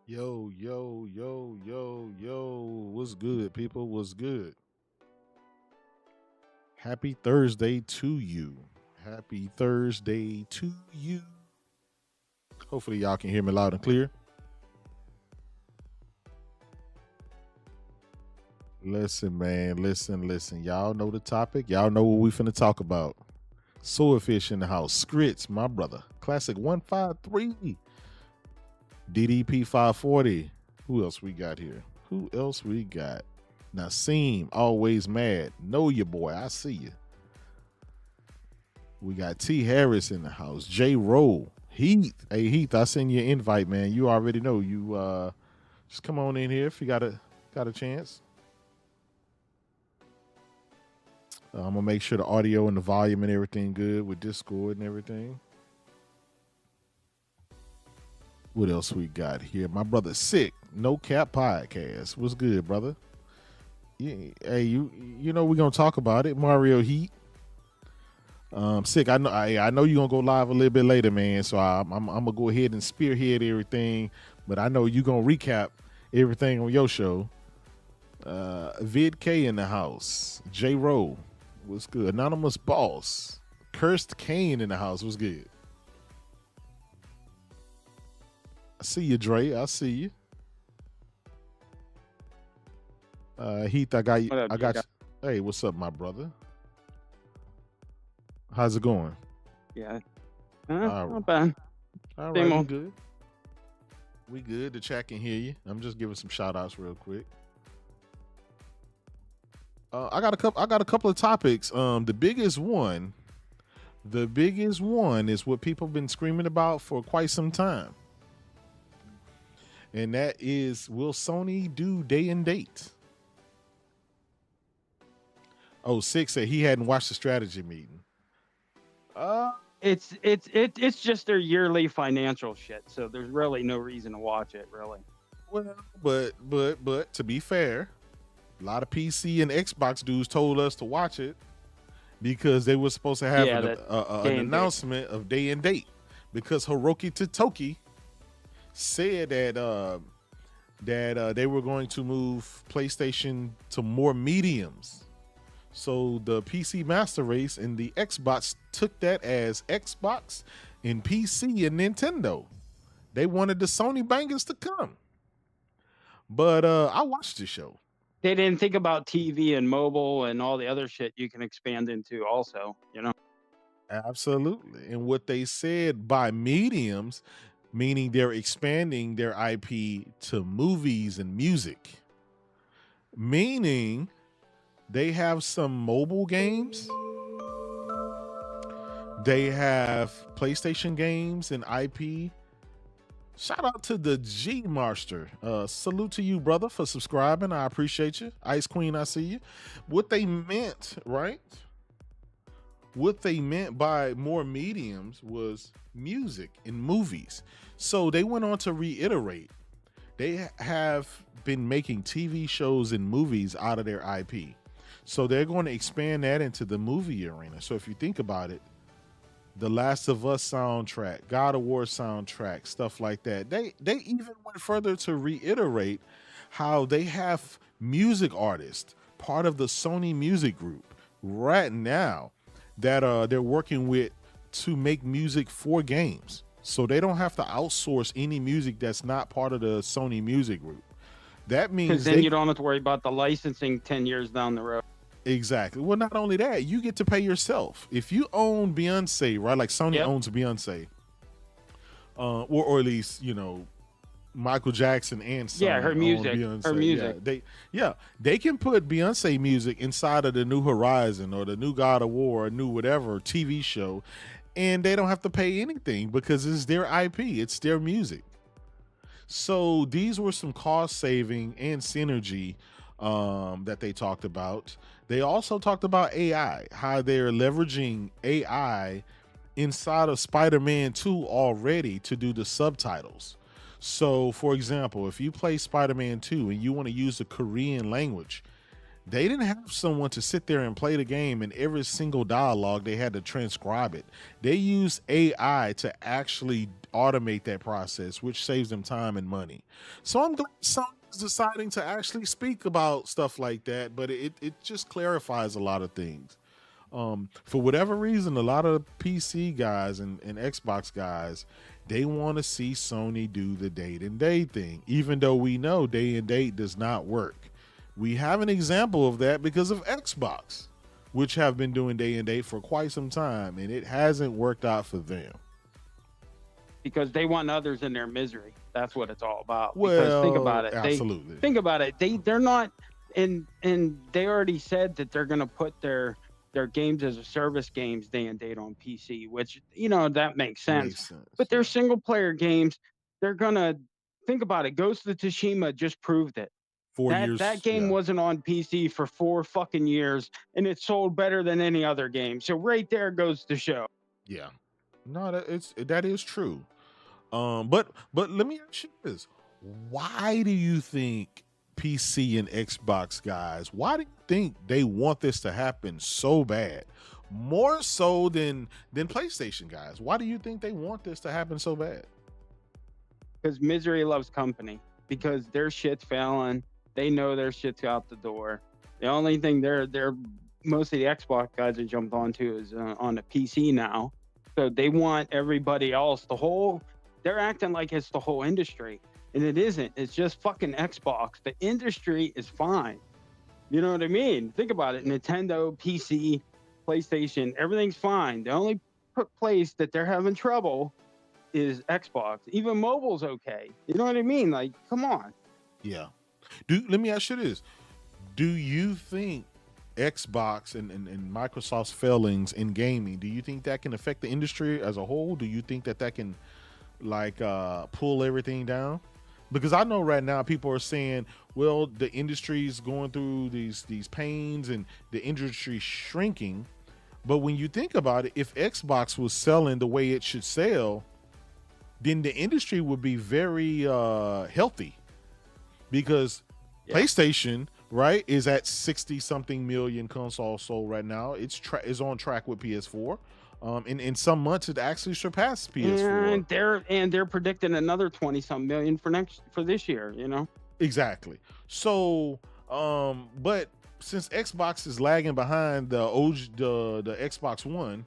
Yo, yo, yo, yo, yo. What's good, people? What's good? Happy Thursday to you. Happy Thursday to you. Hopefully, y'all can hear me loud and clear. Listen, man. Listen. Y'all know the topic. Y'all know what we finna talk about. Swordfish in the house. Scrits, my brother. Classic 153. DDP 540. Who else we got here? Who else we got? Naseem, always mad. Know your boy. I see you. We got T Harris in the house. J Rowe. Heath. Hey Heath, I send you an invite, man. You already know. You just come on in here if you got a chance. I'm gonna make sure the audio and the volume and everything good with Discord and everything. What else we got here? My brother Sick, No Cap Podcast. What's good, brother? Yeah, hey, you know we're gonna talk about it. Mario Heat. Sick. I know you're gonna go live a little bit later, man. So I'm gonna go ahead and spearhead everything, but I know you're gonna recap everything on your show. Vid K in the house. J Rowe. What's good? Anonymous Boss. Cursed Kane in the house. What's good? I see you, Dre. I see you. Heath, I got you. What up, I got Jacob? you. Hey, what's up, my brother? How's it going? Yeah. All Not bad. right, Same we old. good. We good. The chat can hear you. I'm just giving some shout outs real quick. I got a couple of topics. The biggest one is what people have been screaming about for quite some time. And that is, will Sony do day and date? Oh, Six said he hadn't watched the strategy meeting. It's just their yearly financial shit, so there's really no reason to watch it, really. Well, but to be fair, a lot of PC and Xbox dudes told us to watch it because they were supposed to have an announcement of day and date, because Hiroki Totoki said that they were going to move PlayStation to more mediums. So the PC Master Race and the Xbox took that as Xbox and PC and Nintendo. They wanted the Sony bangers to come. But I watched the show. They didn't think about TV and mobile and all the other shit you can expand into also, you know? Absolutely. And what they said by mediums, meaning they're expanding their IP to movies and music. Meaning they have some mobile games. They have PlayStation games and IP Shout out to the G Master. Salute to you, brother, for subscribing. I appreciate you. Ice Queen, I see you. What they meant, right? What they meant by more mediums was music and movies. So they went on to reiterate, they have been making TV shows and movies out of their IP. So they're going to expand that into the movie arena. So if you think about it, the Last of Us soundtrack, God of War soundtrack, stuff like that. They even went further to reiterate how they have music artists, part of the Sony Music Group right now, that they're working with to make music for games. So they don't have to outsource any music that's not part of the Sony Music Group. That means because then you don't have to worry about the licensing 10 years down the road. Exactly. Well, not only that, you get to pay yourself. If you own Beyonce, right? Like Sony owns Beyonce, or at least, you know, Michael Jackson and Sony her music, own Beyonce. her music. They can put Beyonce music inside of the new Horizon or the new God of War or new whatever TV show, and they don't have to pay anything because it's their IP, it's their music. So these were some cost saving and synergy that they talked about. They also talked about AI, how they're leveraging AI inside of Spider-Man 2 already to do the subtitles. So, for example, if you play Spider-Man 2 and you want to use the Korean language, they didn't have someone to sit there and play the game and every single dialogue they had to transcribe it. They use AI to actually automate that process, which saves them time and money. So I'm glad Sony's deciding to actually speak about stuff like that, but it just clarifies a lot of things. For whatever reason, a lot of PC guys and Xbox guys, they want to see Sony do the date and date thing, even though we know day and date does not work. We have an example of that because of Xbox, which have been doing day and date for quite some time, and it hasn't worked out for them. Because they want others in their misery. That's what it's all about. Well, because think about it. Absolutely. Think about it. They're not, and they already said that they're going to put their games as a service games day and date on PC, which, you know, that makes sense. But their single player games, they're going to, think about it. Ghost of Tsushima just proved it. 4 years. That game wasn't on PC for 4 fucking years, and it sold better than any other game. So right there goes to show. Yeah. No, that is true. But let me ask you this. Why do you think PC and Xbox guys, why do you think they want this to happen so bad? More so than PlayStation guys. Why do you think they want this to happen so bad? Because misery loves company. Because their shit's failing. They know their shit's out the door. The only thing they're most of the Xbox guys have jumped onto is on the PC now. So they want everybody else, they're acting like it's the whole industry. And it isn't. It's just fucking Xbox. The industry is fine. You know what I mean? Think about it. Nintendo, PC, PlayStation, everything's fine. The only place that they're having trouble is Xbox. Even mobile's okay. You know what I mean? Like, come on. Yeah. Let me ask you this. Do you think Xbox and Microsoft's failings in gaming, do you think that can affect the industry as a whole? Do you think that can pull everything down? Because I know right now people are saying, well, the industry's going through these pains and the industry's shrinking. But when you think about it, if Xbox was selling the way it should sell, then the industry would be very healthy. Because PlayStation, right, is at 60 something million consoles sold right now. It's on track with PS4. In some months it actually surpassed PS4. And they're predicting another 20 some million for this year, you know. Exactly. So but since Xbox is lagging behind the Xbox One,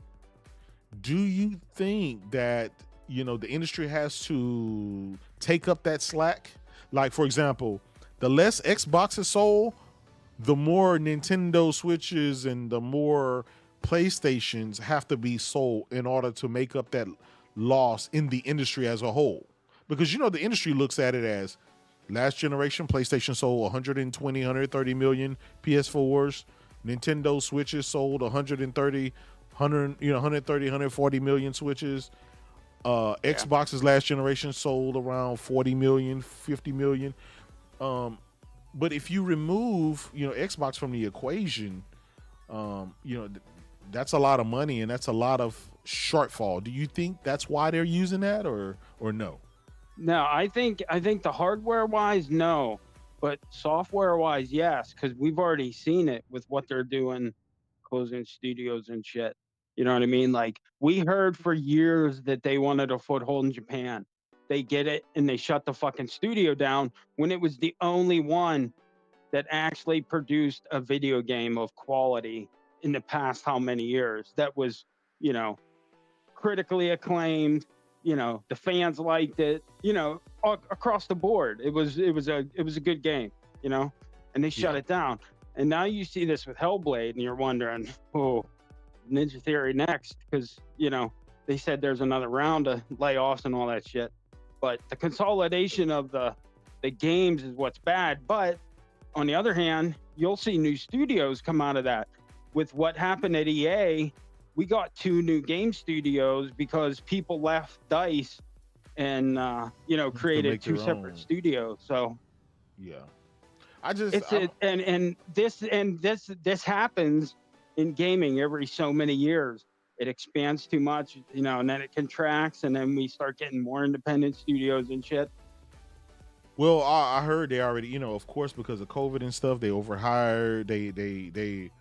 do you think that, you know, the industry has to take up that slack? Like, for example, the less Xboxes sold, the more Nintendo Switches and the more PlayStations have to be sold in order to make up that loss in the industry as a whole. Because, you know, the industry looks at it as last generation PlayStation sold 120, 130 million PS4s. Nintendo Switches sold 130, 140 million Switches. Xbox's last generation sold around 40 million, 50 million. But if you remove, Xbox from the equation, that's a lot of money and that's a lot of shortfall. Do you think that's why they're using that, or no? No, I think the hardware wise, no, but software wise, yes, because we've already seen it with what they're doing, closing studios and shit. You know what I mean? Like, we heard for years that they wanted a foothold in Japan. They get it and they shut the fucking studio down when it was the only one that actually produced a video game of quality in the past how many years that was, critically acclaimed. The fans liked it, across the board. It was a good game, and they shut it down. And now you see this with Hellblade and you're wondering, oh, Ninja Theory next, because they said there's another round of layoffs and all that shit. But the consolidation of the games is what's bad. But on the other hand, you'll see new studios come out of that. With what happened at EA, we got 2 new game studios because people left DICE and created 2 separate studios. So yeah, this happens in gaming every so many years. It expands too much, and then it contracts, and then we start getting more independent studios and shit. Well, I heard they already, of course, because of COVID and stuff, they overhired. They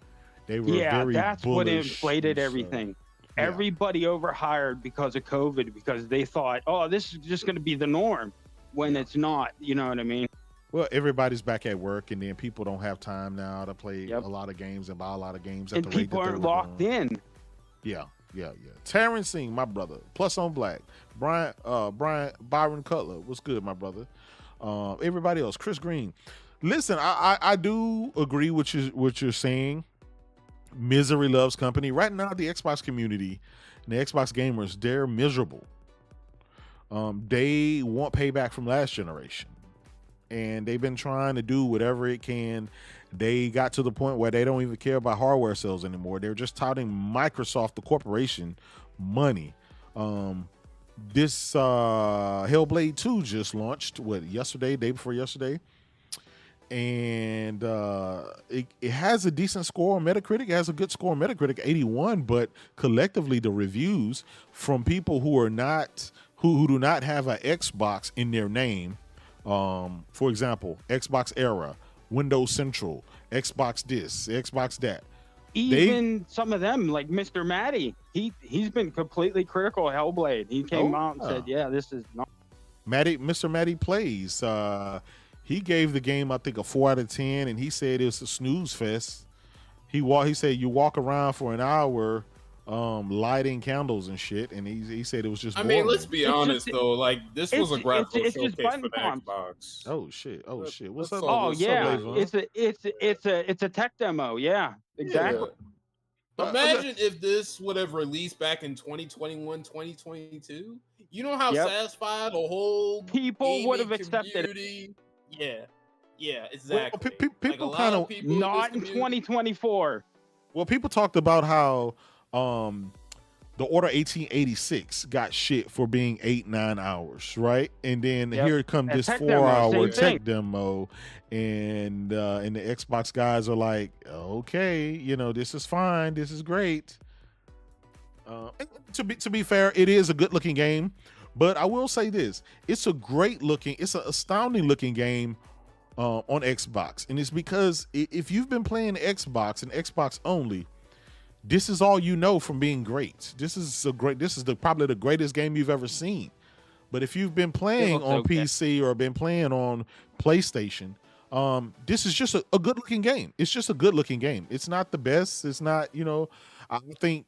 were very that's bullish, what inflated everything. Yeah. Everybody overhired because of COVID, because they thought, oh, this is just going to be the norm, when it's not. You know what I mean? Well, everybody's back at work, and then people don't have time now to play a lot of games and buy a lot of games. And people aren't locked in. Yeah. Terrence Singh, my brother. Plus on Black. Byron Cutler. What's good, my brother? Everybody else. Chris Green. Listen, I do agree with what you're saying. Misery loves company. Right now, the Xbox community and the Xbox gamers, they're miserable. They want payback from last generation. And they've been trying to do whatever it can. They got to the point where they don't even care about hardware sales anymore. They're just touting Microsoft, the corporation, money. This Hellblade 2 just launched, yesterday, day before yesterday. And it has a decent score on Metacritic. It has a good score on Metacritic, 81, but collectively the reviews from people who are not, who do not have an Xbox in their name, for example, Xbox Era, Windows Central, Xbox this, Xbox that. Even some of them, like Mr. Matty, he's been completely critical of Hellblade. He came out and said, "Yeah, this is not." Mr. Matty Plays. He gave the game, I think, a 4 out of 10, and he said it was a snooze fest. He said you walk around for an hour, lighting candles and shit, and he said it was just boring. I mean, let's be honest though. Like, this was a graphical showcase for the Xbox. Oh shit! What's up? Oh yeah, it's a tech demo. Yeah, exactly. Yeah. Imagine if this would have released back in 2021, 2022. You know how satisfied the whole people would have accepted it. Yeah, exactly. Well, people kind of not in 2024. Well, people talked about how the Order 1886 got shit for being 8-9 hours, right? And then here comes this 4-hour tech demo, and the Xbox guys are like, okay, this is fine, this is great. To be fair, it is a good looking game, but I will say this: it's an astounding looking game on Xbox, and it's because if you've been playing Xbox and Xbox only, this is all you know from being great. This is probably the greatest game you've ever seen. But if you've been playing on PC or been playing on PlayStation, this is just a good looking game. It's just a good looking game. It's not the best. It's not, I think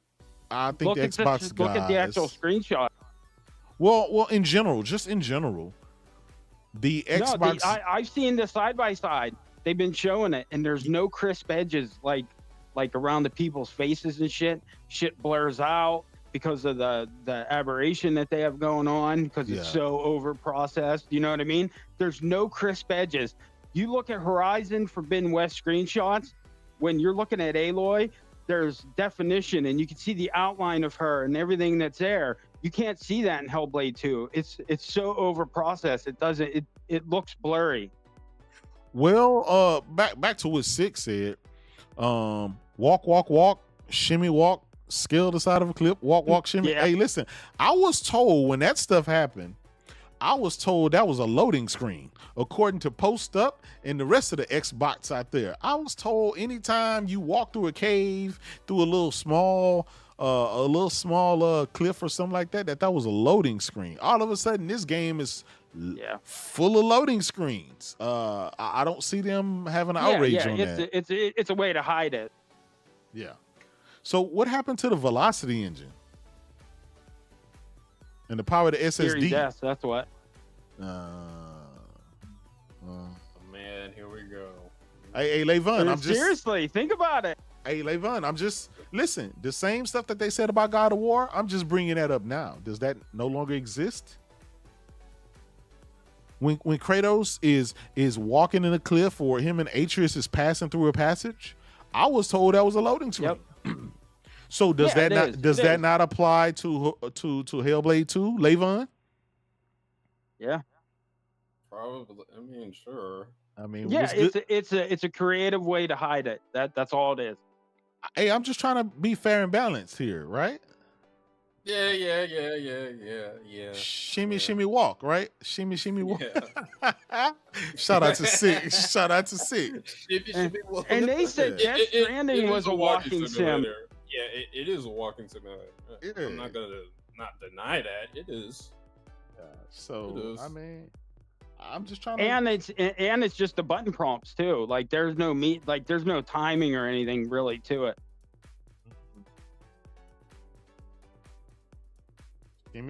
the Xbox guys. Look at the actual screenshot. Well, in general, the Xbox. I've seen the side by side. They've been showing it, and there's no crisp edges like around the people's faces and shit. Shit blurs out because of the aberration that they have going on, because it's so over processed. You know what I mean? There's no crisp edges. You look at Horizon Forbidden West screenshots, when you're looking at Aloy, there's definition and you can see the outline of her and everything that's there. You can't see that in Hellblade 2. It's so over processed. It looks blurry. Well, back to what Six said. Walk, shimmy walk, scale the side of a cliff, walk, shimmy. Yeah. Hey, listen, I was told when that stuff happened, I was told that was a loading screen. According to Post Up and the rest of the Xbots out there, I was told anytime you walk through a cave, through a little small cliff or something like that, that was a loading screen. All of a sudden, this game is full of loading screens. I don't see them having an outrage on that. It's a way to hide it. Yeah. So what happened to the Velocity engine and the power of the SSD? Series S, that's what. Man, here we go. Hey, Levon, seriously, think about it. Hey, Levon, listen, the same stuff that they said about God of War, I'm just bringing that up now. Does that no longer exist? When Kratos is walking in a cliff, or him and Atreus is passing through a passage, I was told that was a loading screen. Yep. So does that not apply to Hellblade 2, Levon? Yeah. Probably. I mean, sure. I mean, yeah, it's a creative way to hide it. That's all it is. Hey, I'm just trying to be fair and balanced here, right? Yeah. Shimmy, walk, right? Shimmy, walk. Yeah. Shout out to Six. Shimmy, walk. And they said Death Stranding was a walking sim. Yeah, it is a walking simulator. Yeah. I'm not gonna not deny that. It is. So I mean, I'm just trying to. And it's just the button prompts too. Like there's no timing or anything really to it.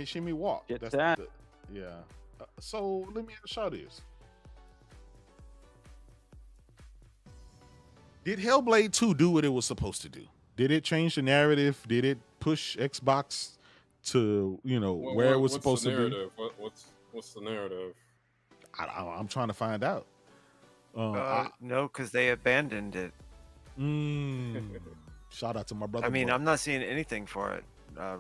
Shimmy, walk. That's that. Yeah. So let me ask y'all this. Did Hellblade 2 do what it was supposed to do? Did it change the narrative? Did it push Xbox to, where it was supposed to be? What's the narrative? I'm trying to find out. No, because they abandoned it. Shout out to my brother. I mean, I'm not seeing anything for it,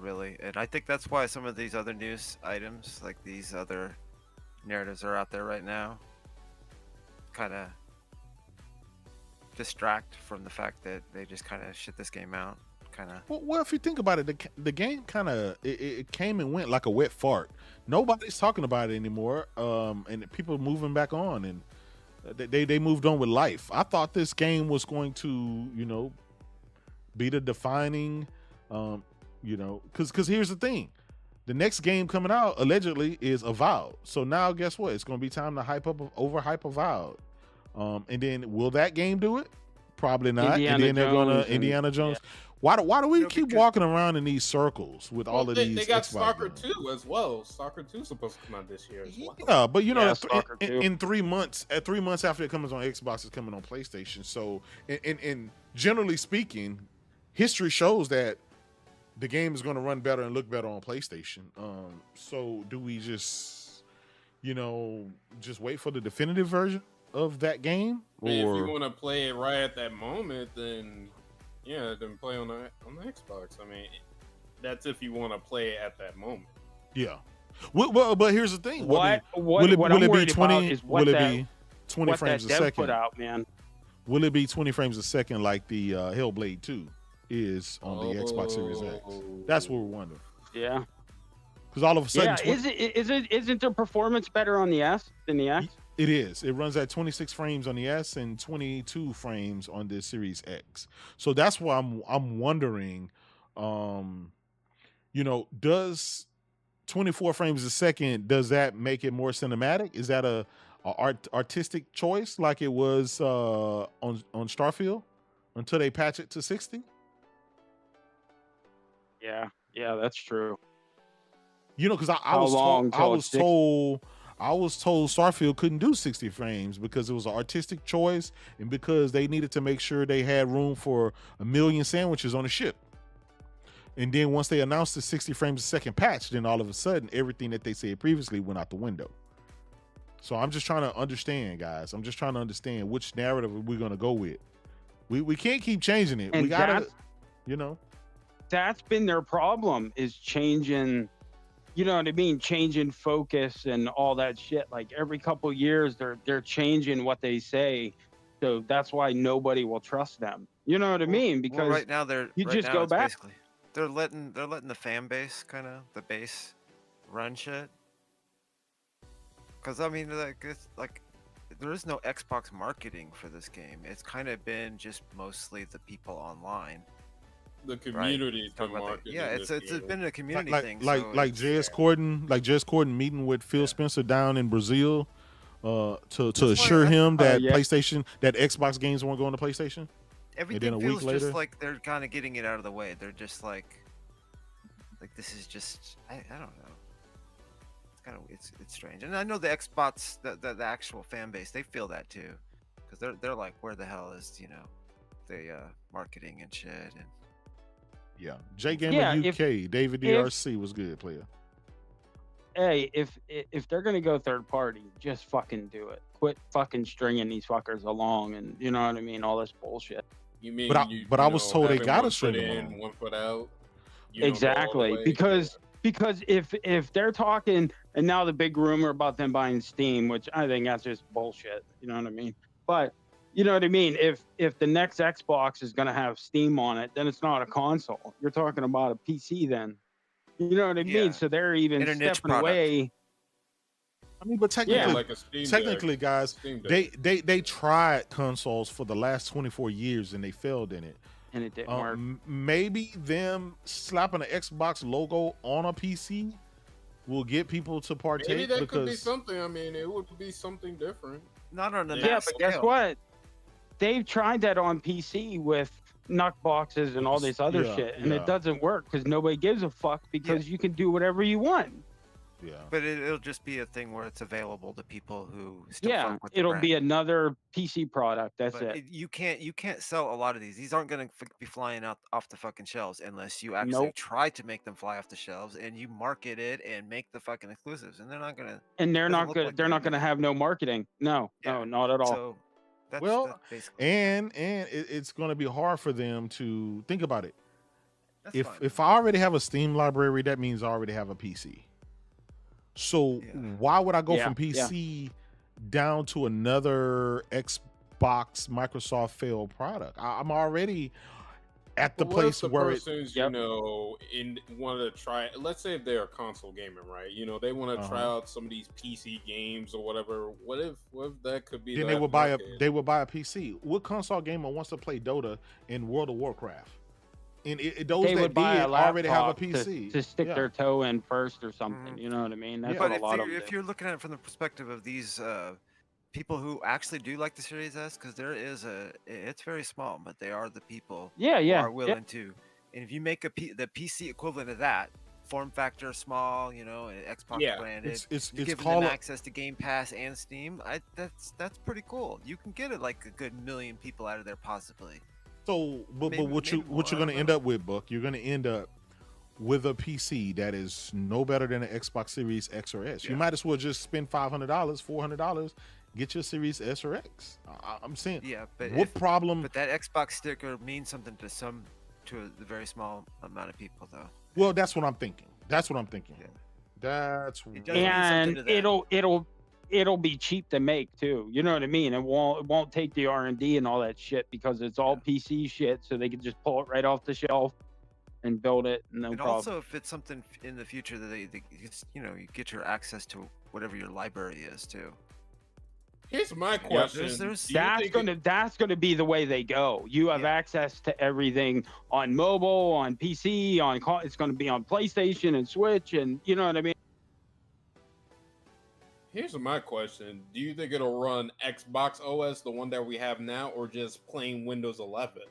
really. And I think that's why some of these other news items, like these other narratives are out there right now. Kind of distract from the fact that they just kind of shit this game out. Well, if you think about it, the game kind of it came and went like a wet fart. Nobody's talking about it anymore, and people are moving back on, and they moved on with life. I thought this game was going to, be the defining, because here's the thing, the next game coming out allegedly is Avowed. So now guess what? It's going to be time to overhype Avowed, and then will that game do it? Probably not. Indiana Jones. Yeah. Why do we keep walking around in these circles with all of these? They got Stalker 2 as well. Stalker 2 is supposed to come out this year as well. Yeah, but in 3 months, 3 months after it comes on Xbox, it's coming on PlayStation. So, and generally speaking, history shows that the game is going to run better and look better on PlayStation. So do we just wait for the definitive version of that game? Or if you want to play it right at that moment, then play on the Xbox. I mean, that's if you want to play it at that moment. Yeah. Well, but here's the thing. Will it be 20? Will it be 20 frames a second? Put out, man. Will it be 20 frames a second like the Hellblade 2 is on the Xbox Series X? That's what we're wondering. Yeah. Because all of a sudden, isn't the performance better on the S than the X? It is. It runs at 26 frames on the S and 22 frames on the Series X. So that's why I'm wondering, does 24 frames a second, does that make it more cinematic? Is that a artistic choice like it was on Starfield until they patch it to 60? Yeah, that's true. Because I was told Starfield couldn't do 60 frames because it was an artistic choice and because they needed to make sure they had room for 1 million sandwiches on the ship. And then once they announced the 60 frames a second patch, then all of a sudden everything that they said previously went out the window. So I'm just trying to understand, guys. I'm just trying to understand which narrative we're going to go with. We can't keep changing it. And we got to, That's been their problem, is changing you know what I mean, changing focus and all that shit. Like every couple years, they're changing what they say, so that's why nobody will trust them. You know what I mean? Because right now you right just now go it's back. basically they're letting the fan base kind of the base run shit. Because I mean, like it's like there is no Xbox marketing for this game. It's kind of been just mostly the people online. The community's been marketing. Yeah, it's been a community thing. Like J.S. Corden meeting with Phil Spencer down in Brazil, to assure him that PlayStation, that Xbox games weren't going to PlayStation. Everything and then feels just like they're kind of getting it out of the way. They're just like this is just I don't know. It's kind of it's strange. And I know the Xbox, the actual fan base, they feel that too, because they're like, where the hell is the marketing and shit and. Yeah, J Gamer UK, David DRC was good player. Hey, if they're gonna go third party, just fucking do it. Quit fucking stringing these fuckers along, and you know what I mean, all this bullshit. You mean? But I was told they gotta string them in, one foot out. Exactly, because if they're talking, and now the big rumor about them buying Steam, which I think that's just bullshit. You know what I mean? But you know what I mean? If the next Xbox is going to have Steam on it, then it's not a console. You're talking about a PC then. You know what I mean? So they're even stepping away. I mean, but technically, guys, they tried consoles for the last 24 years and they failed in it. And it didn't work. Maybe them slapping an Xbox logo on a PC will get people to partake. Maybe that could be something. I mean, it would be something different. Not on the but guess what? They've tried that on PC with knock boxes and all this other shit, and it doesn't work because nobody gives a fuck because you can do whatever you want. Yeah, but it'll just be a thing where it's available to people who still fuck with the it'll brand. Be another PC product. That's it. You can't sell a lot of these. These aren't going to be flying out off the fucking shelves unless you actually try to make them fly off the shelves and you market it and make the fucking exclusives. And they're not gonna. And they're not gonna. They're not gonna have no marketing. No, not at all. So, that's basically and it's going to be hard for them to think about it. If I already have a Steam library, that means I already have a PC. So why would I go from PC down to another Xbox Microsoft failed product? I'm already at the place where person's, you know, wanted to try. Let's say if they're a console gamer, right? You know, they want to try out some of these PC games or whatever. What if that could be? Then they would buy a PC. What console gamer wants to play Dota in World of Warcraft? And those they that did already have a PC to stick their toe in first or something. You know what I mean? That's what a lot of them if you're looking at it from the perspective of these people who actually do like the Series S, because it's very small, but they are the people who are willing to. And if you make the PC equivalent of that, form factor small, you know, Xbox branded, it's giving them access to Game Pass and Steam, that's pretty cool. You can get it like a good million people out of there possibly. So, but what you're going to end up with, Buck? You're going to end up with a PC that is no better than an Xbox Series X or S. You might as well just spend $500, $400, get your Series S or X. I'm saying, but what problem? But that Xbox sticker means something to a very small amount of people, though. Well, that's what I'm thinking. Yeah. And it'll be cheap to make too. You know what I mean? It won't take the R&D and all that shit because it's all PC shit, so they can just pull it right off the shelf and build it. No problem. Also, if it's something in the future that they you get your access to whatever your library is too. Here's my question: that's gonna be the way they go. You have access to everything on mobile, on PC, it's gonna be on PlayStation and Switch, and you know what I mean. Here's my question. Do you think it'll run Xbox OS, the one that we have now, or just plain Windows 11?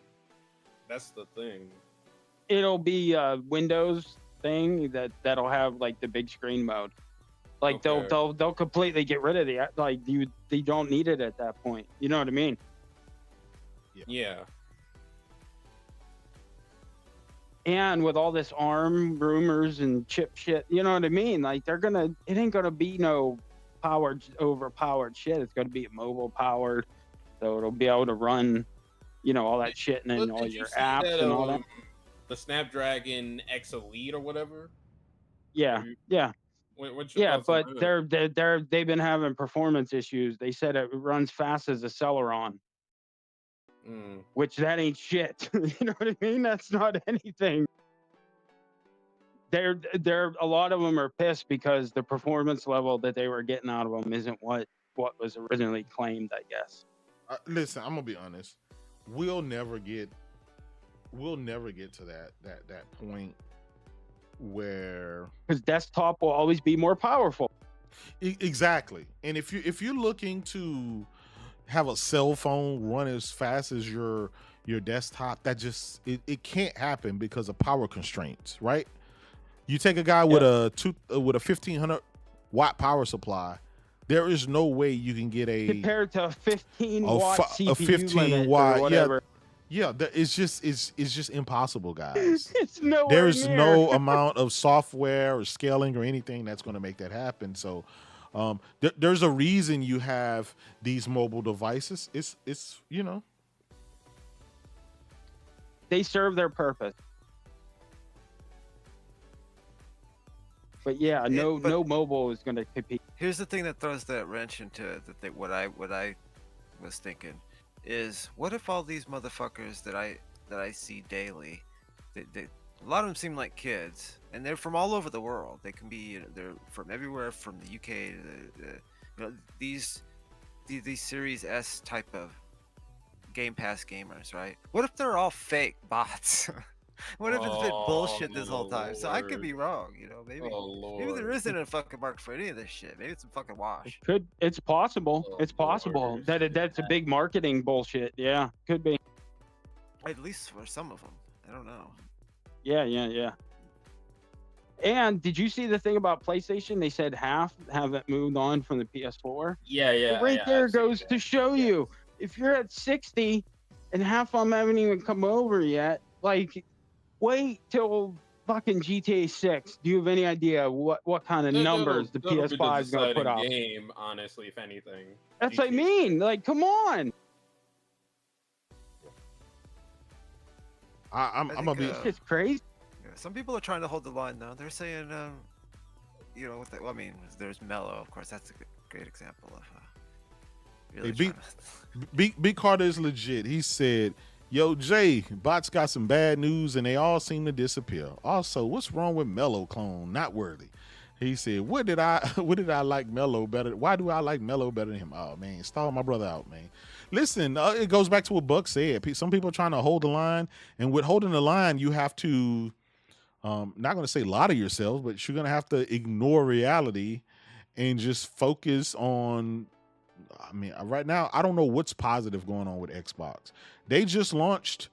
That's the thing. It'll be a Windows thing that'll have like the big screen mode. Like they'll completely get rid of they don't need it at that point. You know what I mean? Yeah. And with all this ARM rumors and chip shit, you know what I mean? Like it ain't gonna be no overpowered shit. It's going to be mobile powered, so it'll be able to run, you know, all that shit and then all your apps and all that. The Snapdragon X Elite or whatever. Yeah. But they've been having performance issues. They said it runs fast as a Celeron. Which that ain't shit. You know what I mean? That's not anything. They're a lot of them are pissed because the performance level that they were getting out of them isn't what was originally claimed, I guess. Listen, I'm gonna be honest. We'll never get to that point where, because desktop will always be more powerful. Exactly. And if you're looking to have a cell phone run as fast as your desktop, that just it can't happen because of power constraints, right? You take a guy with a 1500 watt power supply, there is no way you can get compared to a 15 watt CPU a 15 watt or whatever. Yeah, it's just impossible, guys. It's nowhere There's near. no amount of software or scaling or anything that's going to make that happen. So there's a reason you have these mobile devices. It's they serve their purpose. But yeah, no mobile is going to compete. Here's the thing that throws that wrench into it, what I was thinking is, what if all these motherfuckers that I see daily, a lot of them seem like kids, and they're from all over the world. They can be, they're from everywhere, from the UK to these Series S type of Game Pass gamers, right? What if they're all fake bots? What if it's been bullshit this whole time? So I could be wrong, maybe there isn't a fucking market for any of this shit. Maybe it's some fucking wash. It's possible. It's possible that that's a big marketing bullshit. Yeah, could be. At least for some of them. I don't know. Yeah. And did you see the thing about PlayStation? They said half haven't moved on from the PS4. Yeah. Right there goes to show you, if you're at 60 and half of them haven't even come over yet, like, wait till fucking GTA 6. Do you have any idea what kind of numbers the PS5 is going to put out? Game, honestly, if anything. That's what I mean. Like, come on. I'm gonna be. It's crazy. Yeah, some people are trying to hold the line though. They're saying, there's Mello, of course. That's a great example of. Really B Carter is legit. He said, "Yo, Jay, bots got some bad news and they all seem to disappear. Also, what's wrong with Mello clone? Not worthy." He said, what did I like Mello better? Why do I like Mello better than him? Oh man, stall my brother out, man. Listen, it goes back to what Buck said. Some people are trying to hold the line, and with holding the line, you have to, not going to say lie to yourselves, but you're going to have to ignore reality and just focus on. I mean, right now, I don't know what's positive going on with Xbox. They just launched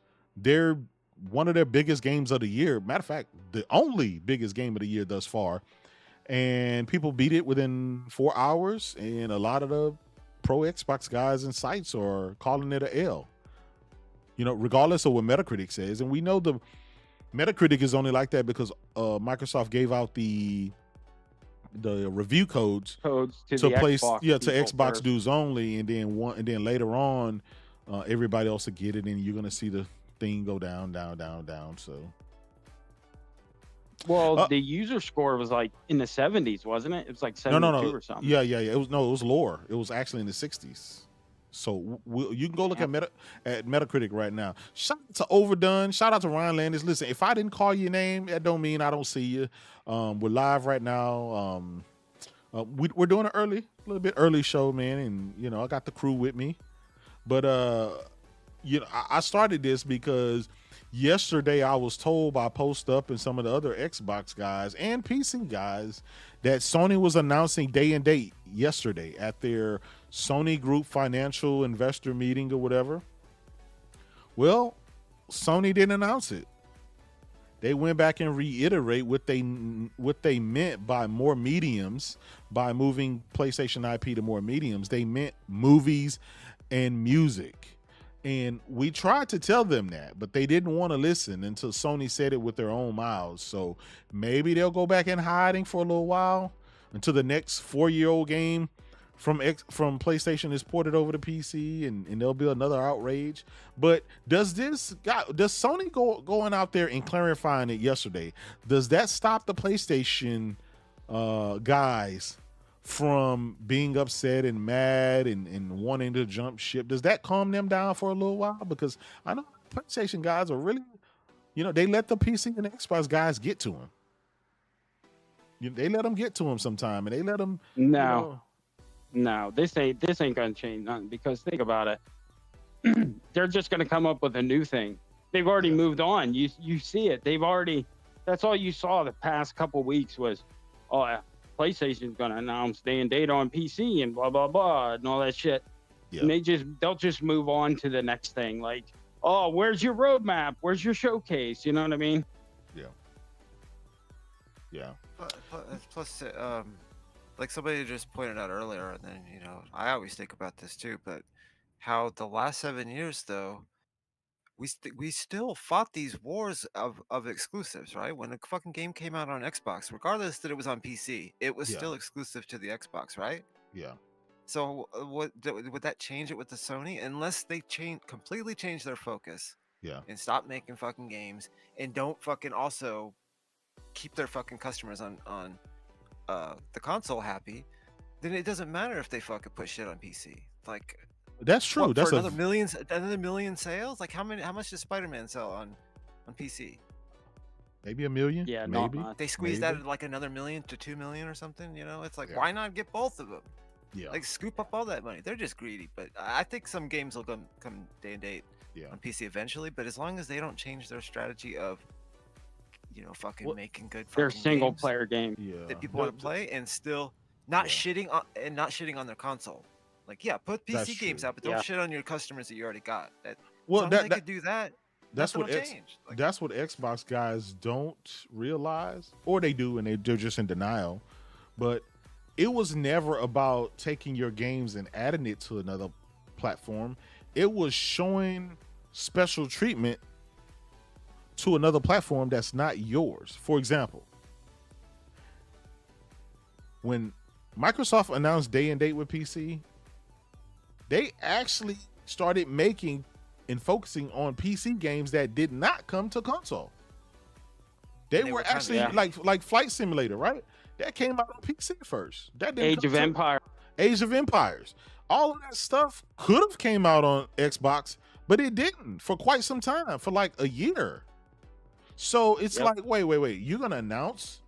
one of their biggest games of the year. Matter of fact, the only biggest game of the year thus far. And people beat it within 4 hours. And a lot of the pro Xbox guys and sites are calling it a L. Regardless of what Metacritic says. And we know the Metacritic is only like that because Microsoft gave out the review codes to place to Xbox dudes only, and then later on everybody else will get it, and you're gonna see the thing go down. So the user score was like in the 70s, wasn't it? It was like 72 or something. Yeah. It was lower. It was actually in the 60s. So you can go look at Metacritic right now. Shout out to Overdone. Shout out to Ryan Landis. Listen, if I didn't call your name, that don't mean I don't see you. We're live right now. We're doing a little bit early show, man, and I got the crew with me. But I started this because yesterday I was told by Post Up and some of the other Xbox guys and PC guys that Sony was announcing day and date yesterday at their Sony Group financial investor meeting or whatever. Well, Sony didn't announce it. They went back and reiterate what they meant by more mediums, by moving PlayStation IP to more mediums. They meant movies and music. And we tried to tell them that, but they didn't want to listen until Sony said it with their own mouths. So maybe they'll go back in hiding for a little while until the next 4-year-old game from PlayStation is ported over to PC, and there'll be another outrage. But does Sony going out there and clarifying it yesterday, does that stop the PlayStation guys from being upset and mad and wanting to jump ship? Does that calm them down for a little while? Because I know PlayStation guys are really, they let the PC and the Xbox guys get to them. They let them get to them sometime, and they let them. No, this ain't gonna change nothing, because think about it. They're just gonna come up with a new thing. They've already moved on. You see it. That's all you saw the past couple weeks was, PlayStation's gonna announce day and date on PC and blah blah blah and all that shit. Yeah. And they'll just move on to the next thing. Like, where's your roadmap? Where's your showcase? You know what I mean? Yeah. Plus, like somebody just pointed out earlier, and then I always think about this too, but how the last 7 years though, we still fought these wars of exclusives, right? When a fucking game came out on Xbox, regardless that it was on PC, it was still exclusive to the Xbox, right? Yeah. So would that change it with the Sony? Unless they completely change their focus, and stop making fucking games, and don't fucking also keep their fucking customers on the console happy, then it doesn't matter if they fucking put shit on PC. Like, that's true. That's another million sales. Like, how much does Spider-Man sell on PC? Maybe 1 million. Yeah, maybe they squeezed out like another 1 million to 2 million or something. It's like, why not get both of them? Yeah, like scoop up all that money. They're just greedy. But I think some games will come day and date on PC eventually. But as long as they don't change their strategy of fucking making good fucking they're single games player game that people want to play, and still not shitting on their console. Like, put PC games out, but don't shit on your customers that you already got. As long as they could do that, that's what change. That's what Xbox guys don't realize, or they do, and they're just in denial. But it was never about taking your games and adding it to another platform. It was showing special treatment to another platform that's not yours. For example, when Microsoft announced day and date with PC, they actually started making and focusing on PC games that did not come to console. They were actually like Flight Simulator, right? That came out on PC first. That didn't Age of Empires. All of that stuff could have came out on Xbox, but it didn't for quite some time, for like a year. So it's like, wait. You're going to announce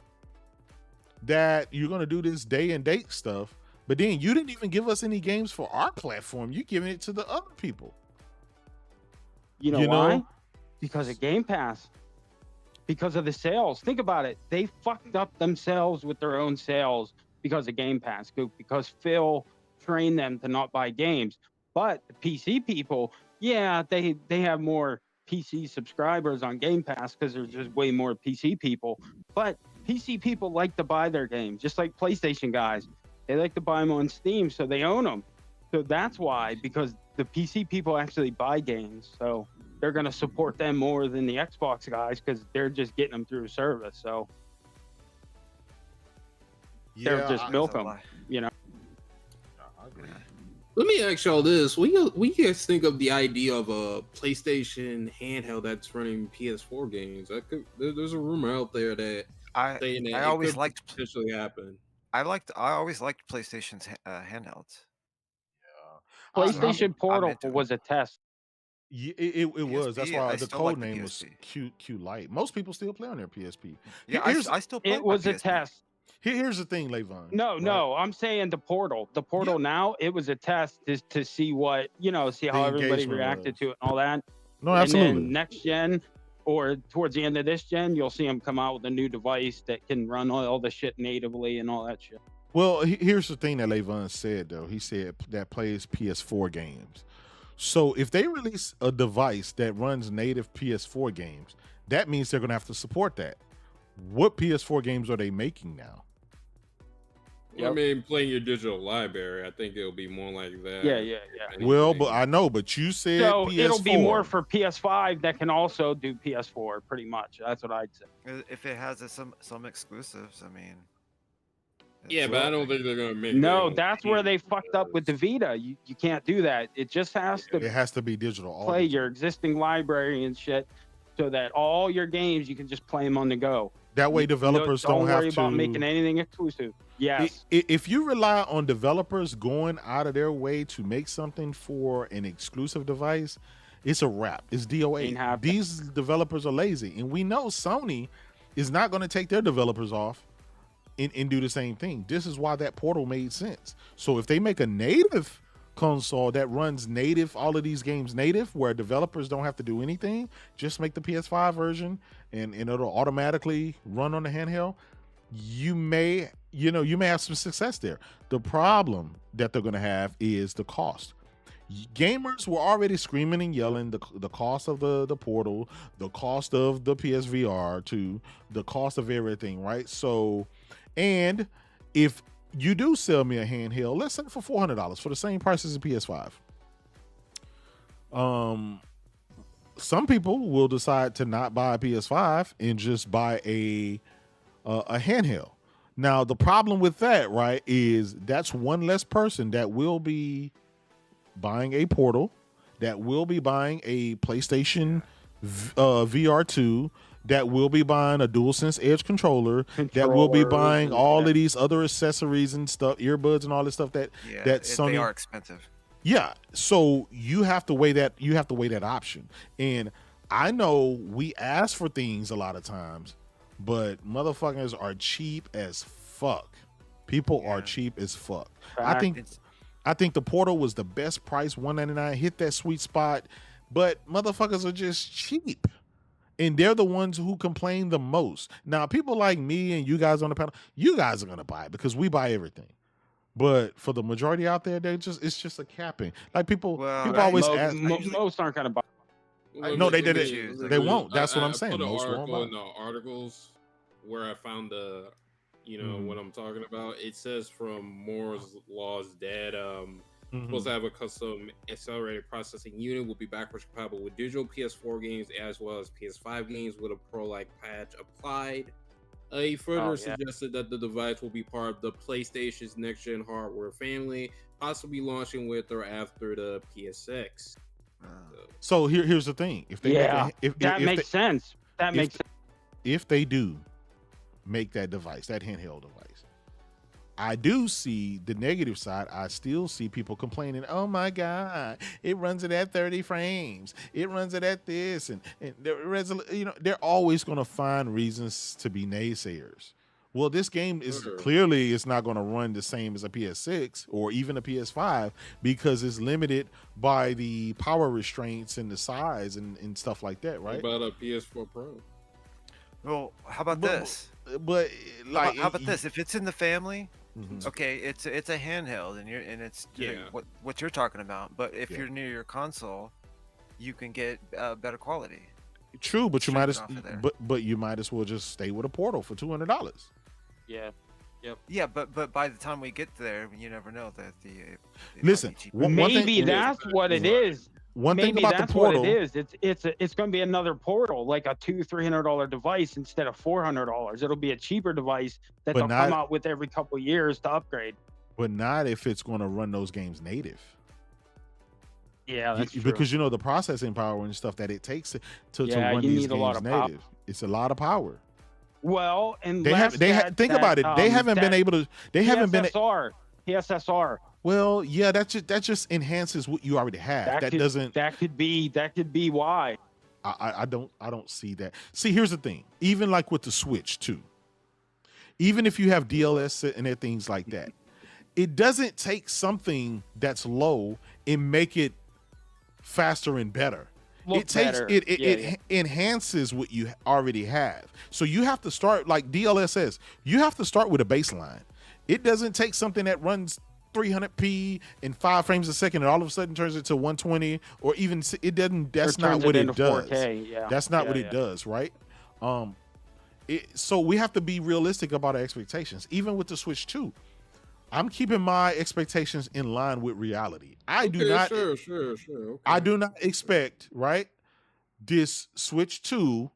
that you're going to do this day and date stuff, but then you didn't even give us any games for our platform. You're giving it to the other people. You know why? Because of Game Pass. Because of the sales. Think about it. They fucked up themselves with their own sales because of Game Pass. Because Phil trained them to not buy games. But the PC people, they have more PC subscribers on Game Pass because there's just way more PC people. But PC people like to buy their games, just like PlayStation guys. They like to buy them on Steam, so they own them. So that's why, because the PC people actually buy games. So they're going to support them more than the Xbox guys because they're just getting them through service. So they're just milk them, I agree. Let me ask y'all this. What do you guys think of the idea of a PlayStation handheld that's running PS4 games? There's a rumor out there that I always liked potentially happen. I always liked PlayStation's handhelds. PlayStation Portal was a test. Yeah, it was. That's why the code name was Q Lite. Most people still play on their PSP. Yeah, I still play. It was a test. Here's the thing, Levon. No, I'm saying the Portal. The Portal now, it was a test to see what, see how everybody reacted to it and all that. No, absolutely. And then next gen, or towards the end of this gen, you'll see them come out with a new device that can run all the shit natively and all that shit. Well, here's the thing that Levon said, though. He said that plays PS4 games. So if they release a device that runs native PS4 games, that means they're going to have to support that. What PS4 games are they making now? I mean, playing your digital library, I think it'll be more like that. Yeah. Well, but I know, but you said so PS4. It'll be more for PS5 that can also do PS4, pretty much. That's what I'd say. If it has some exclusives, I mean. Yeah, but I don't think they're gonna make. No, that's where they fucked up with the Vita. You can't do that. It just has to. It has to be digital. Play your existing library and shit, so that all your games you can just play them on the go. That way, developers don't have to worry about making anything exclusive. Yes. If you rely on developers going out of their way to make something for an exclusive device, it's a wrap. It's DOA. These developers are lazy, and we know Sony is not going to take their developers off and do the same thing. This is why that Portal made sense. So if they make a native console that runs native, all of these games native, where developers don't have to do anything, just make the PS5 version and it'll automatically run on the handheld, you may have some success there. The problem that they're going to have is the cost. Gamers were already screaming and yelling the cost of the Portal, the cost of the PSVR 2, the cost of everything, right? So, and if you do sell me a handheld, let's say for $400 for the same price as a PS5, some people will decide to not buy a PS5 and just buy a handheld. Now, the problem with that, right, is that's one less person that will be buying a Portal, that will be buying a PlayStation VR 2, that will be buying a DualSense Edge controller, that will be buying all of these other accessories and stuff, earbuds and all this stuff that Sony. They are expensive. Yeah, so you have to weigh that. You have to weigh that option. And I know we ask for things a lot of times, but motherfuckers are cheap as fuck. People are cheap as fuck. I think the Portal was the best price, $199, hit that sweet spot, but motherfuckers are just cheap. And they're the ones who complain the most. Now, people like me and you guys on the panel, you guys are going to buy it because we buy everything. But for the majority out there, it's just a capping. Like people always ask. Most aren't going to buy. No, they didn't. They won't. That's what I'm saying. Put an most article won't in the articles where I found the, what I'm talking about. It says from Moore's Law's Dead. Supposed to have a custom accelerated processing unit, will be backwards compatible with digital PS4 games as well as PS5 games with a Pro-like patch applied. He further suggested that the device will be part of the PlayStation's next-gen hardware family, possibly launching with or after the PS6. So here's the thing: if they makes sense. That makes sense. If they do make that device, that handheld device, I do see the negative side. I still see people complaining, oh my God, it runs it at 30 frames. It runs it at this. And they're always going to find reasons to be naysayers. Well, this game is clearly it's not going to run the same as a PS6 or even a PS5 because it's limited by the power restraints and the size and stuff like that, right? What about a PS4 Pro? Well, how about this? But like, how about this? If it's in the family, okay, it's a handheld, and it's what you're talking about. But if you're near your console, you can get better quality. True, but you might as well just stay with a Portal for $200. Yeah. Yep. Yeah, but by the time we get there, you never know that listen. Maybe that's what it is. One thing about the Portal, what it is. It's going to be another Portal, like a $200-300 device instead of $400. It'll be a cheaper device that they'll come out with every couple of years to upgrade. But not if it's going to run those games native. Yeah, that's true. Because the processing power and stuff that it takes to run these games native. It's a lot of power. Well, and think about it. They haven't been able to. They haven't been PSSR. Well, yeah, that just enhances what you already have. That could be why. I don't see that. See, here's the thing. Even like with the Switch too. Even if you have DLS and things like that, it doesn't take something that's low and make it faster and better. It enhances what you already have. So you have to start like DLSS. You have to start with a baseline. It doesn't take something that runs 300p in 5 frames a second and all of a sudden turns it to 120 or even it doesn't. That's not what it does. 4K. Yeah. That's not what it does, right? So we have to be realistic about our expectations. Even with the Switch 2, I'm keeping my expectations in line with reality. I do not. Sure. Okay. I do not expect this Switch 2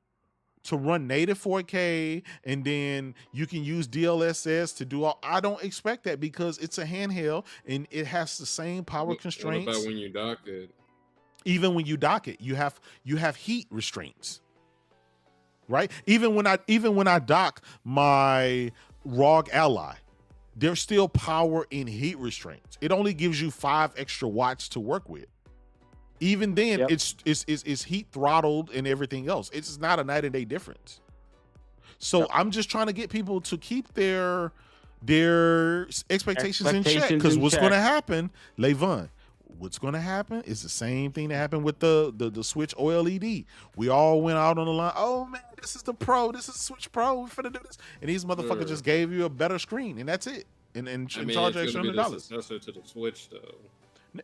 to run native 4K, and then you can use DLSS to do all. I don't expect that because it's a handheld and it has the same power constraints. What about when you dock it? Even when you dock it, you have heat restraints, right? Even when I dock my ROG Ally, there's still power in heat restraints. It only gives you 5 extra watts to work with. Even then, it's heat throttled and everything else. It's not a night and day difference. So I'm just trying to get people to keep their expectations in check, because what's going to happen, Levon, what's going to happen is the same thing that happened with the Switch OLED. We all went out on the line. Oh man, this is the Pro. This is the Switch Pro. We're finna do this, and these motherfuckers just gave you a better screen, and that's it. And charge extra $100. It's successor to the Switch, though.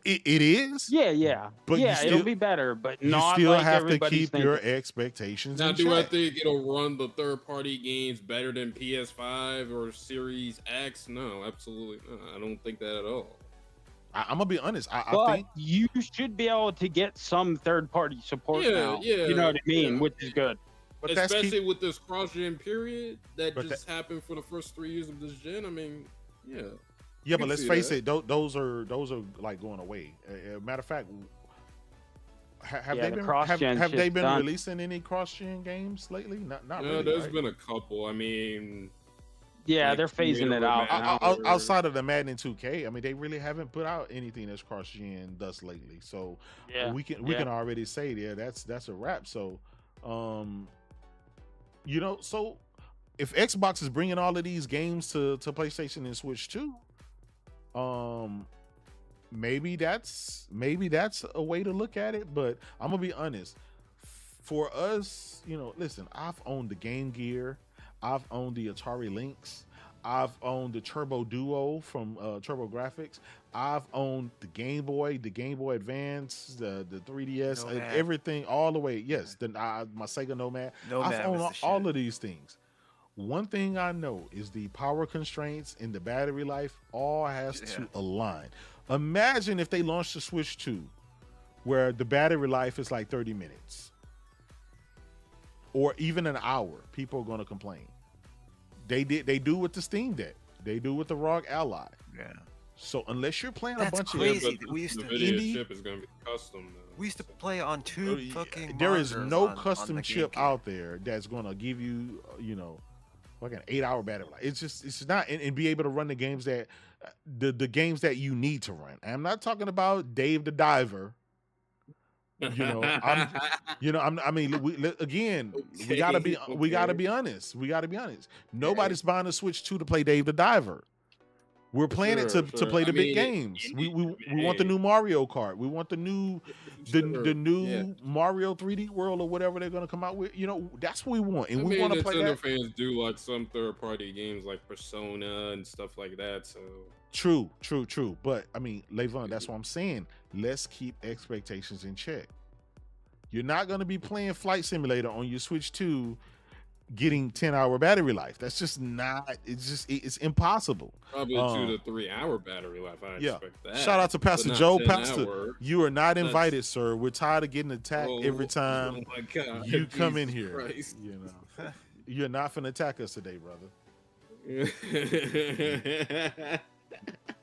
It is. Yeah. But it'll be better, but you not still like have to everybody's keep your expectations now, in do check. I think it'll run the third-party games better than PS5 or Series X? No, absolutely not. I don't think that at all. I'm gonna be honest. I think you should be able to get some third-party support now. You know what I mean, which is good. But especially with this cross-gen period that happened for the first 3 years of this gen. I mean, yeah, but let's face it; those are like going away. Matter of fact, have they been releasing any cross-gen games lately? Not really. There's been a couple. I mean, they're phasing it out. Outside of the Madden 2K, I mean, they really haven't put out anything that's cross-gen thus lately. So we can already say that's a wrap. So, so if Xbox is bringing all of these games to PlayStation and Switch too, maybe that's a way to look at it. But I'm gonna be honest, for us, listen, I've owned the Game Gear, I've owned the Atari Lynx, I've owned the Turbo Duo from Turbo Graphics, I've owned the Game Boy Advance, the 3DS, everything all the way. Yes, my Sega Nomad. I've owned all of these things. One thing I know is the power constraints and the battery life all has to align. Imagine if they launched the Switch 2 where the battery life is like 30 minutes or even an hour. People are going to complain. They do with the Steam Deck. They do with the ROG Ally. Yeah. So unless you're playing That's a bunch crazy. of the video chip is going to be custom though. We used to play on two fucking there is no on custom chip out there that's going to give you, like an 8-hour battery life. It's not, and be able to run the games that the games that you need to run. I'm not talking about Dave the Diver. We gotta be honest. Nobody's buying a Switch 2 to play Dave the Diver. We're playing it to play the big games. We want the new Mario Kart. We want the new Mario 3D World or whatever they're gonna come out with. That's what we want, and we want to play that. Fans do like some third-party games like Persona and stuff like that. So true. But I mean, Levon, that's what I'm saying. Let's keep expectations in check. You're not gonna be playing Flight Simulator on your Switch 2 getting 10-hour battery life. That's just not, it's impossible. Probably 2 to 3 hour battery life. I expect that. Shout out to Pastor Joe. Pastor, you are not invited, sir. We're tired of getting attacked every time you come in here. Christ. You're not finna attack us today, brother.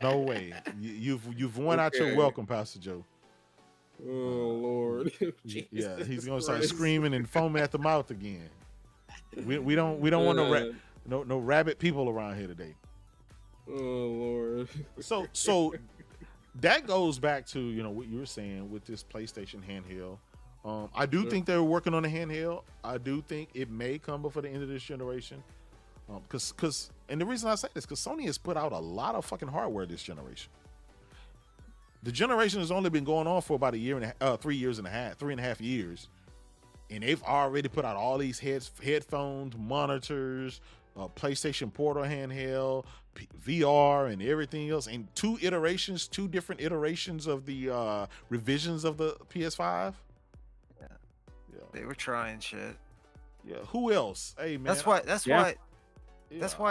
No way. You've won out your welcome, Pastor Joe. Oh Lord. Yeah, he's gonna start screaming and foaming at the mouth again. We don't want no rabbit people around here today. Oh Lord. So that goes back to what you were saying with this PlayStation handheld. I do think they're working on a handheld. I do think it may come before the end of this generation. And the reason I say this because Sony has put out a lot of fucking hardware this generation. The generation has only been going on for about 3 years and a half, 3.5 years. And they've already put out all these headphones, monitors, PlayStation Portal handheld, VR, and everything else. And two different iterations of the revisions of the PS5. Yeah. They were trying shit. Yeah. Who else? Hey man. That's why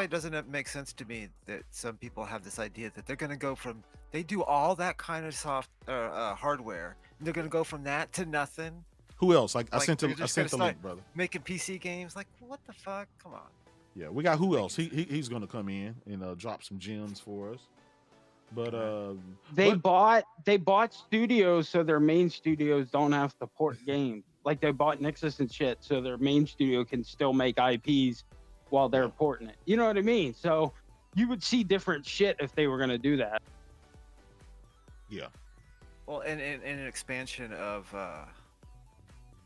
it doesn't make sense to me that some people have this idea that they're gonna go from they do all that kind of soft hardware, and they're gonna go from that to nothing. Who else? Like I sent the link, brother. Making PC games, like what the fuck? Come on. Yeah, we got who else? He's gonna come in and drop some gems for us. But they bought studios so their main studios don't have to port games. Like they bought Nixus and shit, so their main studio can still make IPs while they're porting it. You know what I mean? So you would see different shit if they were gonna do that. Yeah. Well, and an expansion of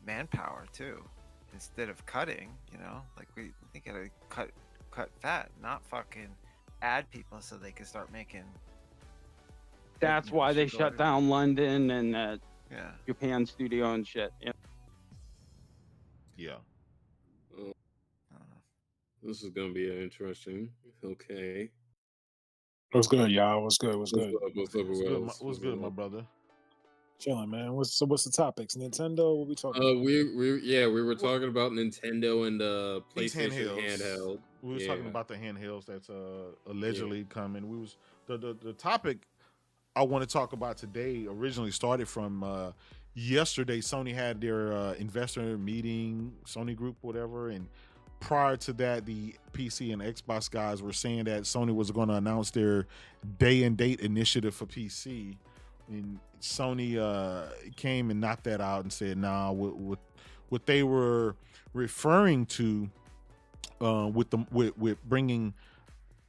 manpower too. Instead of cutting, like we gotta cut fat, not fucking add people so they can start making. That's why they shut down London and Japan studio and shit. Yeah. This is gonna be interesting. Okay. What's good, y'all? What's good? What's good? What's good, my brother? Chilling, man. What's the topics? Nintendo? What we talking about? We were talking about Nintendo and the PlayStation handheld. We were talking about the handhelds that's allegedly coming. We was the topic I want to talk about today originally started from yesterday. Sony had their investor meeting, Sony Group, whatever, and prior to that, the PC and Xbox guys were saying that Sony was going to announce their day and date initiative for PC. And Sony came and knocked that out and said, nah, what they were referring to with bringing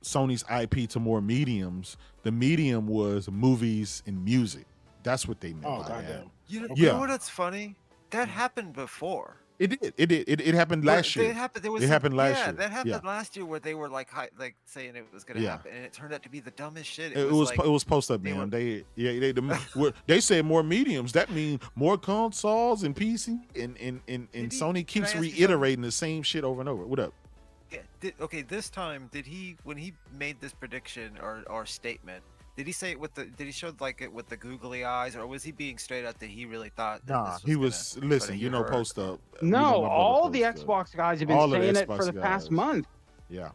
Sony's IP to more mediums, the medium was movies and music. That's what they meant. Oh, goddamn. You know what's funny? That happened before. It did. It happened last year. It happened last year. That happened last year where they were like saying it was gonna happen, and it turned out to be the dumbest shit. It was post up, man. They said more mediums. That means more consoles and PC, and Sony keeps reiterating the same shit over and over. What up? Yeah. This time, when he made this prediction or statement? Did he say it did he show like it with the googly eyes, or was he being straight up that he really thought that he was post up. No, all the Xbox guys have been saying it for the past month. Yeah.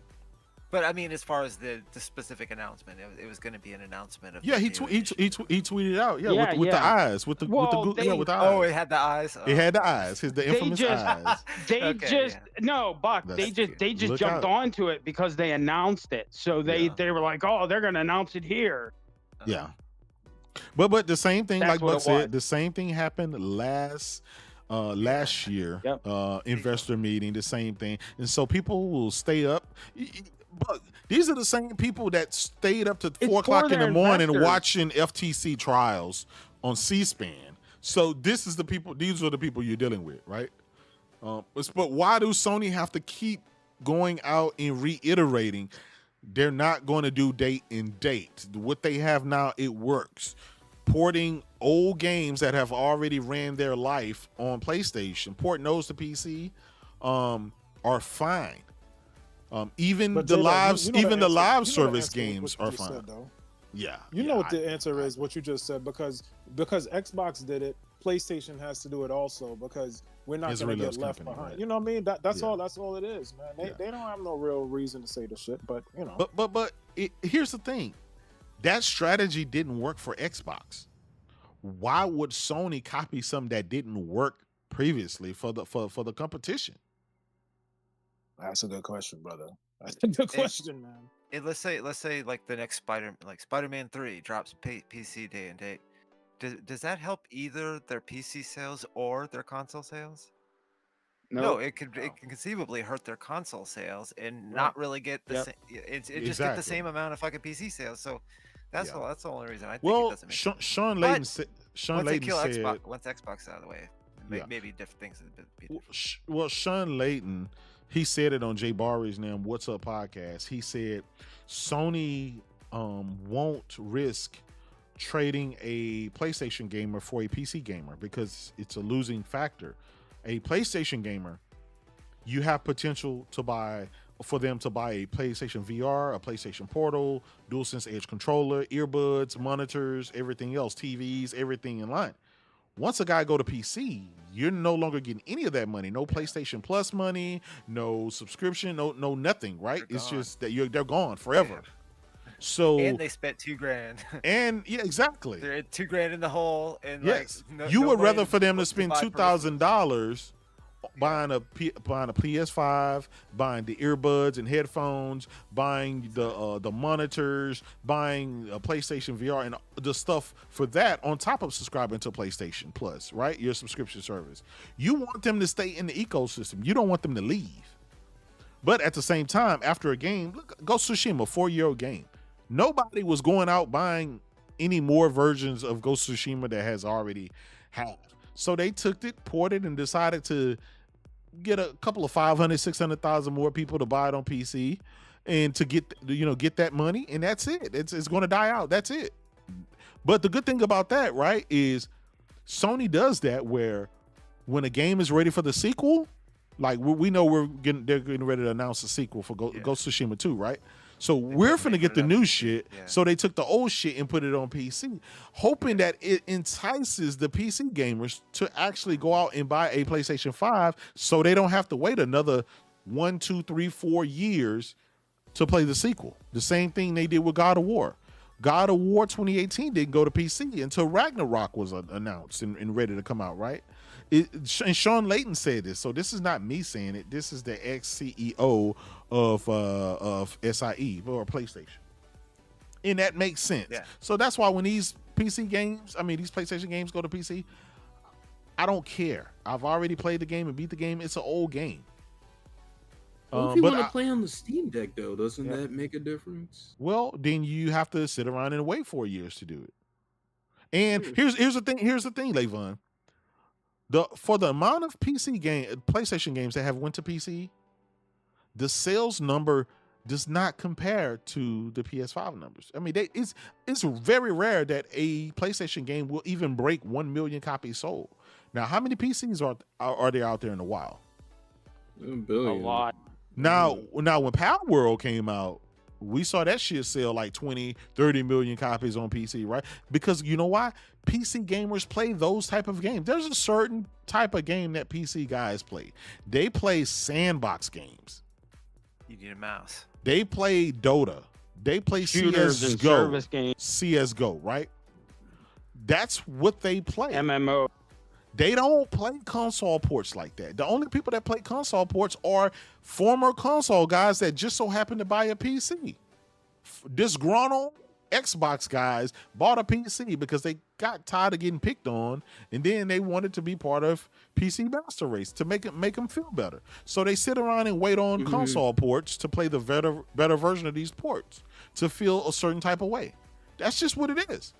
But I mean, as far as the specific announcement, it was going to be an announcement of. Yeah, he tweeted out. Yeah, with the eyes, with the eyes. Oh, it had the eyes. It had the eyes. The infamous eyes. Buck. They just jumped onto it because they announced it. So they were like, oh, they're going to announce it here. Yeah. But the same thing, like Buck said, the same thing happened last year. Investor meeting, the same thing, and so people will stay up. But these are the same people that stayed up to 4 o'clock in the morning watching FTC trials on C-SPAN. So these are the people you're dealing with, right? But why do Sony have to keep going out and reiterating they're not going to do date and date? What they have now, it works. Porting old games that have already ran their life on PlayStation, porting those to PC are fine. Even the live service games are fine. Yeah. You know what the answer is, what you just said, because Xbox did it, PlayStation has to do it also, because we're not going to get left behind. Right? You know what I mean? That's all it is, man. They don't have no real reason to say the shit, but you know. But here's the thing. That strategy didn't work for Xbox. Why would Sony copy something that didn't work previously for the competition? That's a good question, brother. That's a good question, man. And let's say like the next Spider-Man 3 drops PC day and date. Does that help either their PC sales or their console sales? No, it can conceivably hurt their console sales and not really get the same. Just get the same amount of fucking PC sales. So that's the only reason I think it doesn't make sense. Sean Layden said. Once Xbox out of the way, maybe different things. Well, Sean Layden, he said it on Jay Barry's What's Up podcast. He said Sony won't risk trading a PlayStation gamer for a PC gamer because it's a losing factor. A PlayStation gamer, you have potential for them to buy a PlayStation VR, a PlayStation Portal, DualSense Edge controller, earbuds, monitors, everything else, TVs, everything in line. Once a guy go to PC, you're no longer getting any of that money. No PlayStation Plus money, no subscription, no nothing, right? It's just that they're gone forever. So and they spent $2,000. And yeah, exactly. They're at $2,000 in the hole, and yes, like you would rather for them to spend $2,000 buying a PS5, buying the earbuds and headphones, buying the monitors, buying a PlayStation VR and the stuff for that on top of subscribing to PlayStation Plus, right? Your subscription service. You want them to stay in the ecosystem. You don't want them to leave. But at the same time, after a game, look, Ghost of Tsushima, 4-year-old game. Nobody was going out buying any more versions of Ghost of Tsushima that has already had. So they took it, ported, and decided to get a couple of 500, 600,000 more people to buy it on PC and to get that money, and that's it. It's going to die out. That's it. But the good thing about that, right, is Sony does that where when a game is ready for the sequel, like we know they're getting ready to announce a sequel for Ghost of Tsushima 2, right? So we're finna get the new shit. Yeah. So they took the old shit and put it on PC, hoping that it entices the PC gamers to actually go out and buy a PlayStation 5 so they don't have to wait another 1, 2, 3, 4 years to play the sequel. The same thing they did with God of War. God of War 2018 didn't go to PC until Ragnarok was announced and ready to come out, right? And Sean Layton said this, so this is not me saying it. This is the ex-CEO of SIE or PlayStation, and that makes sense. Yeah. So that's why when these PC games, these PlayStation games go to PC, I don't care. I've already played the game and beat the game. It's an old game. Well, if you want to play on the Steam Deck, though, doesn't that make a difference? Well, then you have to sit around and wait 4 years to do it. And here's the thing. Here's the thing, Levon. For the amount of PlayStation games that have went to PC, the sales number does not compare to the PS5 numbers. It's very rare that a PlayStation game will even break 1 million copies sold. Now, how many PCs are there out there in the wild? A billion. A lot. Now when Power World came out, we saw that shit sell like 20, 30 million copies on PC, right? Because you know why? PC gamers play those type of games. There's a certain type of game that PC guys play. They play sandbox games. You need a mouse. They play Dota. They play shooters CSGO. And service games. CSGO, right? That's what they play. MMO. They don't play console ports like that. The only people that play console ports are former console guys that just so happen to buy a PC. Disgruntled Xbox guys bought a PC because they got tired of getting picked on, and then they wanted to be part of PC Master Race to make them feel better. So they sit around and wait on console ports to play the better version of these ports to feel a certain type of way. That's just what it is.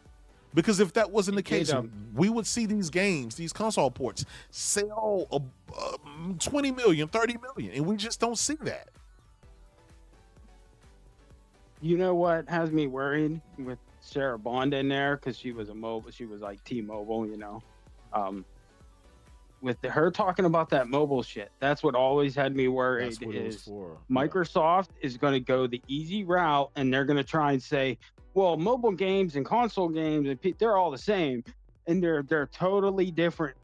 Because if that wasn't the case, we would see these games, these console ports, sell 20 million, 30 million, and we just don't see that. You know what has me worried with Sarah Bond in there? Because she was like T-Mobile, with her talking about that mobile shit. That's what always had me worried. Is Microsoft is going to go the easy route, and they're going to try and say, well, mobile games and console games, they're all the same, and they're totally different.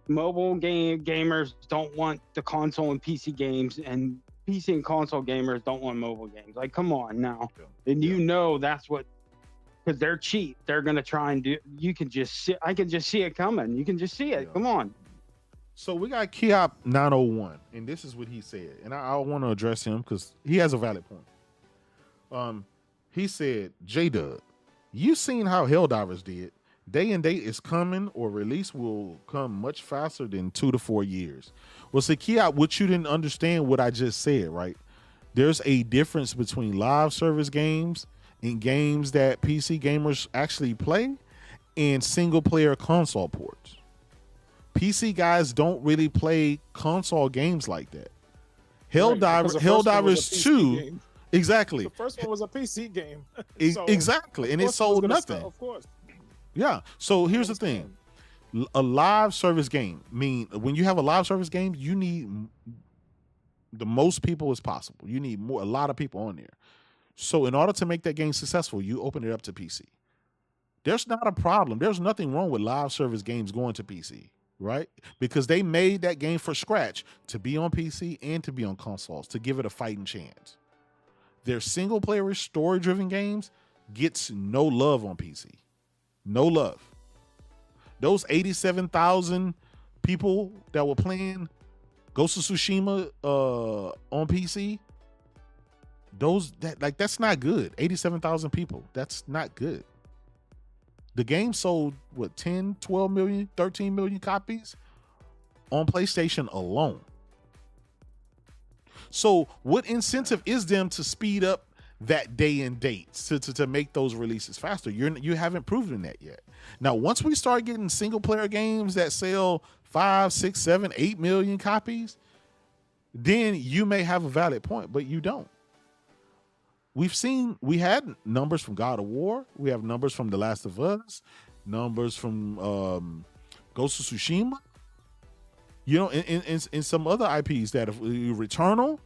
Mobile gamers don't want the console and PC games, and PC and console gamers don't want mobile games. Like, come on now. And that's what, because they're cheap. They're gonna try and do. You can just see. I can just see it coming. You can just see it. Come on. So we got Kiop 901, and this is what he said, and I want to address him because he has a valid point. He said, J-Dub, you seen how Helldivers did. Day and date is coming, or release will come much faster than 2 to 4 years. Well, see, Kiop, what you didn't understand what I just said, right? There's a difference between live service games and games that PC gamers actually play and single player console ports. PC guys don't really play console games like that. Helldivers 2... Exactly. The first one was a PC game. So exactly. And it sold nothing. Of course. Yeah. So here's the thing. A live service game, when you have a live service game, you need the most people as possible. You need a lot of people on there. So in order to make that game successful, you open it up to PC. There's not a problem. There's nothing wrong with live service games going to PC, right? Because they made that game from scratch to be on PC and to be on consoles, to give it a fighting chance. their single player story driven games gets no love on PC. No love. Those 87,000 people that were playing Ghost of Tsushima on PC, that's not good. 87,000 people. That's not good. The game sold 10, 12 million, 13 million copies on PlayStation alone. So what incentive is them to speed up that day and date to make those releases faster? You haven't proven that yet. Now, once we start getting single player games that sell 5, 6, 7, 8 million copies, then you may have a valid point, but you don't. We had numbers from God of War. We have numbers from The Last of Us, numbers from Ghost of Tsushima. You know, in some other IPs that have Returnal,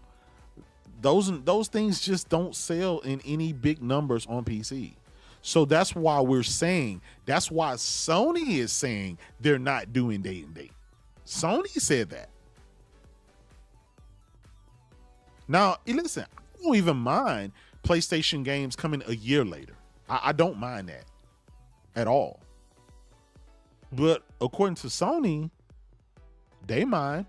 those things just don't sell in any big numbers on PC. So that's why that's why Sony is saying they're not doing day and date. Sony said that. Now, listen, I don't even mind PlayStation games coming a year later. I don't mind that at all. But according to Sony, they mind.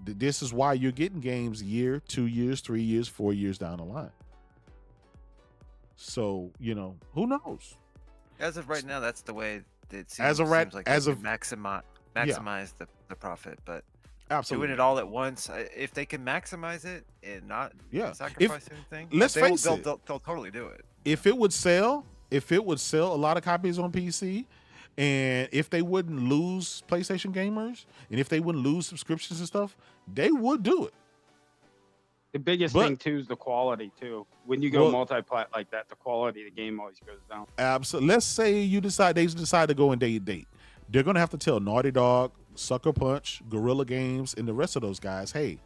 This is why you're getting games a year, 2 years, 3 years, 4 years down the line. So, you know, who knows? As of right now, that's the way it seems. Seems like maximize the profit, but absolutely doing it all at once, if they can maximize it and not sacrifice anything, let's face it, they'll totally do it. If it would sell a lot of copies on PC, and if they wouldn't lose PlayStation gamers, and if they wouldn't lose subscriptions and stuff, they would do it. The biggest thing too is the quality too. When you go multi-plat like that, the quality of the game always goes down. Absolutely. Let's say they decide to go in day and date. They're gonna have to tell Naughty Dog, Sucker Punch, Guerrilla Games, and the rest of those guys, hey,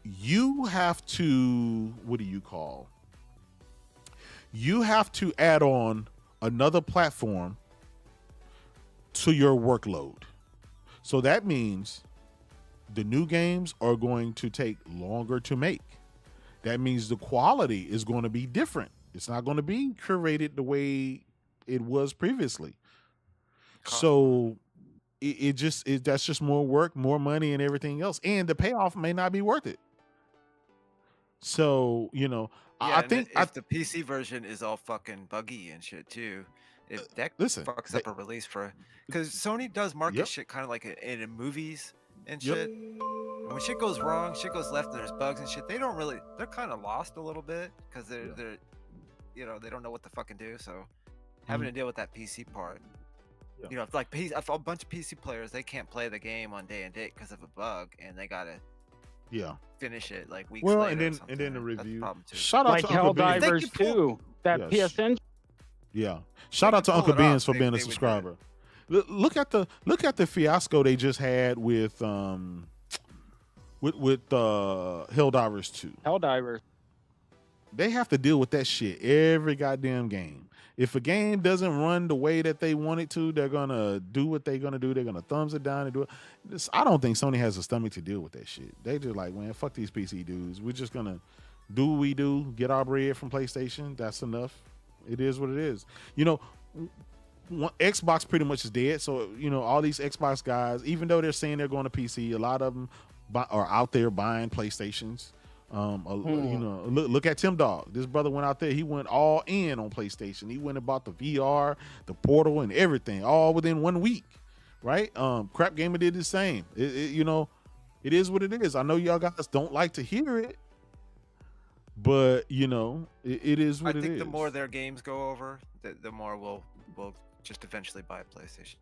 you have to, you have to add on another platform to your workload. So that means the new games are going to take longer to make. That means the quality is going to be different. It's not going to be curated the way it was previously. So that's just more work, more money, and everything else. And the payoff may not be worth it. So, you know, I think if the PC version is all fucking buggy and shit too, if that fucks up a release because Sony does market shit kind of like in movies and shit. And when shit goes wrong, shit goes left, and there's bugs and shit, they're kind of lost a little bit because they're you know, they don't know what to fucking do. So having to deal with that PC part, you know, if a bunch of PC players, they can't play the game on day and date because of a bug, and they gotta finish it like weeks later. and then the review. Shout out to Helldivers too. That PSN. Yeah. Shout out to Uncle Ben's for being a subscriber. Look at the fiasco they just had with Helldivers 2. Helldivers. They have to deal with that shit every goddamn game. If a game doesn't run the way that they want it to, they're gonna do what they're gonna do. They're gonna thumbs it down and do it. I don't think Sony has a stomach to deal with that shit. They just like, man, fuck these PC dudes. We're just gonna do what we do, get our bread from PlayStation. That's enough. It is what it is. You know, Xbox pretty much is dead. So, you know, all these Xbox guys, even though they're saying they're going to PC, a lot of them are out there buying PlayStations. You know, look at Tim Dog. This brother went out there. He went all in on PlayStation. He went and bought the VR, the Portal, and everything, all within 1 week. Right? Crap Gamer did the same. You know, it is what it is. I know y'all guys don't like to hear it, but you know, it is what it is. I think the more their games go over, the more we'll just eventually buy a PlayStation.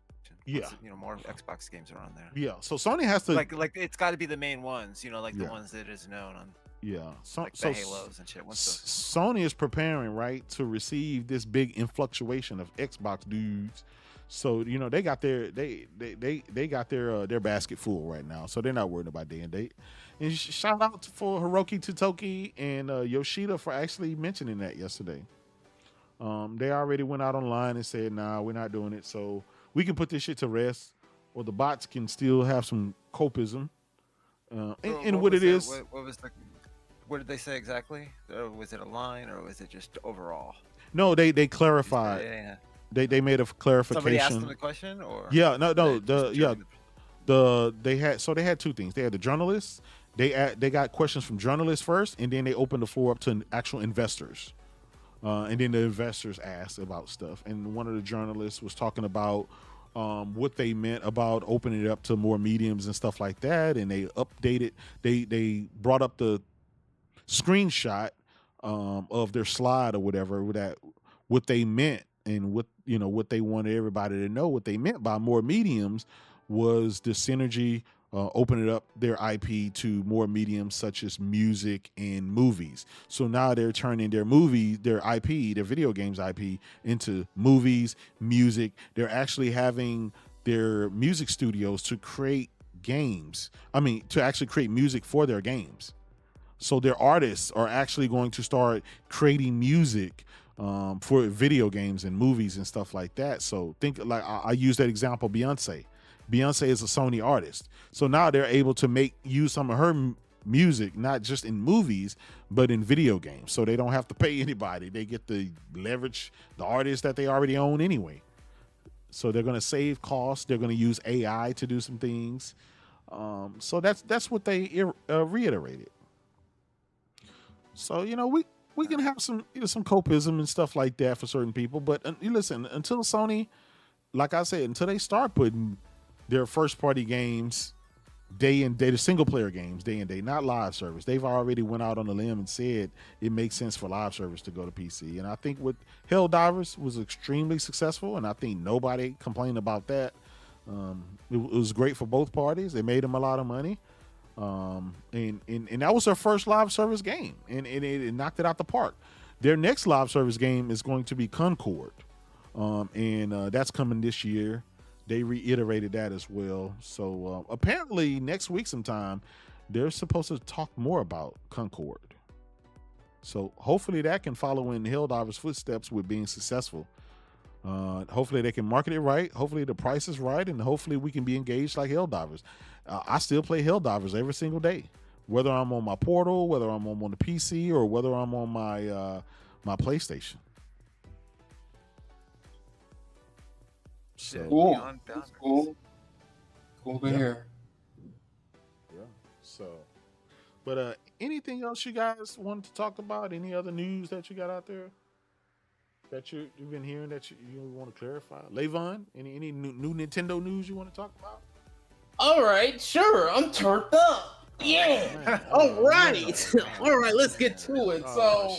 Yeah, you know, more Xbox games are on there. Yeah, so Sony has to like it's got to be the main ones, you know, like the ones that is known on. Yeah, like the Halos and shit. Sony is preparing, right, to receive this big influctuation of Xbox dudes. So you know they got their their basket full right now, so they're not worried about day and date. And shout out for Hiroki Totoki and Yoshida for actually mentioning that yesterday. They already went out online and said, "Nah, we're not doing it." So we can put this shit to rest, or the bots can still have some copism. And what it is. What was the? What did they say exactly? Was it a line or was it just overall? No, they clarified. They made a clarification. Somebody asked them the question, or yeah, no, they had two things. They had the journalists. They got questions from journalists first, and then they opened the floor up to actual investors. And then the investors asked about stuff. And one of the journalists was talking about what they meant about opening it up to more mediums and stuff like that. And they updated. They brought up the screenshot of their slide or whatever, that what they meant and what they wanted everybody to know. What they meant by more mediums was the synergy. Opening up their IP to more mediums such as music and movies. So now they're turning their IP, their video games IP, into movies, music. They're actually having their music studios to create games. To actually create music for their games. So their artists are actually going to start creating music for video games and movies and stuff like that. So think like I use that example, Beyonce. Beyonce is a Sony artist. So now they're able to use some of her music, not just in movies, but in video games. So they don't have to pay anybody. They get to leverage the artists that they already own anyway. So they're going to save costs. They're going to use AI to do some things. So that's what they reiterated. So, we can have some copism and stuff like that for certain people. But listen, until Sony, like I said, until they start putting their first party games day and day, the single player games day and day, not live service. They've already went out on a limb and said it makes sense for live service to go to PC. And I think with Helldivers was extremely successful, and I think nobody complained about that. It was great for both parties. They made them a lot of money. And that was their first live service game, and it knocked it out the park. Their next live service game is going to be Concord, and that's coming this year. They reiterated that as well. So apparently next week sometime, they're supposed to talk more about Concord. So hopefully that can follow in Helldivers' footsteps with being successful. Hopefully they can market it right. Hopefully the price is right, and hopefully we can be engaged like Helldivers. I still play Helldivers every single day, whether I'm on my portal, whether I'm on the PC, or whether I'm on my my PlayStation. So, cool to hear. Yeah. So, but anything else you guys wanted to talk about? Any other news that you got out there that you've been hearing that you want to clarify? Levon, any new Nintendo news you want to talk about? All right, sure. I'm turned up. Yeah. All right. All right, let's get to it. So,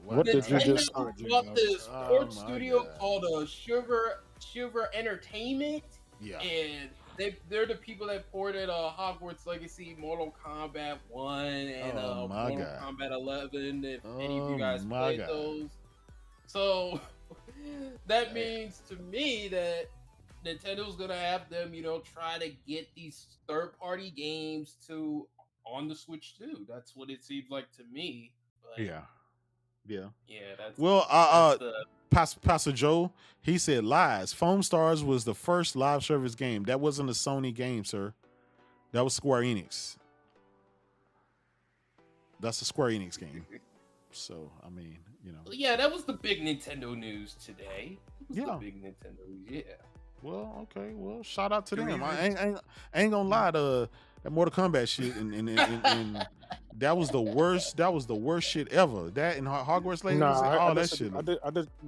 what did you just start? Bought this port studio called Shiver Entertainment. Yeah. And they're the people that ported Hogwarts Legacy, Mortal Kombat 1, and Mortal Kombat 11. If any of you guys played those. So that means to me that Nintendo's gonna have them, try to get these third-party games on the Switch too. That's what it seems like to me. But yeah. That's Pastor Joe, he said lies. Foam Stars was the first live service game. That wasn't a Sony game, sir. That was Square Enix. That's a Square Enix game. So, I mean, Yeah, that was the big Nintendo news today. The big Nintendo news, Well, okay. Well, shout out to them. I ain't gonna lie, that Mortal Kombat shit and that was the worst. That was the worst shit ever. That and Hogwarts Legacy,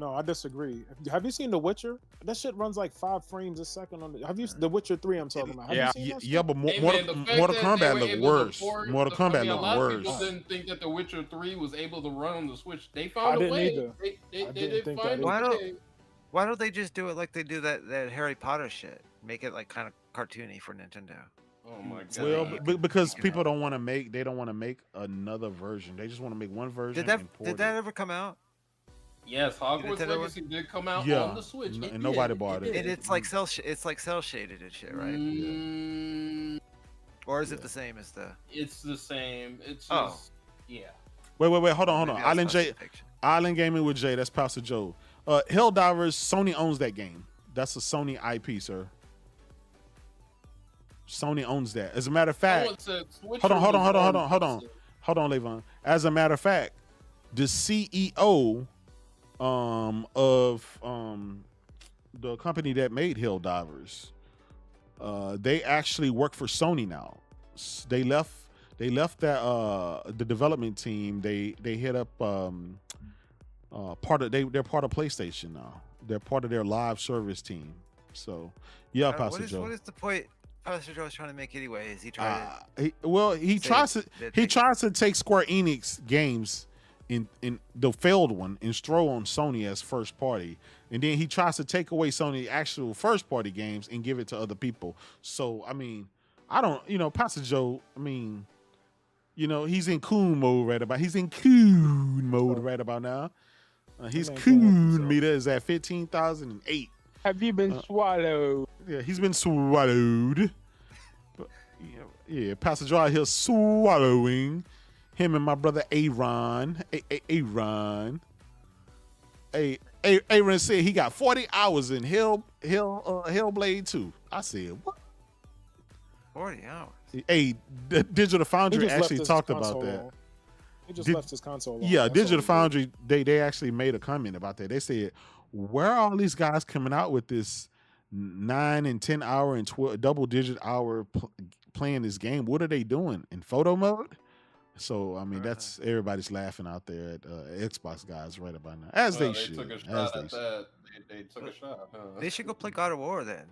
I disagree. Have you seen The Witcher? That shit runs like 5 frames a second on the. Have you The Witcher 3? I'm talking about. Have you seen that but Mortal Kombat looked worse. Mortal Kombat looked worse. A lot of people didn't think that The Witcher 3 was able to run on the Switch. They found a way. They didn't find a way. Why don't they just do it like they do that Harry Potter shit? Make it like kind of cartoony for Nintendo. Oh my god! Well, because people don't want to make. They don't want to make another version. They just want to make one version. Did that ever come out? Yes, Hogwarts Legacy did come out on the Switch, and nobody bought it. And it's like cell shaded and shit, right? Or is it the same as the? It's the same. It's just Wait, hold on. Island Gaming with Jay. That's Pastor Joe. Helldivers, Sony owns that game. That's a Sony IP, sir. Sony owns that. As a matter of fact, hold on, Levon. As a matter of fact, the CEO of the company that made Helldivers, they actually work for Sony now. They left that the development team. They hit up they're part of PlayStation now. They're part of their live service team. So yeah, Pastor Joe. What is the point Pastor Joe is trying to make anyway? Is he trying he tries to take Square Enix games in the failed one and throw on Sony as first party, and then he tries to take away Sony actual first party games and give it to other people. So I mean, I don't, Pastor Joe, I mean, he's in coon mode right about. He's in coon mode right about now. His coon meter is at 15,008. Have you been swallowed? Yeah, he's been swallowed. Yeah, Pastor Joe out here swallowing. Him and my brother Aaron. Aaron said he got 40 hours in Hellblade 2. I said, what? 40 hours? Hey, Digital Foundry actually talked about that. He just left his console on. Yeah, Digital Foundry, they actually made a comment about that. They said, where are all these guys coming out with this 9 and 10 hour and 12 double-digit hour playing this game? What are they doing in photo mode? So I mean, that's everybody's laughing out there at Xbox guys right about now, as they should. Took a shot at that. They took a shot. Huh? They should go play God of War then.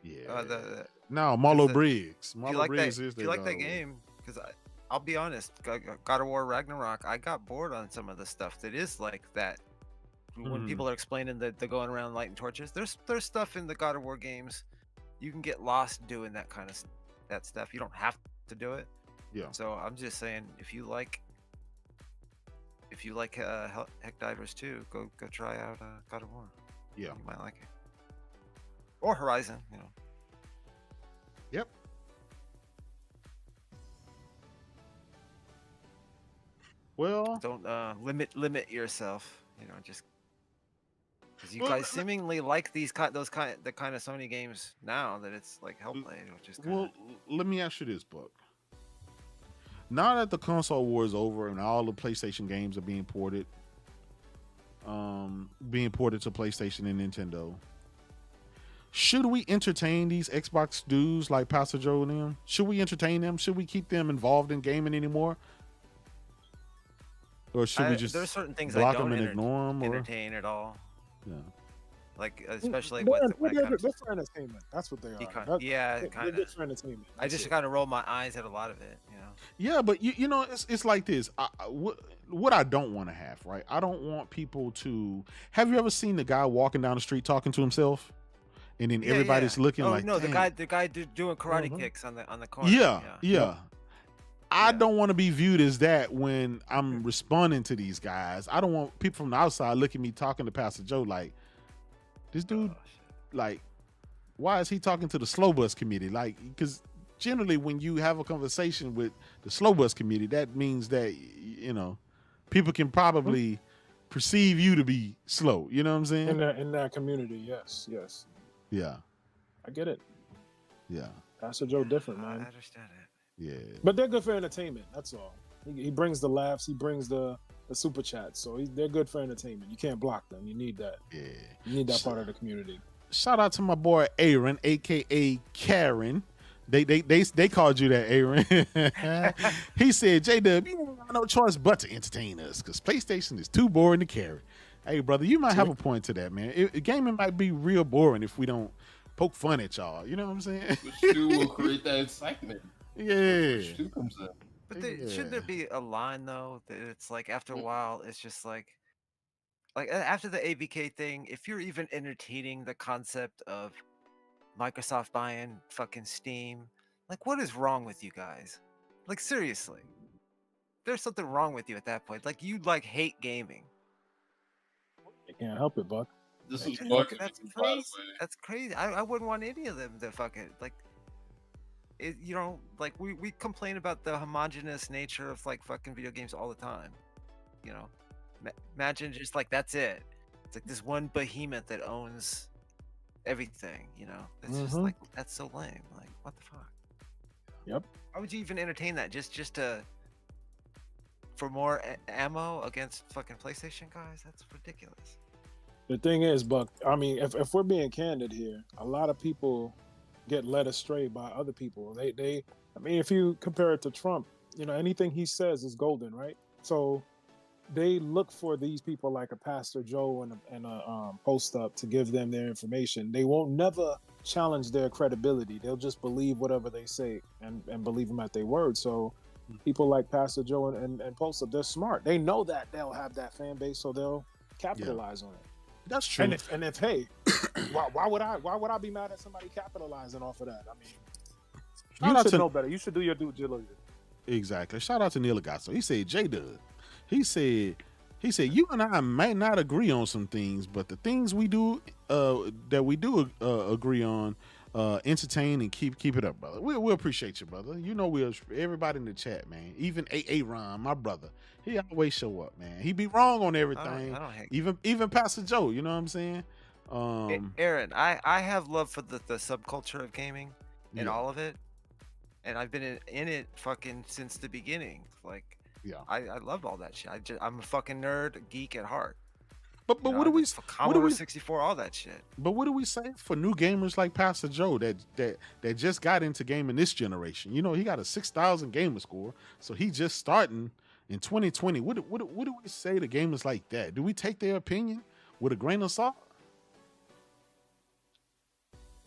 Yeah. No, Marlo Briggs. Marlo Briggs is there. You like that game? Because I'll be honest, God of War Ragnarok, I got bored on some of the stuff that is like that. When people are explaining that they're going around lighting torches, there's stuff in the God of War games you can get lost doing that kind of that stuff. You don't have to do it. Yeah. So I'm just saying, if you like Hellblade 2, go try out God of War. Yeah, you might like it. Or Horizon, Yep. Well, don't limit yourself. Just because you guys seemingly like the kind of Sony games now that it's like Hellblade, which is let me ask you this, Buck. Now that the console war is over and all the PlayStation games are being ported to PlayStation and Nintendo, should we entertain these Xbox dudes like Pastor Joe and them? Should we entertain them? Should we keep them involved in gaming anymore? Or should we just there's certain things block I don't them and ignore them? Entertain at all. Yeah. Like especially they're for entertainment. That's what they are. They're good for entertainment. I just kind of roll my eyes at a lot of it. Yeah, but it's like this. What I don't want to have, right? I don't want people to. Have you ever seen the guy walking down the street talking to himself, and then everybody's looking like, no, the guy doing karate kicks on the corner. Yeah. I don't want to be viewed as that when I'm responding to these guys. I don't want people from the outside looking at me talking to Pastor Joe like, this dude, like, why is he talking to the slow bus committee? Like, because generally when you have a conversation with the slow bus committee, that means that, people can probably perceive you to be slow. You know what I'm saying? In that community, yes. Yeah. I get it. Yeah. Pastor Joe different, man. I understand it. Yeah. But they're good for entertainment. That's all. He brings the laughs. He brings the super chats. So they're good for entertainment. You can't block them. You need that. Yeah. You need that part of the community. Shout out to my boy Aaron, aka Karen. They called you that, Aaron. He said, J-Dub, you don't have no choice but to entertain us because PlayStation is too boring to carry. Hey, brother, you might have a point to that, man. Gaming might be real boring if we don't poke fun at y'all. You know what I'm saying? Which will create that excitement. Yeah. But shouldn't there be a line though that it's like after a while it's just like after the ABK thing, if you're even entertaining the concept of Microsoft buying fucking Steam, like what is wrong with you guys? Like seriously, there's something wrong with you at that point. Like you hate gaming. You can't help it, Buck. This is That's crazy. That's crazy. I wouldn't want any of them to fucking we complain about the homogenous nature of fucking video games all the time. Imagine just that's it. It's like this one behemoth that owns everything. You know, it's just like that's so lame. Like, what the fuck? Yep. Why would you even entertain that? Just for more ammo against fucking PlayStation guys? That's ridiculous. The thing is, Buck, I mean, if we're being candid here, a lot of people get led astray by other people. I mean, if you compare it to Trump, you know, anything he says is golden, right? So they look for these people like a Pastor Joe and a Post Up to give them their information. They won't never challenge their credibility. They'll just believe whatever they say and believe them at their word. So people like Pastor Joe and Post Up, they're smart. They know that they'll have that fan base, so they'll capitalize on it. That's true. And if hey, why would I be mad at somebody capitalizing off of that? I mean, you should know better. You should do your due diligence. Exactly. Shout out to Neil Agasso. He said, J-Dub. He said, you and I might not agree on some things, but the things we do that we do agree on, entertain and keep it up, brother. We appreciate you, brother. You know, everybody in the chat, man. Even Ron, my brother, he always show up, man. He be wrong on everything. I don't hate even Pastor Joe. You know what I'm saying? Aaron, I have love for the subculture of gaming and all of it, and I've been in it fucking since the beginning. Like, I love all that shit. I'm a fucking nerd, geek at heart. But what do we? Commodore 64, all that shit. But what do we say for new gamers like Pastor Joe that just got into gaming this generation? You know, he got a 6,000 gamer score, so he just starting in 2020. What do we say to gamers like that? Do we take their opinion with a grain of salt?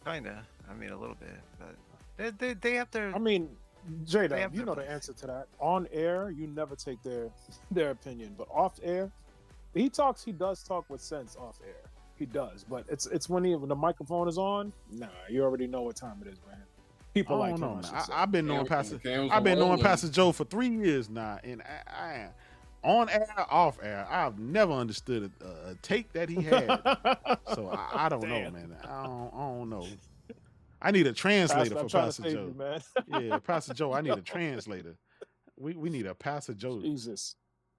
Kinda. I mean, a little bit, but they have their. I mean, Jada, you know the answer to that. On air, you never take their opinion, but off air, he does talk with sense off air. He does, but it's when the microphone is on. Nah, you already know what time it is, man. People like him. I've been knowing Pastor Joe for 3 years now, and I on air, off air, I've never understood a take that he had. So I don't know, man. I don't know. I need a translator for Pastor Joe. Man. Yeah, Pastor Joe, I need a translator. We need a Pastor Joe. Jesus.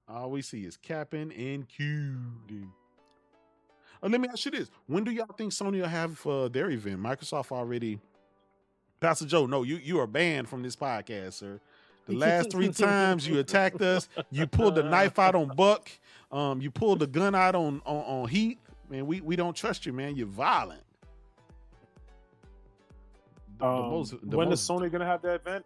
All we see is capping and cuding. Let me ask you this. When do y'all think Sony will have their event? Microsoft already. Pastor Joe, no, you are banned from this podcast, sir. The last 3 times you attacked us, you pulled the knife out on Buck, you pulled the gun out on Heat. Man, we don't trust you, man. You're violent. When is Sony gonna have that event?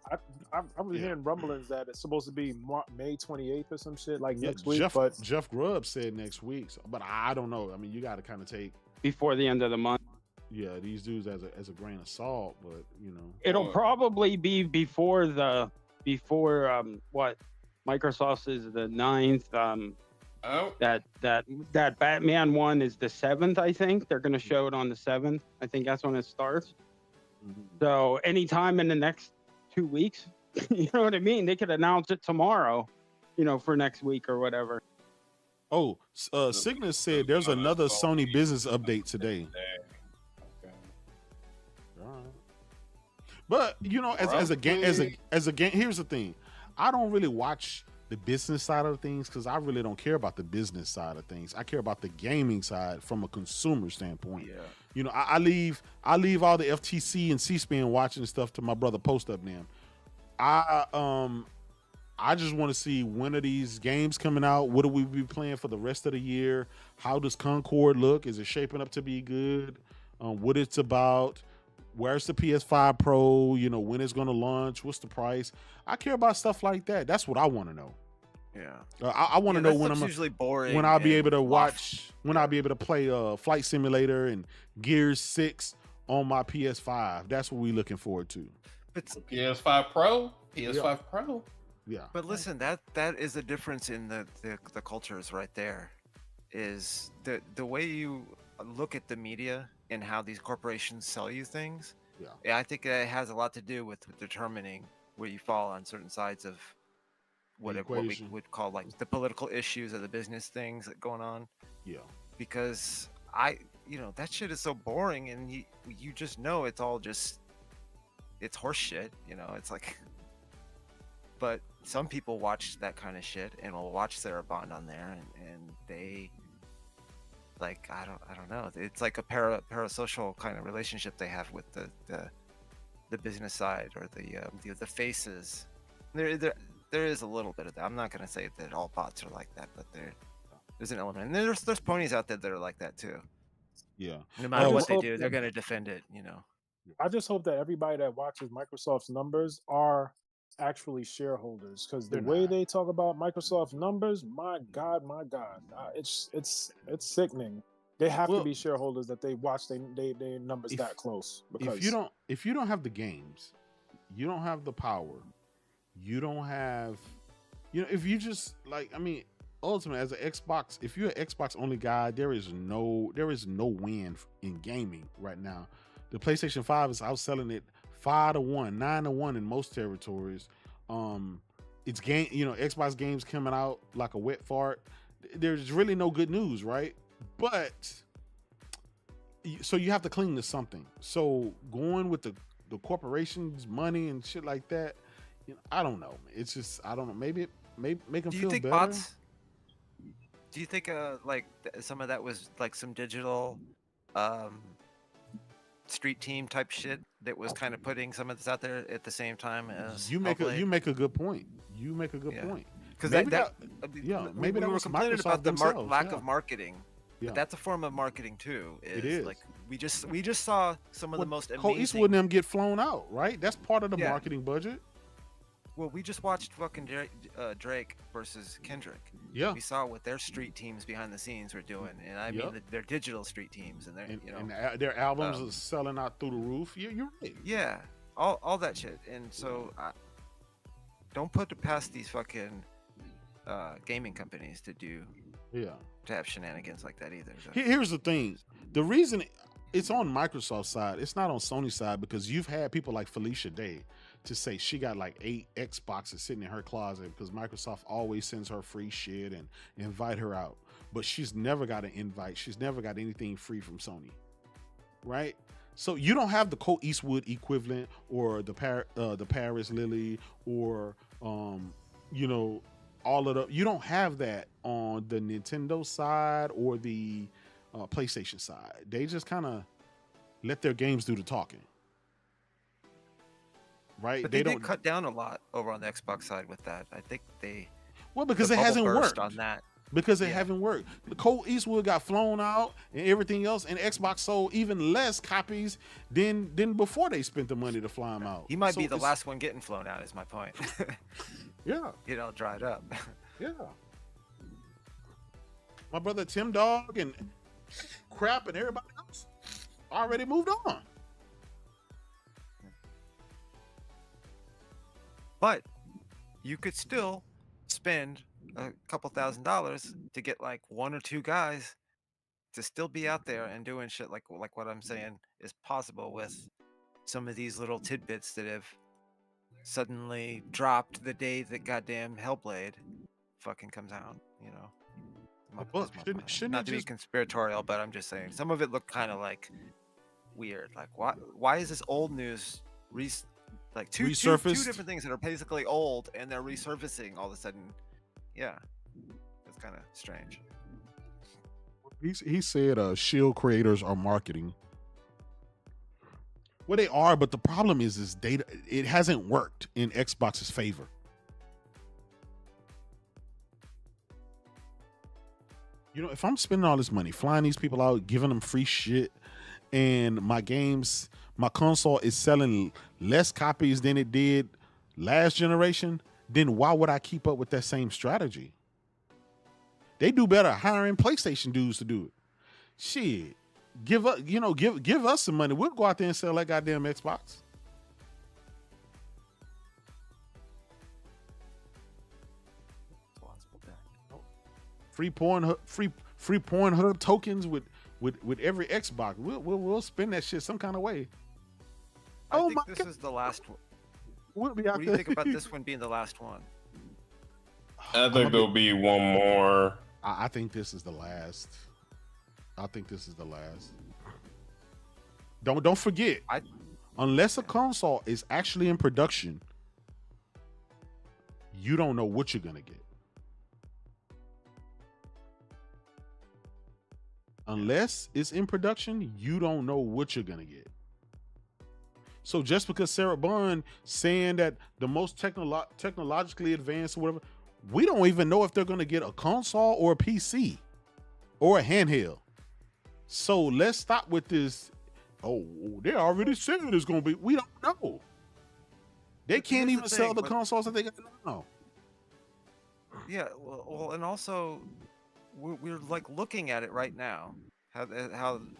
I was hearing rumblings that it's supposed to be May 28th or some shit like next week. But Jeff Grubb said next week, but I don't know. I mean, you got to kind of take before the end of the month. Yeah, these dudes as a grain of salt, but you know, it'll probably be before what Microsoft's is the 9th. That Batman one is the 7th. I think they're gonna show it on the 7th. I think that's when it starts. So anytime in the next 2 weeks, you know what I mean? They could announce it tomorrow, you know, for next week or whatever. Oh, Cygnus said there's another Sony business update today. Okay. All right. But you know, as a game, here's the thing. I don't really watch the business side of things because I really don't care about the business side of things. I care about the gaming side from a consumer standpoint. Yeah. You know, I leave all the FTC and C-SPAN watching stuff to my brother Post Up now. I just want to see when are these games coming out? What do we be playing for the rest of the year? How does Concord look? Is it shaping up to be good? What it's about? Where's the PS5 Pro? You know, when it's going to launch? What's the price? I care about stuff like that. That's what I want to know. Yeah, I want to know when I'm usually boring. When I'll be able to watch. When I'll be able to play Flight Simulator and Gears 6 on my PS5. That's what we're looking forward to. But PS5 Pro, PS5 Pro. Yeah. But listen, that is the difference in the cultures right there. Is the way you look at the media and how these corporations sell you things. Yeah, I think it has a lot to do with determining where you fall on certain sides of what we would call like the political issues or the business things that going on. Yeah. Because that shit is so boring, and you just know it's all just it's horse shit. You know, it's like. But some people watch that kind of shit and will watch Sarah Bond on there, and they like I don't know. It's like a parasocial kind of relationship they have with the business side or the faces. There is a little bit of that. I'm not gonna say that all bots are like that, but there's an element. And there's ponies out there that are like that too. Yeah. No matter what they do, they're gonna defend it. I just hope that everybody that watches Microsoft's numbers are actually shareholders, because the way they talk about Microsoft numbers, my God, it's sickening. They have to be shareholders that they watch their numbers that close. Because if you don't have the games, you don't have the power, you don't have, if you just ultimately as an Xbox, if you're an Xbox only guy, there is no win in gaming right now. The PlayStation 5 is outselling it 5-1, 9-1 in most territories. It's Xbox games coming out like a wet fart. There's really no good news, right? But so you have to cling to something. So going with the corporations' money and shit like that, I don't know. It's just, I don't know. Maybe make them feel better. Bots? Do you think like some of that was like some digital street team type shit that was kind of putting some of this out there at the same time as you make a good point. You make a good point. Because maybe we were complaining about the lack of marketing. Yeah. But that's a form of marketing too. It is. Like we just saw some of the most amazing. Cole Eastwood and them get flown out, right? That's part of the marketing budget. Well, we just watched fucking Drake versus Kendrick. Yeah. We saw what their street teams behind the scenes were doing, and I mean their digital street teams, and their albums are selling out through the roof. You're right. Yeah, all that shit, and so don't put it past these fucking gaming companies to have shenanigans like that either. So. Here's the thing: the reason it's on Microsoft's side, it's not on Sony's side, because you've had people like Felicia Day to say she got like 8 Xboxes sitting in her closet because Microsoft always sends her free shit and invite her out, but she's never got an invite. She's never got anything free from Sony, right? So you don't have the Cole Eastwood equivalent or the Paris Lily or all of the. You don't have that on the Nintendo side or the PlayStation side. They just kind of let their games do the talking. Right, but they did cut down a lot over on the Xbox side with that. I think because it hasn't worked on that. Because it haven't worked. Cole Eastwood got flown out and everything else, and Xbox sold even less copies than before they spent the money to fly him out. He might be the last one getting flown out. Is my point. Yeah, it all dried up. Yeah, my brother Tim Dog and Crap and everybody else already moved on. But you could still spend a couple $1,000s to get like 1 or 2 guys to still be out there and doing shit like what I'm saying is possible with some of these little tidbits that have suddenly dropped the day that goddamn Hellblade fucking comes out, Shouldn't not to be conspiratorial, but I'm just saying some of it looked kind of like weird. Like why is this old news like two different things that are basically old and they're resurfacing all of a sudden? Yeah, it's kind of strange. He said shield creators are marketing. Well, they are, but the problem is data. It hasn't worked in Xbox's favor. If I'm spending all this money flying these people out, giving them free shit, and my console is selling less copies than it did last generation, then why would I keep up with that same strategy? They do better hiring PlayStation dudes to do it. Shit, give us some money. We'll go out there and sell that goddamn Xbox. Free Pornhub tokens with every Xbox. We'll spend that shit some kind of way. I think this is the last one. What do you think about this one being the last one? I think there'll be one more. I think this is the last. Don't forget. Unless a console is actually in production, you don't know what you're gonna get. unless it's in production, you don't know what you're gonna get. So just because Sarah Bond saying that the most technologically advanced or whatever, we don't even know if they're gonna get a console or a PC or a handheld. So let's stop with this. Oh, they already said it's gonna be. We don't know. They can't even sell the consoles that they got now. Yeah, well, and also we're like looking at it right now, how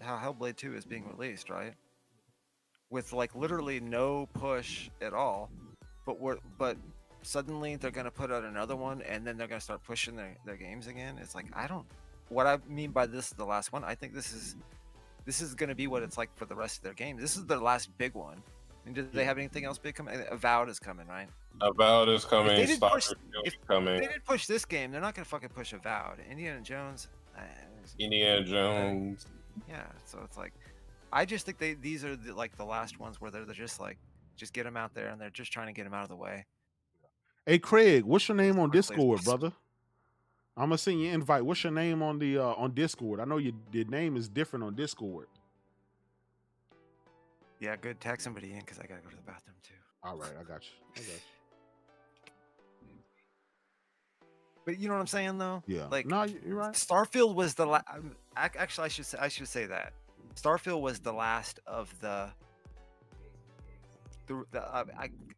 Hellblade 2 is being released, right? With like literally no push at all, but suddenly they're gonna put out another one, and then they're gonna start pushing their games again. It's like, what I mean by this is the last one. I think this is gonna be what it's like for the rest of their games. This is their last big one. And do they have anything else big coming? Avowed is coming, right? Avowed is coming. If they didn't push this game, they're not gonna fucking push Avowed. Indiana Jones. Indiana Jones. Yeah, so it's like, I just think these are the last ones where they're just like, just get them out there, and they're just trying to get them out of the way. Hey Craig, what's your name on Discord, brother? I'm gonna send you an invite. What's your name on the on Discord? I know your name is different on Discord. Yeah, good. Tag somebody in because I gotta go to the bathroom too. All right, I got you. But you know what I'm saying, though? Yeah. Like, no, you're right. Starfield was the last. Actually, I should say that Starfield was the last of the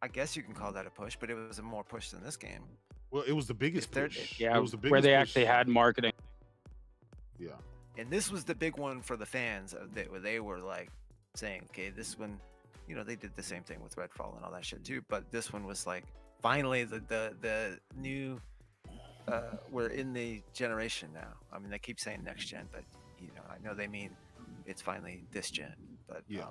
I guess you can call that a push, but it was a more push than this game. Well, it was the biggest push. Yeah, it was the biggest where they push. actually had marketing. Yeah. And this was the big one for the fans. They were like saying, okay, this one, you know, they did the same thing with Redfall and all that shit too. But this one was like, finally, the new. We're in the generation now. I mean, they keep saying next gen, but you know, I know they mean it's finally this gen. But yeah.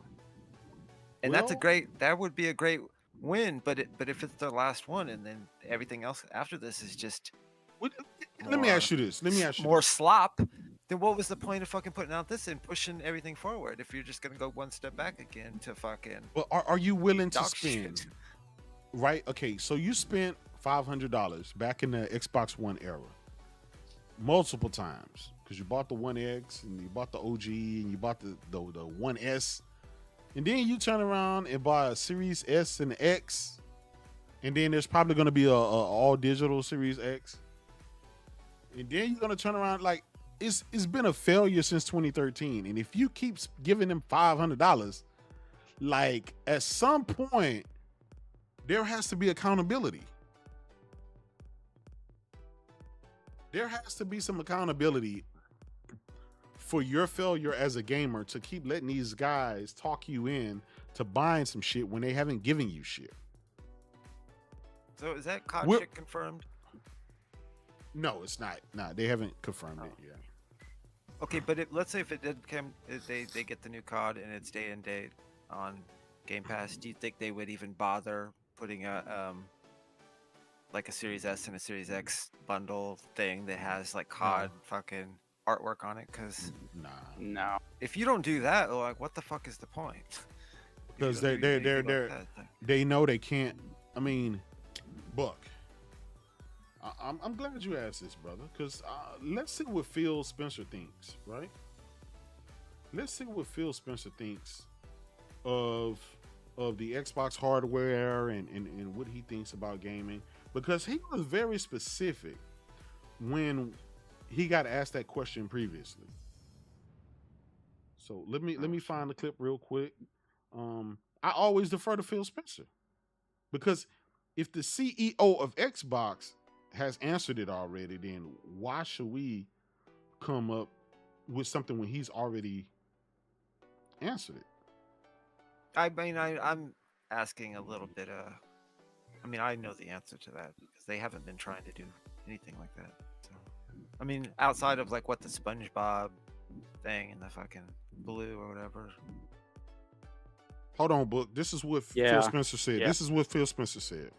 And that would be a great win. But if it's their last one, and then everything else after this is just let me ask you this. More slop. Then what was the point of fucking putting out this and pushing everything forward if you're just gonna go one step back again to fucking? Well, are you willing to spend? Shit. Right. Okay. So you spent $500 back in the Xbox One era, multiple times, because you bought the One X and you bought the OG and you bought the One S, and then you turn around and buy a Series S and X, and then there's probably going to be a all digital Series X, and then you're going to turn around like it's been a failure since 2013, and if you keep giving them $500, like at some point there has to be accountability. There has to be some accountability for your failure as a gamer to keep letting these guys talk you in to buying some shit when they haven't given you shit. So is that COD shit confirmed? No, it's not. Nah, they haven't confirmed it yet. Okay, but let's say if it did come, if they get the new COD and it's day and date on Game Pass, do you think they would even bother putting a like a Series S and a Series X bundle thing that has like COD fucking artwork on it? Because no, if you don't do that, like, what the fuck is the point? Because they know they can't. I mean, Buck, I'm glad you asked this, brother. Because let's see what Phil Spencer thinks, right? Let's see what Phil Spencer thinks of the Xbox hardware and what he thinks about gaming. Because he was very specific when he got asked that question previously. So let me find the clip real quick. I always defer to Phil Spencer, because if the CEO of Xbox has answered it already, then why should we come up with something when he's already answered it? I mean, I'm asking a little bit I mean, I know the answer to that because they haven't been trying to do anything like that. So, I mean, outside of like what the SpongeBob thing and the fucking blue or whatever. Hold on, Book. This is what Phil Spencer said. Yeah. This is what Phil Spencer said.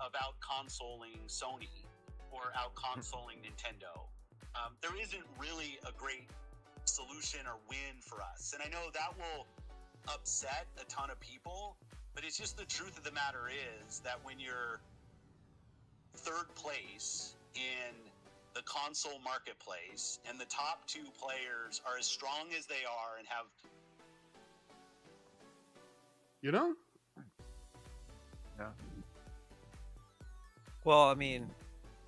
About consoling Sony or out consoling Nintendo. There isn't really a great solution or win for us. And I know that will upset a ton of people, but it's just the truth of the matter is that when you're third place in the console marketplace, and the top 2 players are as strong as they are and have... You know? Yeah. Well, I mean,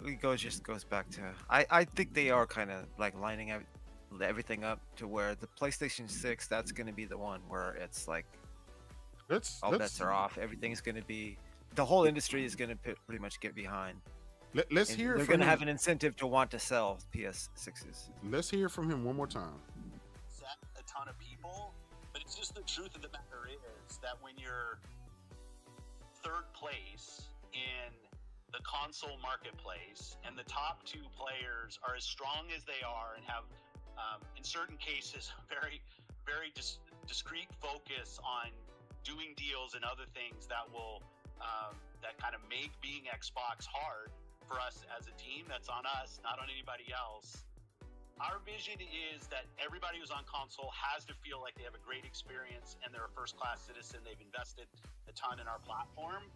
it goes back to... I think they are kind of like lining everything up to where the PlayStation 6, that's going to be the one where it's like all bets are off. Everything's going to be... The whole industry is going to pretty much get behind. Let's hear. They're going to have an incentive to want to sell PS6s. Let's hear from him one more time. Set a ton of people, but it's just the truth of the matter is that when you're 3rd place in the console marketplace and the top 2 players are as strong as they are and have, in certain cases, very, very discrete focus on doing deals and other things that will that kind of make being Xbox hard for us as a team. That's on us, not on anybody else. Our vision is that everybody who's on console has to feel like they have a great experience and they're a first-class citizen. They've invested a ton in our platform,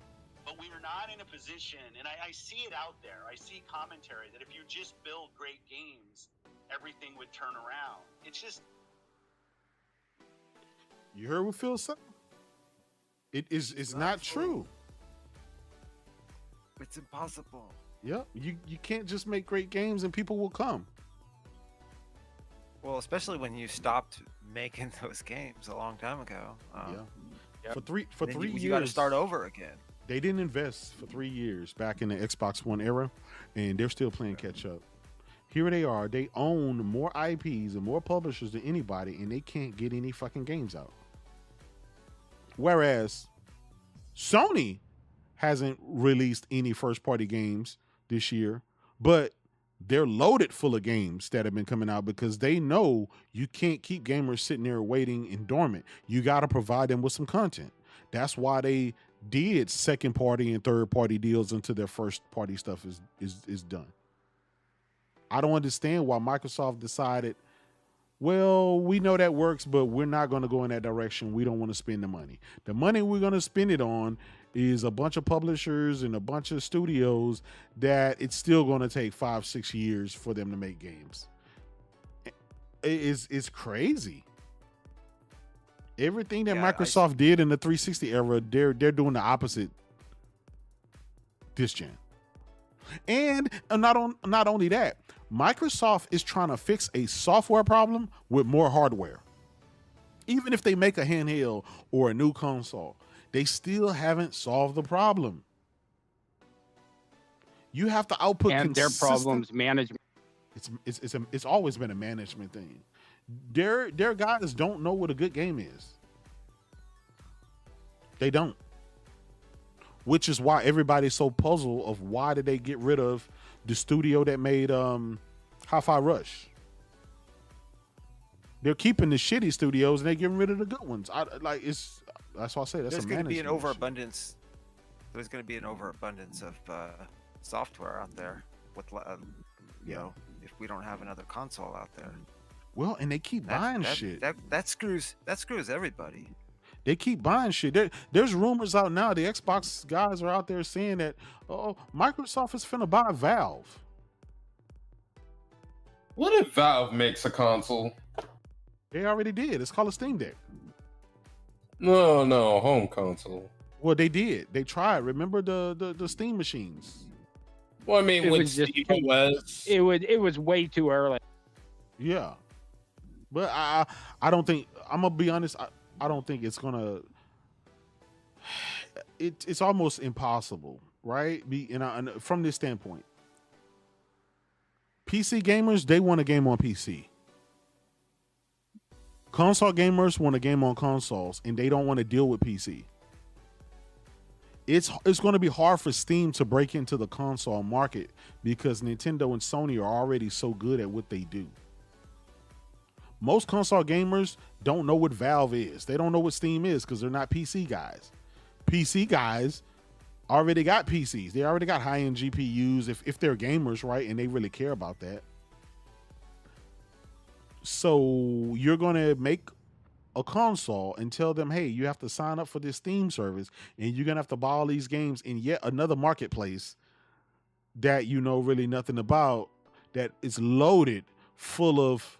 but we are not in a position, and I see it out there. I see commentary that if you just build great games, everything would turn around. It's just... You heard what Phil said? It's not true. It's impossible. Yep, you can't just make great games and people will come. Well, especially when you stopped making those games a long time ago. Yeah. For three years, you got to start over again. They didn't invest for 3 years back in the Xbox One era, and they're still playing catch up. Here they are. They own more IPs and more publishers than anybody, and they can't get any fucking games out. Whereas Sony hasn't released any first-party games this year, but they're loaded full of games that have been coming out because they know you can't keep gamers sitting there waiting and dormant. You got to provide them with some content. That's why they did second-party and third-party deals until their first-party stuff is done. I don't understand why Microsoft decided, well, we know that works, but we're not going to go in that direction. We don't want to spend the money. The money we're going to spend it on is a bunch of publishers and a bunch of studios that it's still going to take 5-6 years for them to make games. It's crazy. Everything that Microsoft did in the 360 era, they're doing the opposite this gen. And not only that, Microsoft is trying to fix a software problem with more hardware. Even if they make a handheld or a new console, they still haven't solved the problem. You have to output and their problems management. It's always been a management thing. Their guys don't know what a good game is. They don't. Which is why everybody's so puzzled of why did they get rid of the studio that made Hi-Fi Rush. They're keeping the shitty studios and they're getting rid of the good ones. That's why I say there's going to be an overabundance. There's going to be an overabundance of software out there with you know, if we don't have another console out there. Well, and they keep buying shit. That screws everybody. They keep buying shit. There's rumors out now. The Xbox guys are out there saying that, oh, Microsoft is finna buy Valve. What if Valve makes a console? They already did. It's called a Steam Deck. No, home console. Well, they did. They tried. Remember the Steam machines? Well, I mean, with SteamOS, it was way too early. Yeah, but I don't think, I'm gonna be honest. I don't think it's gonna. It's almost impossible, right? From this standpoint, PC gamers, they want a game on PC. Console gamers want a game on consoles, and they don't want to deal with PC. It's going to be hard for Steam to break into the console market because Nintendo and Sony are already so good at what they do. Most console gamers don't know what Valve is. They don't know what Steam is because they're not PC guys. PC guys already got PCs. They already got high-end GPUs if they're gamers, right? And they really care about that. So you're going to make a console and tell them, hey, you have to sign up for this Steam service and you're going to have to buy all these games in yet another marketplace that you know really nothing about. that is loaded full of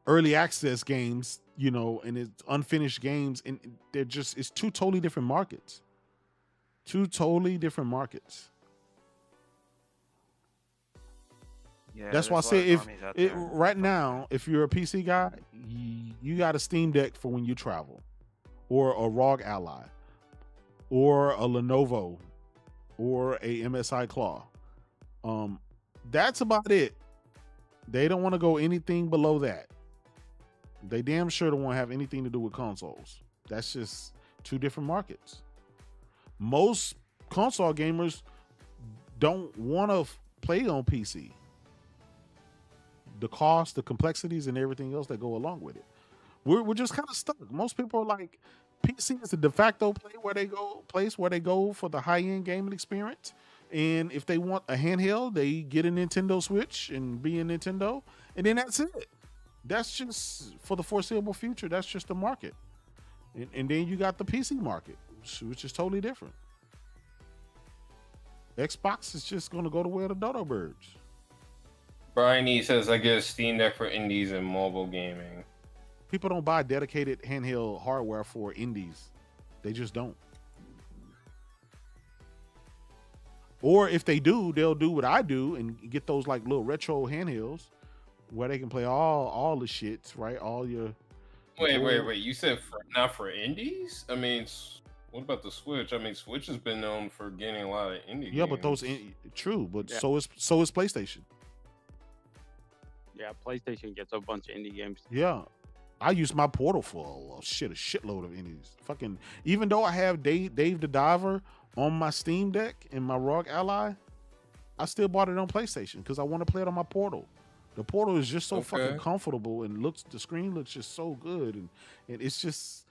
early access games, you know, and it's unfinished games, and it's two totally different markets. Two totally different markets. Yeah, that's why I say right now, if you're a PC guy, you got a Steam Deck for when you travel, or a ROG Ally, or a Lenovo, or a MSI Claw. That's about it. They don't want to go anything below that. They damn sure don't want to have anything to do with consoles. That's just two different markets. Most console gamers don't want to play on PC. The cost, the complexities, and everything else that go along with it. We're just kind of stuck. Most people are like, PC is the de facto place where they go for the high-end gaming experience. And if they want a handheld, they get a Nintendo Switch and be a Nintendo, and then that's it. That's just for the foreseeable future. That's just the market. And then you got the PC market, which is totally different. Xbox is just going to go to where the dodo birds. Brian E says, I get a Steam Deck for indies and mobile gaming. People don't buy dedicated handheld hardware for indies. They just don't. Or if they do, they'll do what I do and get those like little retro handhelds where they can play all the shits, right? All your... Wait. You said not for indies? I mean, what about the Switch? I mean, Switch has been known for getting a lot of indie games. But those... True, but so is PlayStation. Yeah, PlayStation gets a bunch of indie games. Yeah. I use my Portal for a shitload of indies. Fucking, even though I have Dave the Diver on my Steam Deck and my ROG Ally, I still bought it on PlayStation because I want to play it on my Portal. The Portal is just so fucking comfortable, and the screen looks just so good, and it's just,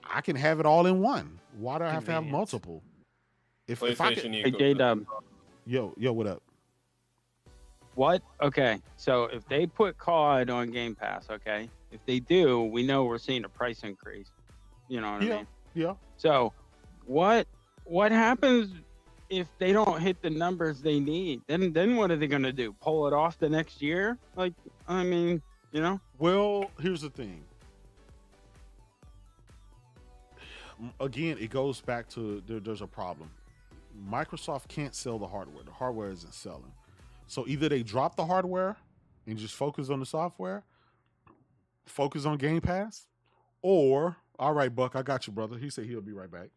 I can have it all in one. Why do I have to have multiple? If I can, hey, J-Dub. Yo, what up? What? Okay, so if they put COD on Game Pass, okay, if they do, we know we're seeing a price increase. You know what I mean? Yeah. So, what happens if they don't hit the numbers they need? Then what are they gonna do? Pull it off the next year? Like, I mean, you know? Well, here's the thing. Again, it goes back to there's a problem. Microsoft can't sell the hardware. The hardware isn't selling. So either they drop the hardware and just focus on the software, focus on Game Pass, or, all right, Buck, I got you, brother. He said he'll be right back.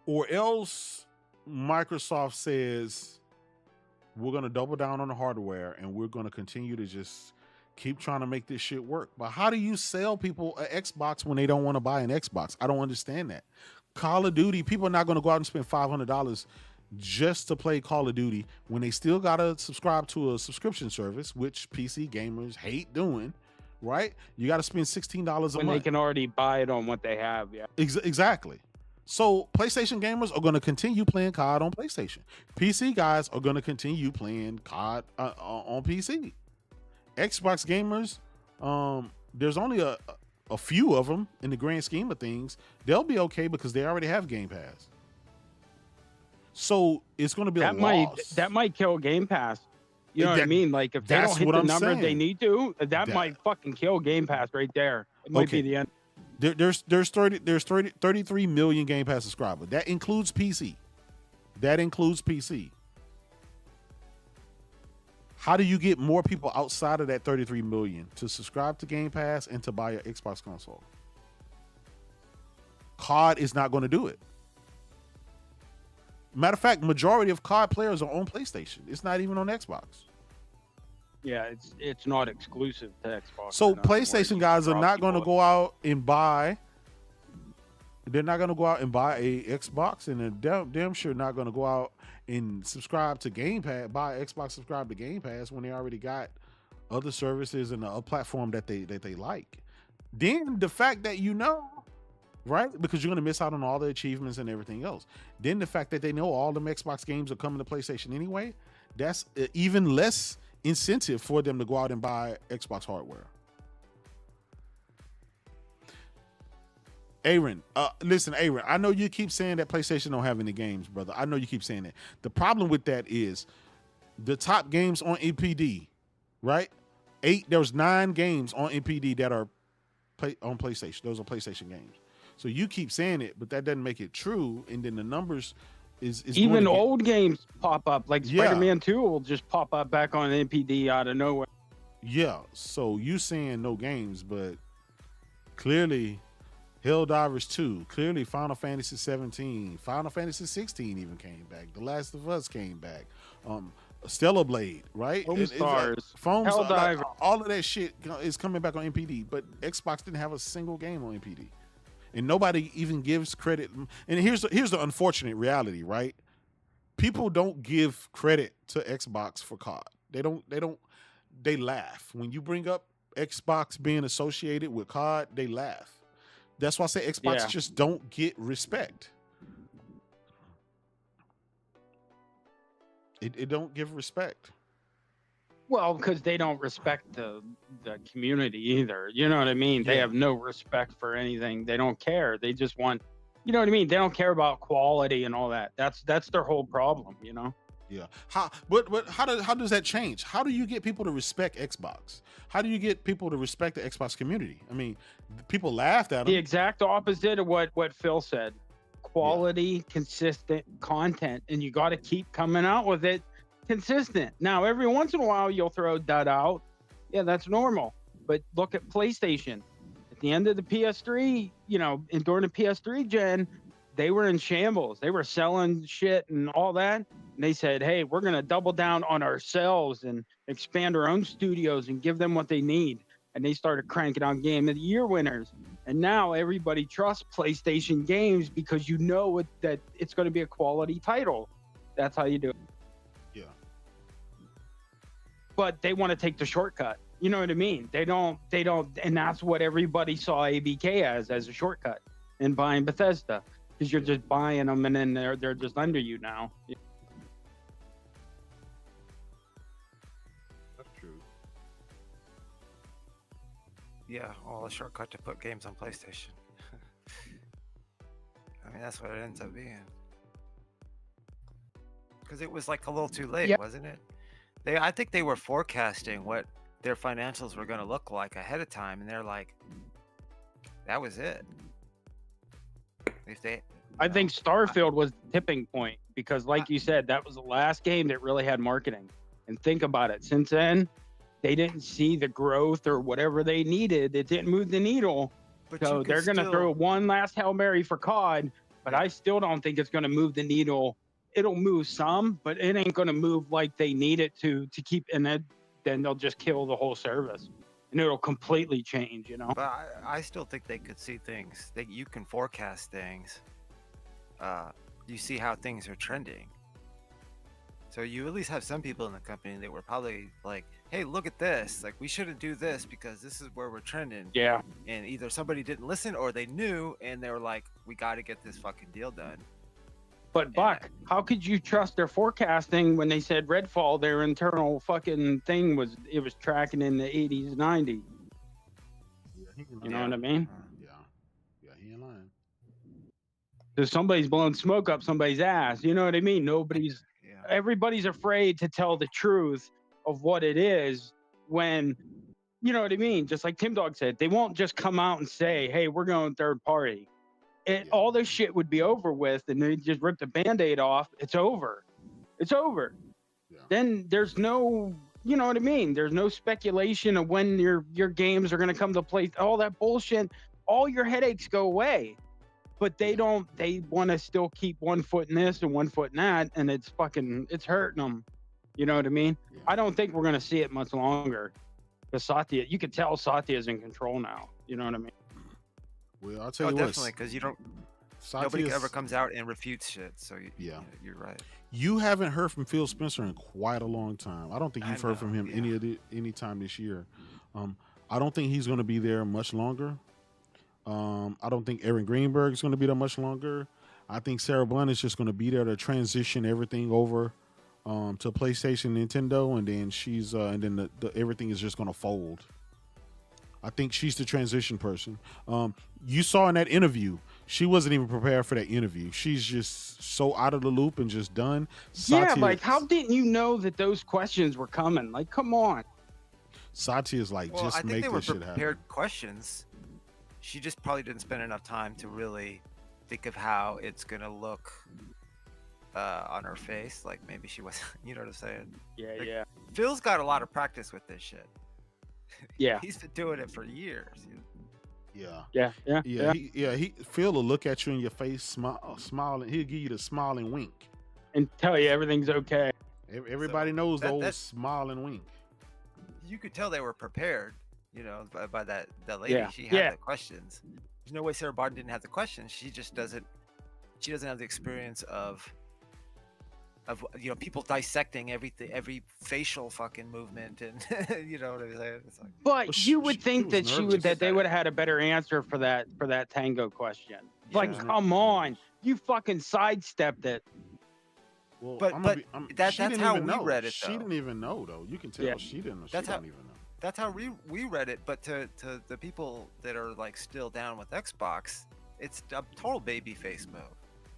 Or else Microsoft says, we're going to double down on the hardware and we're going to continue to just keep trying to make this shit work. But how do you sell people an Xbox when they don't want to buy an Xbox? I don't understand that. Call of Duty, people are not going to go out and spend $500 just to play Call of Duty when they still gotta subscribe to a subscription service, which PC gamers hate doing, right? You gotta spend $16 a month. When they can already buy it on what they have, yeah. Exactly. So PlayStation gamers are gonna continue playing COD on PlayStation. PC guys are gonna continue playing COD on PC. Xbox gamers, there's only a few of them in the grand scheme of things. They'll be okay because they already have Game Pass. So it's going to be a loss. That might kill Game Pass. You know what I mean? Like if they don't hit the number they need to, that might fucking kill Game Pass right there. It might be the end. There's 33 million Game Pass subscribers. That includes PC. How do you get more people outside of that 33 million to subscribe to Game Pass and to buy an Xbox console? COD is not going to do it. Matter of fact, majority of COD players are on PlayStation. It's not even on Xbox. Yeah, it's not exclusive to Xbox. So PlayStation guys are not going to go out and buy. They're not going to go out and buy a Xbox, and they're damn sure not going to go out and subscribe to Game Pass, buy Xbox, subscribe to Game Pass when they already got other services and a platform that they like. Then the fact that right? Because you're going to miss out on all the achievements and everything else. Then the fact that they know all them Xbox games are coming to PlayStation anyway, that's even less incentive for them to go out and buy Xbox hardware. Aaron, listen, Aaron, I know you keep saying that PlayStation don't have any games, brother. I know you keep saying that. The problem with that is the top games on NPD, right? There was 9 games on NPD that are on PlayStation. Those are PlayStation games. So you keep saying it, but that doesn't make it true. And then the numbers is even old games pop up, like Spider-Man 2 will just pop up back on NPD out of nowhere. Yeah. So you saying no games, but clearly Helldivers 2, clearly Final Fantasy 17, Final Fantasy 16 even came back. The Last of Us came back. Stellar Blade, right? Foam Stars, Helldivers, all of that shit is coming back on NPD, but Xbox didn't have a single game on NPD. And nobody even gives credit. And here's the unfortunate reality, right? People don't give credit to Xbox for COD. They laugh. When you bring up Xbox being associated with COD, they laugh. That's why I say Xbox just don't get respect. It don't give respect. Well, because they don't respect the community either. You know what I mean? Yeah. They have no respect for anything. They don't care. They just want, you know what I mean? They don't care about quality and all that. That's their whole problem, you know? Yeah. How does that change? How do you get people to respect Xbox? How do you get people to respect the Xbox community? I mean, people laughed at them. The exact opposite of what Phil said. Quality, consistent content, and you got to keep coming out with it consistent. Now, every once in a while, you'll throw that out. Yeah, that's normal. But look at PlayStation. At the end of the PS3, you know, and during the PS3 gen, they were in shambles. They were selling shit and all that. And they said, hey, we're going to double down on ourselves and expand our own studios and give them what they need. And they started cranking out Game of the Year winners. And now everybody trusts PlayStation games because you know that it's going to be a quality title. That's how you do it. Yeah. But they want to take the shortcut. You know what I mean? They don't, and that's what everybody saw ABK as a shortcut in buying Bethesda, because you're just buying them and then they're just under you now. That's true. Yeah, well, a shortcut to put games on PlayStation. I mean, that's what it ends up being. Because it was like a little too late, wasn't it? I think they were forecasting what their financials were going to look like ahead of time, and they're like, that was it. I think Starfield was the tipping point because, like you said, that was the last game that really had marketing. And think about it. Since then, they didn't see the growth or whatever they needed. It didn't move the needle. So they're going to throw one last Hail Mary for COD, but I still don't think it's going to move the needle. It'll move some, but it ain't going to move like they need it to keep. And then they'll just kill the whole service. And it'll completely change, you know? But I still think they could see things. You can forecast things. You see how things are trending. So you at least have some people in the company that were probably like, hey, look at this. Like, we shouldn't do this because this is where we're trending. Yeah. And either somebody didn't listen or they knew and they were like, we got to get this fucking deal done. But Buck, how could you trust their forecasting when they said Redfall, their internal fucking thing was tracking in the 80s, 90s? Yeah, you know what I mean? Yeah, he ain't lying. So somebody's blowing smoke up somebody's ass. You know what I mean? Everybody's afraid to tell the truth of what it is when, you know what I mean? Just like Tim Dog said, they won't just come out and say, hey, we're going third party. All this shit would be over with, and they just rip the Band-Aid off. It's over. It's over. Yeah. Then there's no, you know what I mean? There's no speculation of when your games are going to come to play. All that bullshit, all your headaches go away. But they don't, they want to still keep one foot in this and one foot in that, and it's hurting them. You know what I mean? Yeah. I don't think we're going to see it much longer. Because Satya, you can tell Satya's in control now. You know what I mean? Well, I'll tell you definitely, because nobody ever comes out and refutes shit. So you're right. You haven't heard from Phil Spencer in quite a long time. I don't think you've heard from him any time this year. I don't think he's going to be there much longer. I don't think Aaron Greenberg is going to be there much longer. I think Sarah Blunt is just going to be there to transition everything over to PlayStation, Nintendo, and then she's and then the everything is just going to fold. I think she's the transition person. You saw in that interview, She wasn't even prepared for that interview. She's just so out of the loop and just done. Yeah, like how didn't you know that those questions were coming? Like, come on. Satya is like, just make this shit happen. Prepared questions. She just probably didn't spend enough time to really think of how it's gonna look on her face. Like maybe she was, you know what I'm saying? Yeah, like, yeah. Phil's got a lot of practice with this shit. Yeah, he's been doing it for years. Yeah. Phil will look at you in your face, smiling. He'll give you the smiling wink and tell you everything's okay. Everybody knows the old smile and wink. You could tell they were prepared, you know, by that lady. Yeah. She had the questions. There's no way Sarah Barton didn't have the questions. She just doesn't. She doesn't have the experience of you know, people dissecting every facial fucking movement, and you know what I'm saying. It's like, but you would think that they would have had a better answer for that tango question. Yeah. Like, come on, you fucking sidestepped it. Well, that's how we read it. She didn't even know, though. You can tell she didn't. She don't even know. That's how we read it. But to the people that are like still down with Xbox, it's a total baby face move.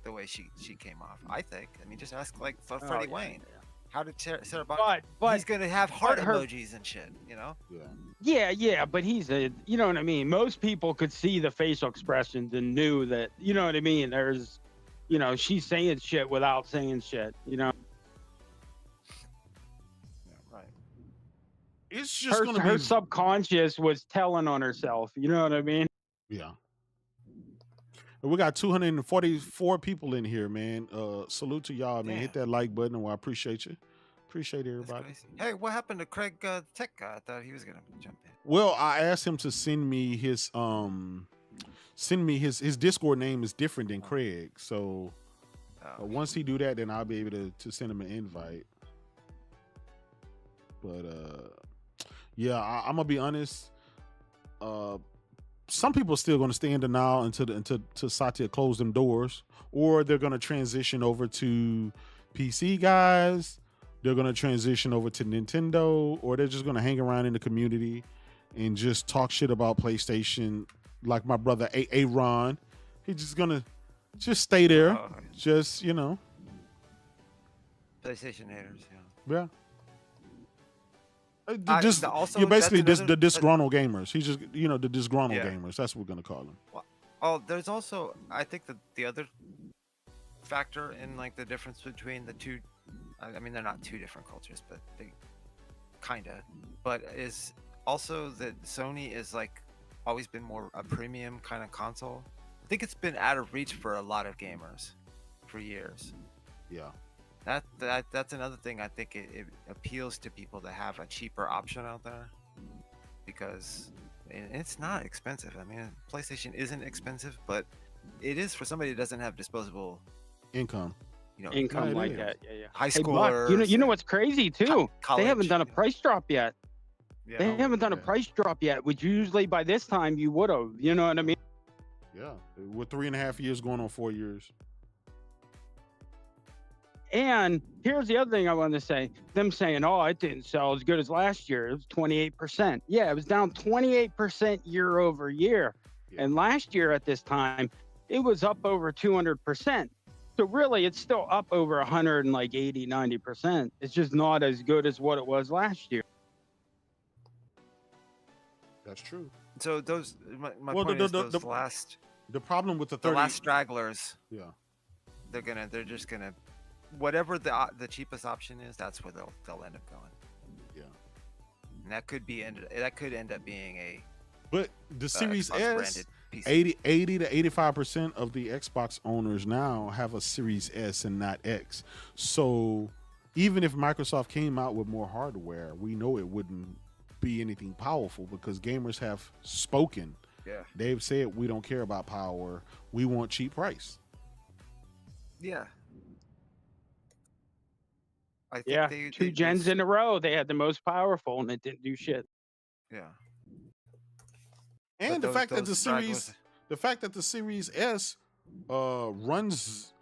The way she came off, I think. I mean, just ask like Freddie Wayne. Yeah. How did Sarah Barton? But he's gonna have heart emojis and shit, you know? Yeah. But he's you know what I mean. Most people could see the facial expressions and knew that. You know what I mean? There's, you know, she's saying shit without saying shit. You know. Yeah, right. It's just her subconscious was telling on herself. You know what I mean? Yeah. We got 244 people in here, man. Salute to y'all, man. Hit that like button. Well, I appreciate you. Appreciate everybody. Hey, what happened to Craig Tech guy? I thought he was gonna jump in. Well, I asked him to send me his Discord name is different than Craig. So once he do that, then I'll be able to send him an invite. But yeah, I'm gonna be honest. Some people are still going to stay in denial until Satya close them doors, or they're going to transition over to PC guys. They're going to transition over to Nintendo, or they're just going to hang around in the community and just talk shit about PlayStation. Like my brother Aaron, he's just going to just stay there. Just, you know. PlayStation haters, yeah. You're basically the disgruntled gamers. He's just, you know, the disgruntled gamers. That's what we're gonna call them. Well, there's also, I think that the other factor in like the difference between the two. I mean, they're not two different cultures, but they kinda. But is also that Sony is like always been more a premium kind of console. I think it's been out of reach for a lot of gamers for years. Yeah. That's another thing. I think it appeals to people to have a cheaper option out there, because it's not expensive. I mean, PlayStation isn't expensive, but it is for somebody that doesn't have disposable income. You know, income like that. Yeah. High schoolers. Buck, you know what's crazy too? College, they haven't done a price drop yet. Yeah, they haven't done a price drop yet, which usually by this time you would have. You know what I mean? Yeah, we're 3.5 years going on 4 years. And here's the other thing I wanted to say. Them saying, oh, it didn't sell as good as last year. It was 28%. Yeah, it was down 28% year over year. Yeah. And last year at this time, it was up over 200%. So really, it's still up over 180, 90%. It's just not as good as what it was last year. That's true. So those, my point is those the problem with the last stragglers. Yeah. They're just gonna. Whatever the cheapest option is, that's where they'll end up going. Yeah, and that could end up being a. But the Series S, 80 to 85% of the Xbox owners now have a Series S and not X. So even if Microsoft came out with more hardware, we know it wouldn't be anything powerful, because gamers have spoken. Yeah, they've said, we don't care about power, we want cheap price. Yeah. I think two gens in a row, they had the most powerful, and it didn't do shit. Yeah. And the fact that the Series S runs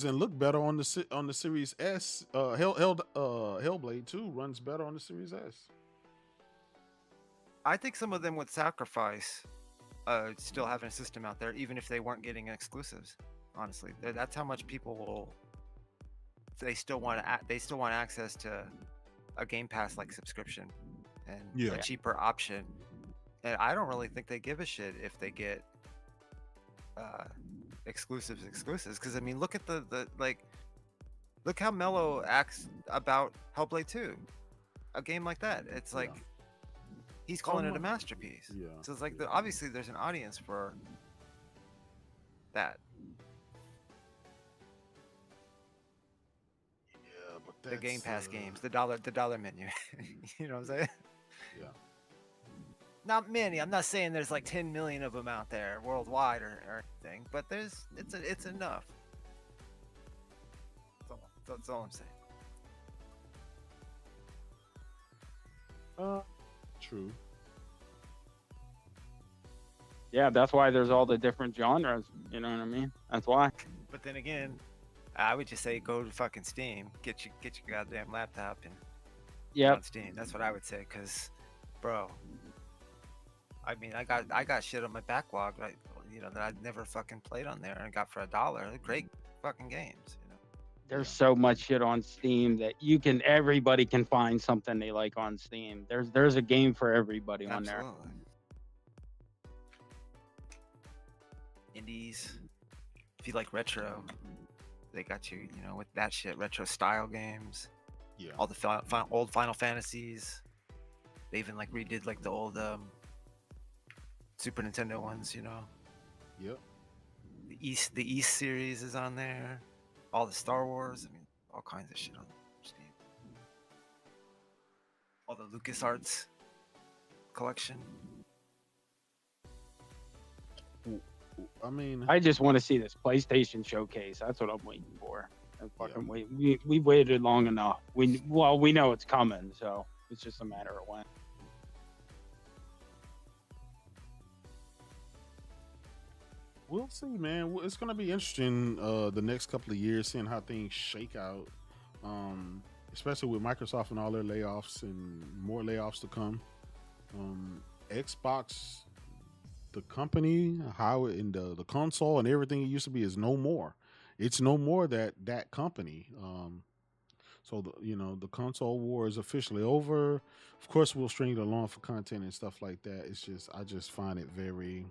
and look better on the Series S. Hellblade 2 runs better on the Series S. I think some of them would sacrifice still having a system out there, even if they weren't getting exclusives. Honestly, that's how much people will. They still want access to a Game Pass like subscription and a cheaper option. And I don't really think they give a shit if they get exclusives. Because I mean, look at look how Mello acts about Hellblade 2, a game like that. It's like he's calling it a masterpiece. Yeah. So it's like obviously there's an audience for that. Yeah, but the Game Pass games, the dollar menu. You know what I'm saying? Yeah. Not many. I'm not saying there's like 10 million of them out there worldwide or anything, but it's enough. That's all I'm saying. True. Yeah, that's why there's all the different genres. You know what I mean? That's why. But then again, I would just say go to fucking Steam, get your goddamn laptop and on Steam. That's what I would say, cause, bro, I mean, I got shit on my backlog, right? You know, that I'd never fucking played on there and got for $1. Great fucking games, you know. There's so much shit on Steam that everybody can find something they like on Steam. There's a game for everybody on there. Indies, if you like retro, they got you, you know, with that shit, retro style games. Yeah. All the old Final Fantasies. They even like redid like the old Super Nintendo ones, you know. Yep. The East series is on there. All the Star Wars, I mean, all kinds of shit on Steam. All the LucasArts collection. I mean, I just want to see this PlayStation showcase. That's what I'm waiting for. We waited long enough. We know it's coming, so it's just a matter of when. We'll see, man. It's gonna be interesting the next couple of years, seeing how things shake out. Especially with Microsoft and all their layoffs and more layoffs to come. Xbox, the company, how in the console and everything it used to be is no more. It's no more that company. So the console war is officially over. Of course, we'll string it along for content and stuff like that. It's just I just find it very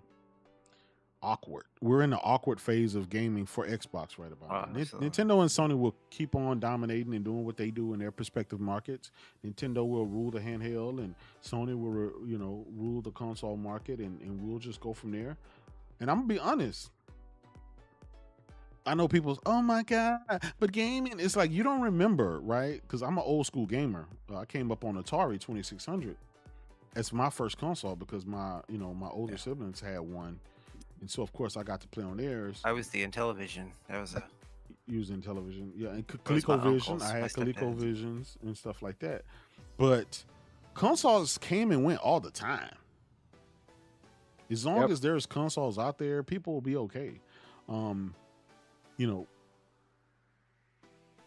awkward. We're in the awkward phase of gaming for Xbox right about now. Nintendo and Sony will keep on dominating and doing what they do in their respective markets. Nintendo will rule the handheld, and Sony will rule the console market, and we'll just go from there. And I'm gonna be honest. I know people's, oh my God, but gaming, it's like you don't remember, right? Because I'm an old school gamer. I came up on Atari 2600. That's my first console because my older siblings had one. And so, of course, I got to play on theirs. I was the Intellivision. That was using television. Yeah, and ColecoVision. I had ColecoVisions and stuff like that. But consoles came and went all the time. As long as there's consoles out there, people will be okay.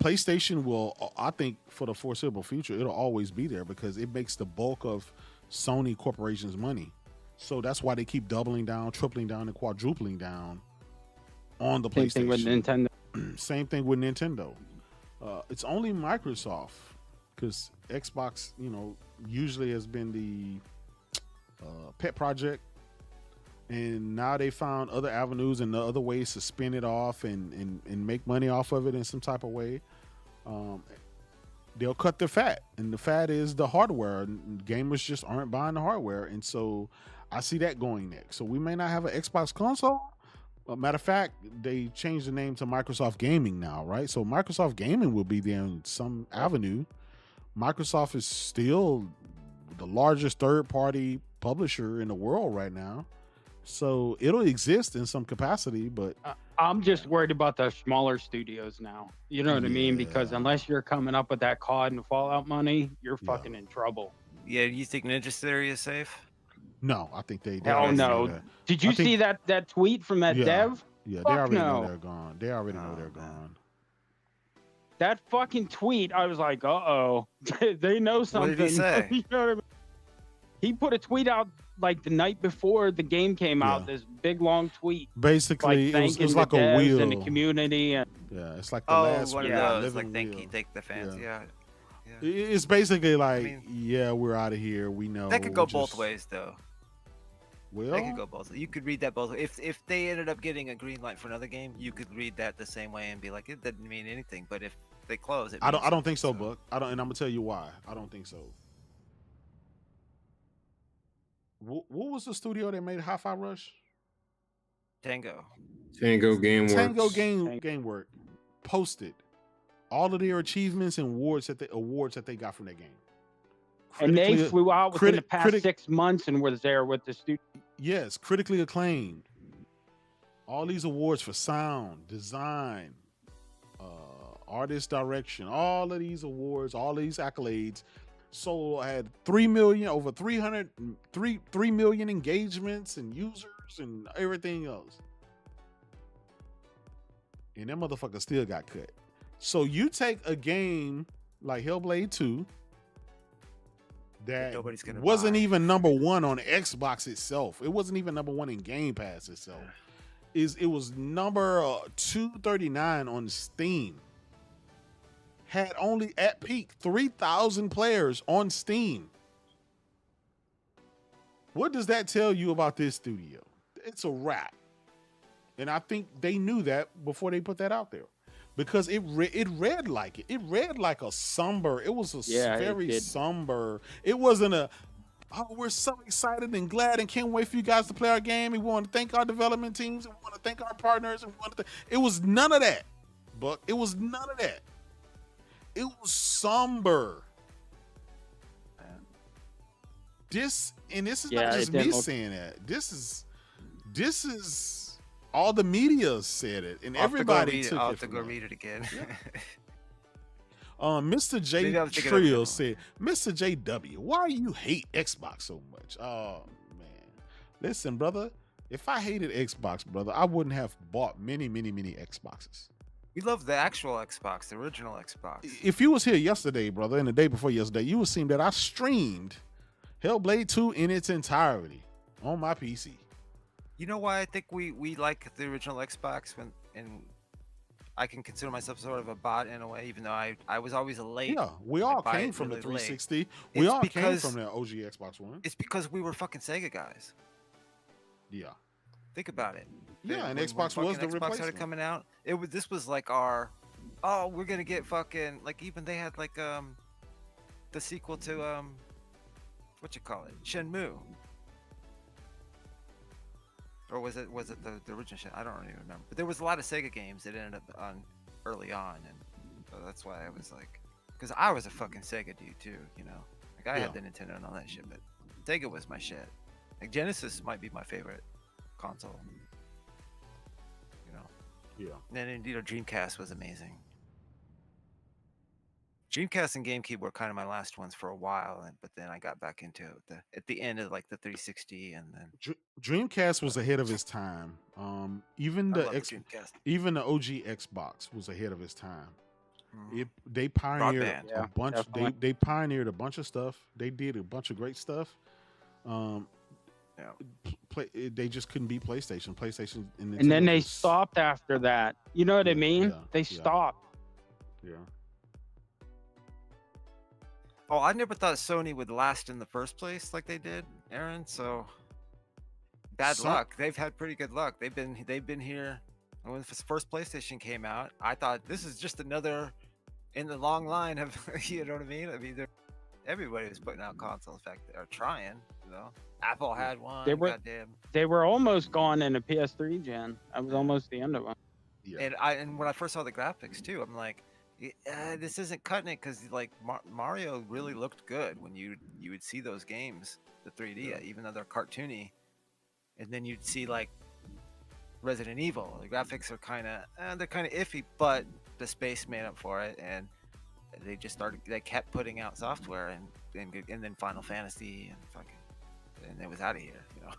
PlayStation will, I think, for the foreseeable future, it'll always be there because it makes the bulk of Sony Corporation's money. So that's why they keep doubling down, tripling down, and quadrupling down on the PlayStation. Same thing with Nintendo. Same thing with Nintendo. It's only Microsoft because Xbox, usually has been the pet project. And now they found other avenues and other ways to spin it off and make money off of it in some type of way. They'll cut their fat, and the fat is the hardware. Gamers just aren't buying the hardware, and so I see that going next. So we may not have an Xbox console. Matter of fact, they changed the name to Microsoft Gaming now, right? So Microsoft Gaming will be there in some avenue. Microsoft is still the largest third-party publisher in the world right now. So it'll exist in some capacity, but I'm just worried about the smaller studios now. You know what I mean? Because unless you're coming up with that COD and Fallout money, you're fucking in trouble. Yeah, you think Ninja Theory is safe? No, I think they. Hell no. Did you see that tweet from that dev? Yeah, they already know they're gone. They already know they're gone. That fucking tweet, I was like, uh-oh. They know something. What did he say? You know what I mean? He put a tweet out like the night before the game came out, this big long tweet. Basically, it was like a wheel in the community. And it's like the last one wheel, of those, like thank the fans. Yeah. It's basically like, we're out of here. We know that could go both ways, though. Well, they could go both. You could read that both ways. If they ended up getting a green light for another game, you could read that the same way and be like, it doesn't mean anything. But if they close it, I don't think so, Buck. And I'm gonna tell you why. I don't think so. What was the studio that made Hi-Fi Rush? Tango Gamework posted all of their achievements and awards that they got from that game. And they flew out within the past 6 months and was there with the studio. Yes, critically acclaimed. All these awards for sound, design, artist direction, all of these awards, all of these accolades. So I had 3 million engagements and users and everything else. And that motherfucker still got cut. So you take a game like Hellblade 2 that wasn't even number one on Xbox itself. It wasn't even number one in Game Pass itself. It was number 239 on Steam. Had only at peak 3,000 players on Steam. What does that tell you about this studio? It's a wrap. And I think they knew that before they put that out there. Because it read like it. It read like a somber. It was a very somber. It wasn't we're so excited and glad and can't wait for you guys to play our game. We want to thank our development teams. And we want to thank our partners. And it was none of that. But it was none of that. It was somber. This is not just me saying that. This is all the media said it, and everybody took it. I'll have to go read it again. Mr. J Trio said, Mr. JW, why do you hate Xbox so much? Oh man, listen, brother. If I hated Xbox, brother, I wouldn't have bought many Xboxes. We love the actual Xbox, the original Xbox. If you was here yesterday, brother, and the day before yesterday, you would see that I streamed Hellblade 2 in its entirety on my PC. You know why I think we like the original Xbox and I can consider myself sort of a bot in a way, even though I was always a late. Yeah, we all came from the 360. Late. We all came from the OG Xbox One. It's because we were fucking Sega guys. Yeah. Think about it. Yeah, and Xbox was the replacement. Xbox started coming out. This was like our, we're gonna get fucking, like, even they had like the sequel to what you call it, Shenmue. Or was it the original shit? I don't really remember. But there was a lot of Sega games that ended up on early on, and so that's why I was like, because I was a fucking Sega dude too, you know. Like I had the Nintendo and all that shit, but Sega was my shit. Like Genesis might be my favorite console. You know. Yeah. And then Dreamcast was amazing. Dreamcast and GameCube were kind of my last ones for a while, but then I got back into it at the end of like the 360, and then Dreamcast was ahead of its time. Even the OG Xbox was ahead of its time. They pioneered a bunch. They pioneered a bunch of stuff. They did a bunch of great stuff. They just couldn't beat PlayStation. And then they stopped after that. You know what I mean? Yeah, they stopped. Yeah. Oh, I never thought Sony would last in the first place like they did, Aaron. So bad luck. They've had pretty good luck. They've been here. When the first PlayStation came out, I thought this is just another in the long line of, you know what I mean? I mean, everybody was putting out consoles. In fact, they're trying. You know, Apple had one. They were almost gone in a PS3 gen. That was almost the end of them. Yeah. And when I first saw the graphics too, I'm like, this isn't cutting it, because like Mario really looked good when you would see those games, the 3D, even though they're cartoony, and then you'd see like Resident Evil. The graphics are kind of iffy, but the space made up for it, and they kept putting out software and then Final Fantasy and it was out of here, you know.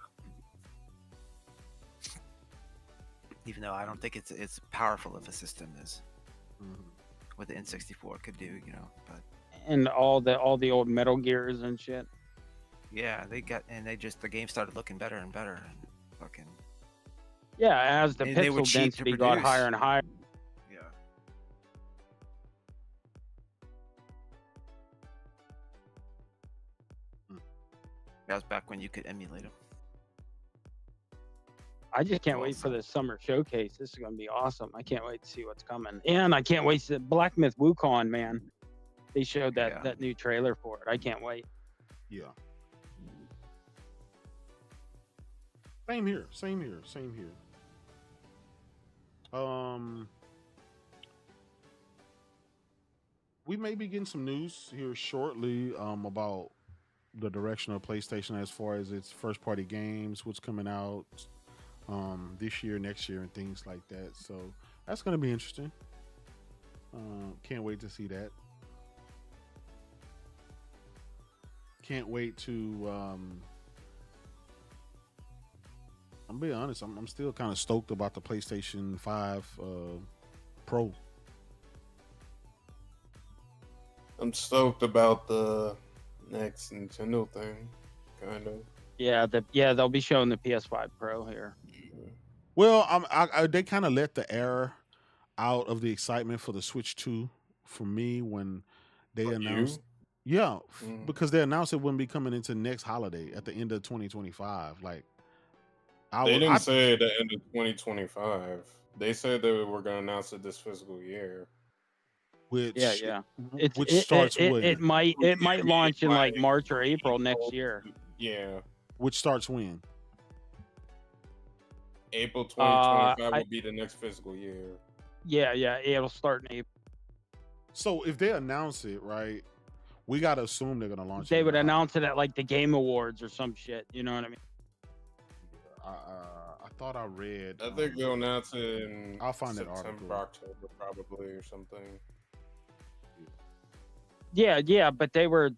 Even though I don't think it's powerful of a system as what the N64 could do, you know. But and all the old Metal Gears and shit. Yeah, the game started looking better and better, and fucking. Yeah, as the pixel density got higher and higher. Yeah. That was back when you could emulate them. I just can't wait for the summer showcase. This is going to be awesome. I can't wait to see what's coming. And I can't wait to Black Myth Wukong, man. They showed that new trailer for it. I can't wait. Yeah. Same here. We may be getting some news here shortly about the direction of PlayStation as far as its first party games, what's coming out this year, next year, and things like that. So that's going to be interesting. Can't wait to see that. Can't wait to I'm being honest, I'm still kind of stoked about the PlayStation 5 Pro. I'm stoked about the next Nintendo thing, kind of. Yeah, they'll be showing the PS5 Pro here. Well, they kind of let the air out of the excitement for the Switch 2 for me when they announced. Yeah, because they announced it wouldn't be coming into next holiday at the end of 2025. Like, they didn't say at the end of 2025. They said they were going to announce it this fiscal year. Which starts when? It might launch in like March or April next year. Yeah. Which starts when? April 2025 will be the next fiscal year. Yeah, it'll start in April. So if they announce it, right, we gotta assume they're gonna launch. They would announce it at like the Game Awards or some shit. You know what I mean? I thought I read. I think they'll announce it in I'll find September, October, probably, or something. Yeah, but they were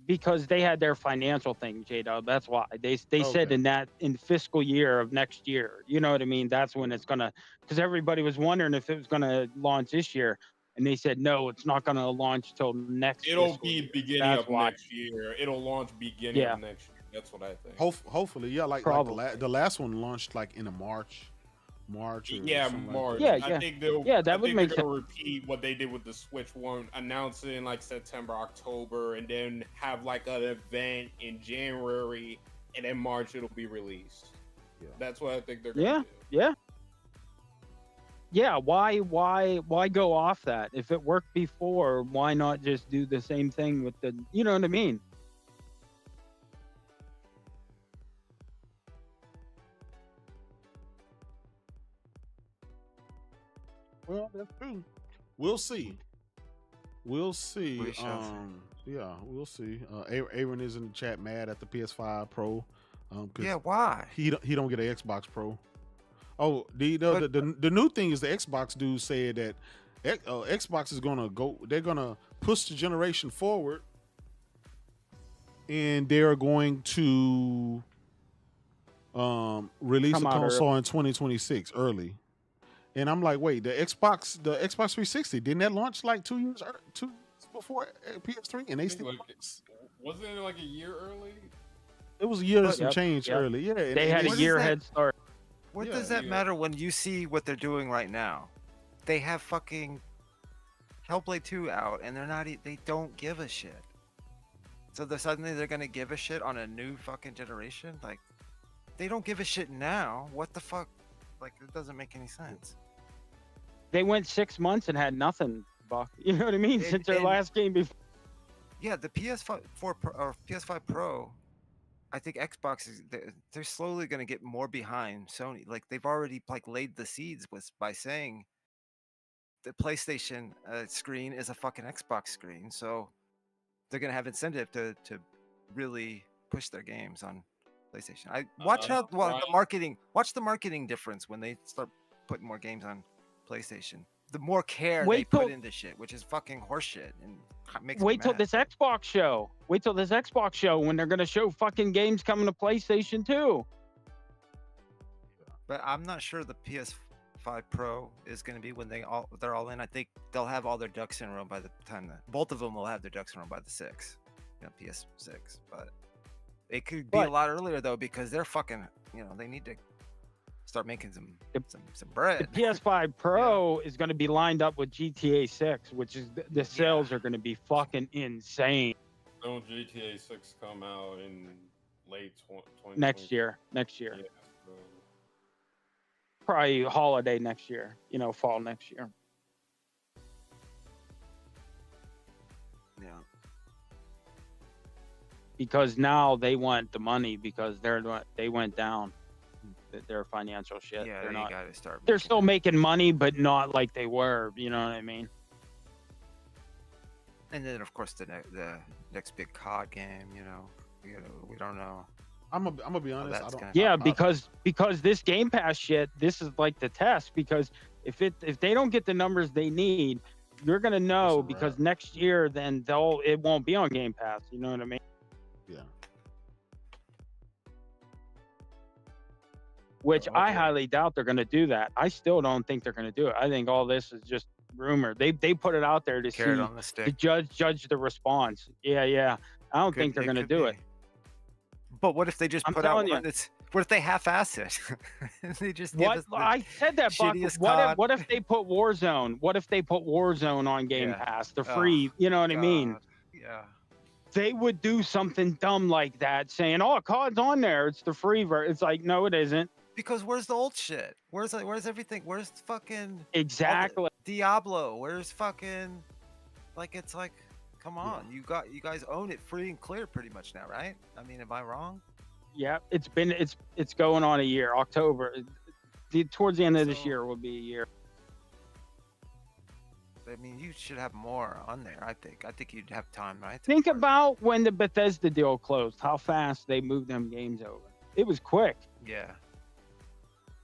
because they had their financial thing, J-Dub. That's why they said in fiscal year of next year. You know what I mean? That's when it's gonna, because everybody was wondering if it was gonna launch this year, and they said no, it's not gonna launch till next. It'll be beginning of next year. It'll launch beginning of next year. That's what I think. Hopefully, yeah. Like the last one launched like in a March. March. I think they'll. That would make sense. Repeat what they did with the Switch one, announce it in like September, October, and then have like an event in January, and then March it'll be released. Yeah. That's what I think they're gonna do. Yeah. Why go off that? If it worked before, why not just do the same thing with the? You know what I mean? Well, that's true. We'll see. We'll see. We'll see. Aaron is in the chat mad at the PS5 Pro. Why? He don't get an Xbox Pro. Oh, the new thing is the Xbox dude said that Xbox is gonna go. They're gonna push the generation forward, and they're going to release a console in 2026 early. And I'm like, wait, the Xbox 360 didn't that launch like 2 years before PS3? And they still wasn't it like a year early? It was a year and some change early. Yeah, they had a year head start. What does that matter when you see what they're doing right now? They have fucking Hellblade 2 out, and they don't give a shit. So suddenly they're gonna give a shit on a new fucking generation? Like, they don't give a shit now. What the fuck? Like, it doesn't make any sense. They went 6 months and had nothing, Buck. You know what I mean? Since their last game before. Yeah, the PS5 or PS5 Pro, I think Xbox they're slowly going to get more behind Sony. Like, they've already laid the seeds by saying the PlayStation screen is a fucking Xbox screen, so they're going to have incentive to really push their games on PlayStation. Watch the marketing difference when they start putting more games on PlayStation. The more care they put into shit, which is fucking horseshit, and makes wait till this Xbox show. Wait till this Xbox show when they're gonna show fucking games coming to PlayStation 2. But I'm not sure the PS5 Pro is gonna be when they're all in. I think they'll have all their ducks in a row by the time both of them will have their ducks in a row by the PS6. But It could be a lot earlier though, because they're fucking, they need to start making some bread. The PS5 Pro is going to be lined up with GTA 6, which is the sales are going to be fucking insane. Don't GTA 6 come out in late 2020? Next year. Yeah, so. Probably holiday next year, fall next year. Yeah. Because now they want the money because they went down their financial shit. Yeah, they're not. Gotta start. They're still making money, but not like they were. You know what I mean? And then, of course, the next big COD game. We don't know. I'm gonna be honest. Because this Game Pass shit, this is like the test. Because if they don't get the numbers they need, you're gonna know because next year then it won't be on Game Pass. You know what I mean? Yeah. Which I highly doubt they're gonna do that. I still don't think they're gonna do it. I think all this is just rumor. They put it out there to judge the response. Yeah. I don't think they're gonna do it. But what if they just put out one that's? What if they half-ass it? They just give us the I said that, Buck. What if they put Warzone? What if they put Warzone on Game Pass, the free? You know what I mean? Yeah. They would do something dumb like that, saying, "Oh, COD's on there. It's the free version." It's like, no, it isn't. Because where's the old shit? Where's everything? Where's fucking exactly Diablo? Where's fucking it's like, come on, you guys own it free and clear pretty much now, right? I mean, am I wrong? Yeah, it's going on a year. October, towards the end of this year will be a year. I mean, you should have more on there. I think you'd have time, right? Think about when the Bethesda deal closed. How fast they moved them games over. It was quick. Yeah.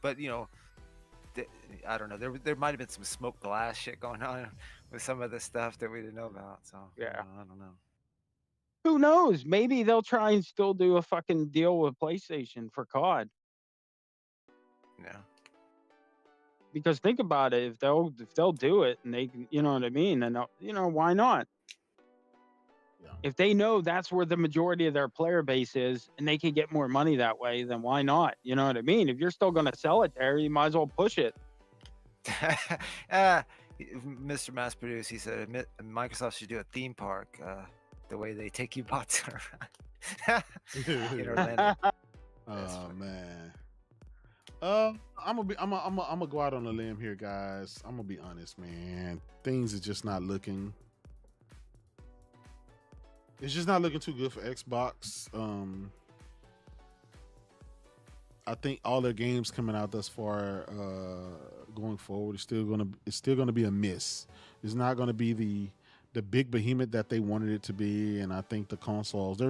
But I don't know. There might have been some smoked glass shit going on with some of the stuff that we didn't know about. So yeah, I don't know. Who knows? Maybe they'll try and still do a fucking deal with PlayStation for COD. Yeah. Because think about it, if they'll do it and they can, you know what I mean, then why not? Yeah. If they know that's where the majority of their player base is and they can get more money that way, then why not? You know what I mean? If you're still going to sell it there, you might as well push it. Mr. Mass Produce, he said Microsoft should do a theme park, the way they take you bots around in Orlando. Oh man. I'm gonna go out on a limb here, guys. I'm gonna be honest, man. Things are just not looking. It's just not looking too good for Xbox. I think all their games coming out thus far, going forward, it's still gonna be a miss. It's not gonna be the big behemoth that they wanted it to be. And I think the consoles,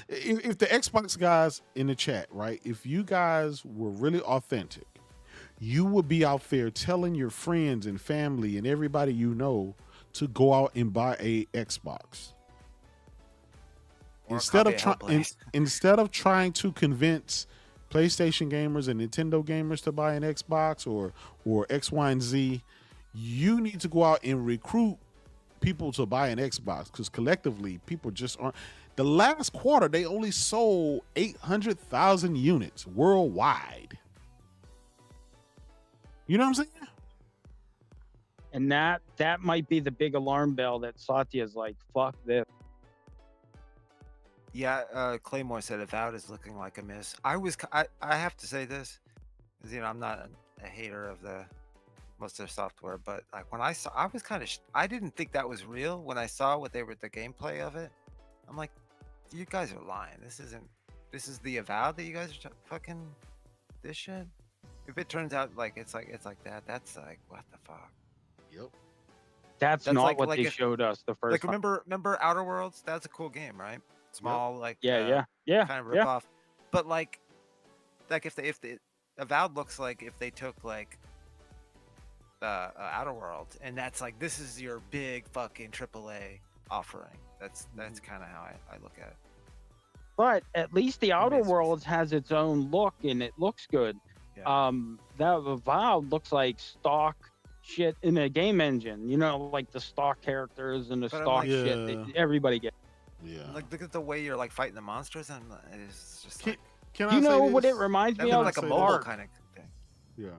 if the Xbox guys in the chat, right, if you guys were really authentic, you would be out there telling your friends and family and everybody you know to go out and buy a Xbox. Instead of trying to convince PlayStation gamers and Nintendo gamers to buy an Xbox or X, Y, and Z, you need to go out and recruit people to buy an Xbox, because collectively people just aren't. The last quarter they only sold 800,000 units worldwide. You know what I'm saying? And that might be the big alarm bell that Satya's like, fuck this. Yeah, Claymore said Avowed is looking like a miss. I have to say this, because I'm not a hater of most of their software, but like when I saw, I was kind of I didn't think that was real when I saw what they were, the gameplay of it. I'm like, you guys are lying. This is the Avowed that you guys are fucking this shit. If it turns out like it's like that, that's like, what the fuck? Yep. That's not like, what they showed us the first time. Remember Outer Worlds? That's a cool game, right? Small, yep. Like yeah, kind of rip off. But like if the Avowed looks like if they took like Outer Worlds, and that's like, this is your big fucking AAA offering. That's kind of how I look at it. But at least the Outer Worlds has its own look and it looks good. Yeah. That Avowed looks like stock shit in a game engine. Like the stock characters and the stock shit that everybody gets. Yeah. Like look at the way you're like fighting the monsters, and it's just like. Can you know what it reminds me of? Like a mobile kind of thing. Yeah.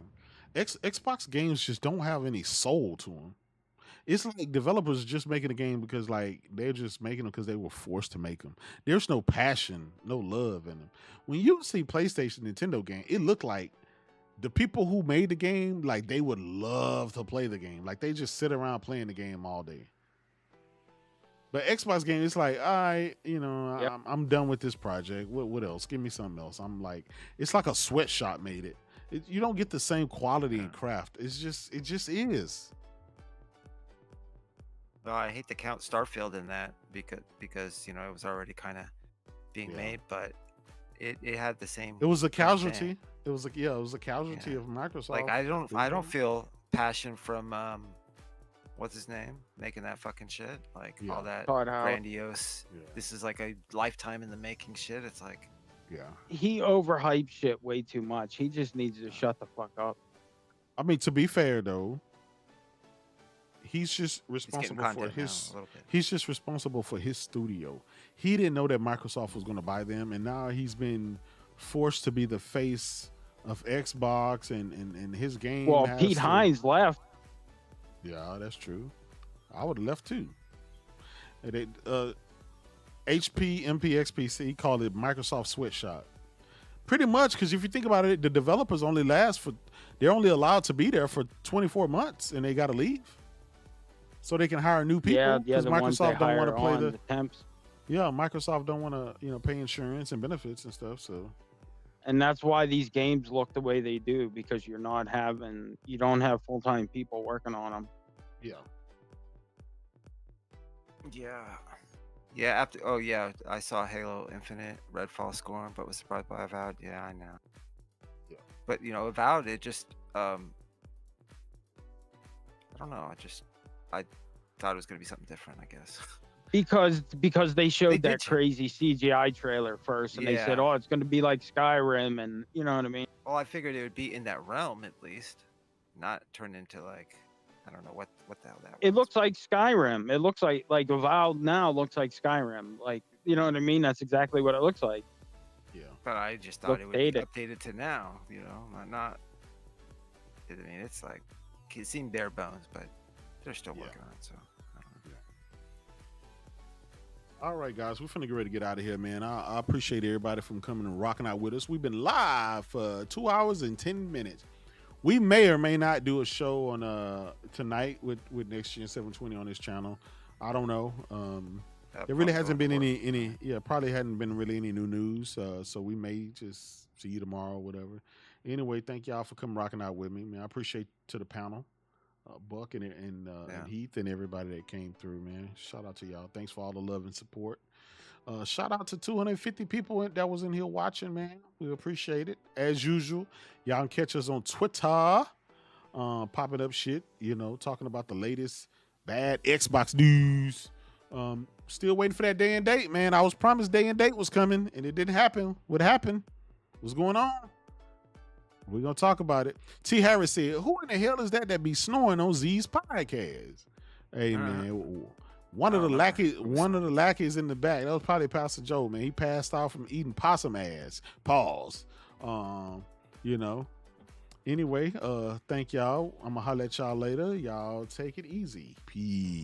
Xbox games just don't have any soul to them. It's like developers just making a game because like they're just making them because they were forced to make them. There's no passion, no love in them. When you see PlayStation, Nintendo game, it looked like the people who made the game, like they would love to play the game. Like they just sit around playing the game all day. But Xbox game, it's like, all right, you know, yep. I'm done with this project. What else? Give me something else. I'm like, it's like a sweatshop made it. You don't get the same quality and craft. It just is. Well, I hate to count Starfield in that because you know it was already kind of being made, but it had the same. It was a casualty. It was a casualty of Microsoft. Like I don't feel passion from what's his name making that fucking shit. Like all that grandiose. Yeah. This is like a lifetime in the making shit. It's like. Yeah. He overhyped shit way too much. He just needs to shut the fuck up. I mean, to be fair though, he's just responsible for his. He's just responsible for his studio. He didn't know that Microsoft was going to buy them, and now he's been forced to be the face of Xbox and his game. Well, Pete Hines left. Yeah, that's true. I would have left too. HP, MPXPC called it Microsoft Sweatshop. Pretty much, because if you think about it, the developers only they're only allowed to be there for 24 months and they got to leave. So they can hire new people because Microsoft don't want to play the temps. Yeah, Microsoft don't want to, pay insurance and benefits and stuff. So, and that's why these games look the way they do, because you don't have full-time people working on them. Yeah. Yeah. Yeah, I saw Halo Infinite, Redfall scoring, but was surprised by Avowed. Yeah, I know. Yeah. But, Avowed, it just, I don't know. I thought it was going to be something different, I guess. Because they showed that crazy CGI trailer first, and they said, oh, it's going to be like Skyrim, and you know what I mean? Well, I figured it would be in that realm, at least. Not turn into, like... I don't know what the hell that was. It looks like Skyrim. It looks like Avowed now looks like Skyrim. Like, you know what I mean? That's exactly what it looks like. Yeah. But I just thought it would be updated to now, not I mean, it's like, it seemed bare bones, but they're still working on it, so. I don't know. All right, guys, we're finna get ready to get out of here, man. I appreciate everybody from coming and rocking out with us. We've been live for 2 hours and 10 minutes. We may or may not do a show on tonight with Next Gen 720 on this channel. I don't know. There really hasn't been any. Probably hadn't been really any new news. So we may just see you tomorrow or whatever. Anyway, thank y'all for coming rocking out with me, man. I appreciate to the panel, Buck and Heath and everybody that came through, man. Shout out to y'all. Thanks for all the love and support. Shout out to 250 people that was in here watching, man. We appreciate it. As usual, y'all can catch us on Twitter, popping up shit, talking about the latest bad Xbox news. Still waiting for that day and date, man. I was promised day and date was coming, and it didn't happen. What happened? What's going on? We're going to talk about it. T. Harris said, who in the hell is that be snoring on Z's podcast? Hey, man. One of the lackeys in the back, that was probably Pastor Joe, man. He passed out from eating possum ass. Pause. Anyway, thank y'all. I'm gonna holler at y'all later. Y'all take it easy. Peace.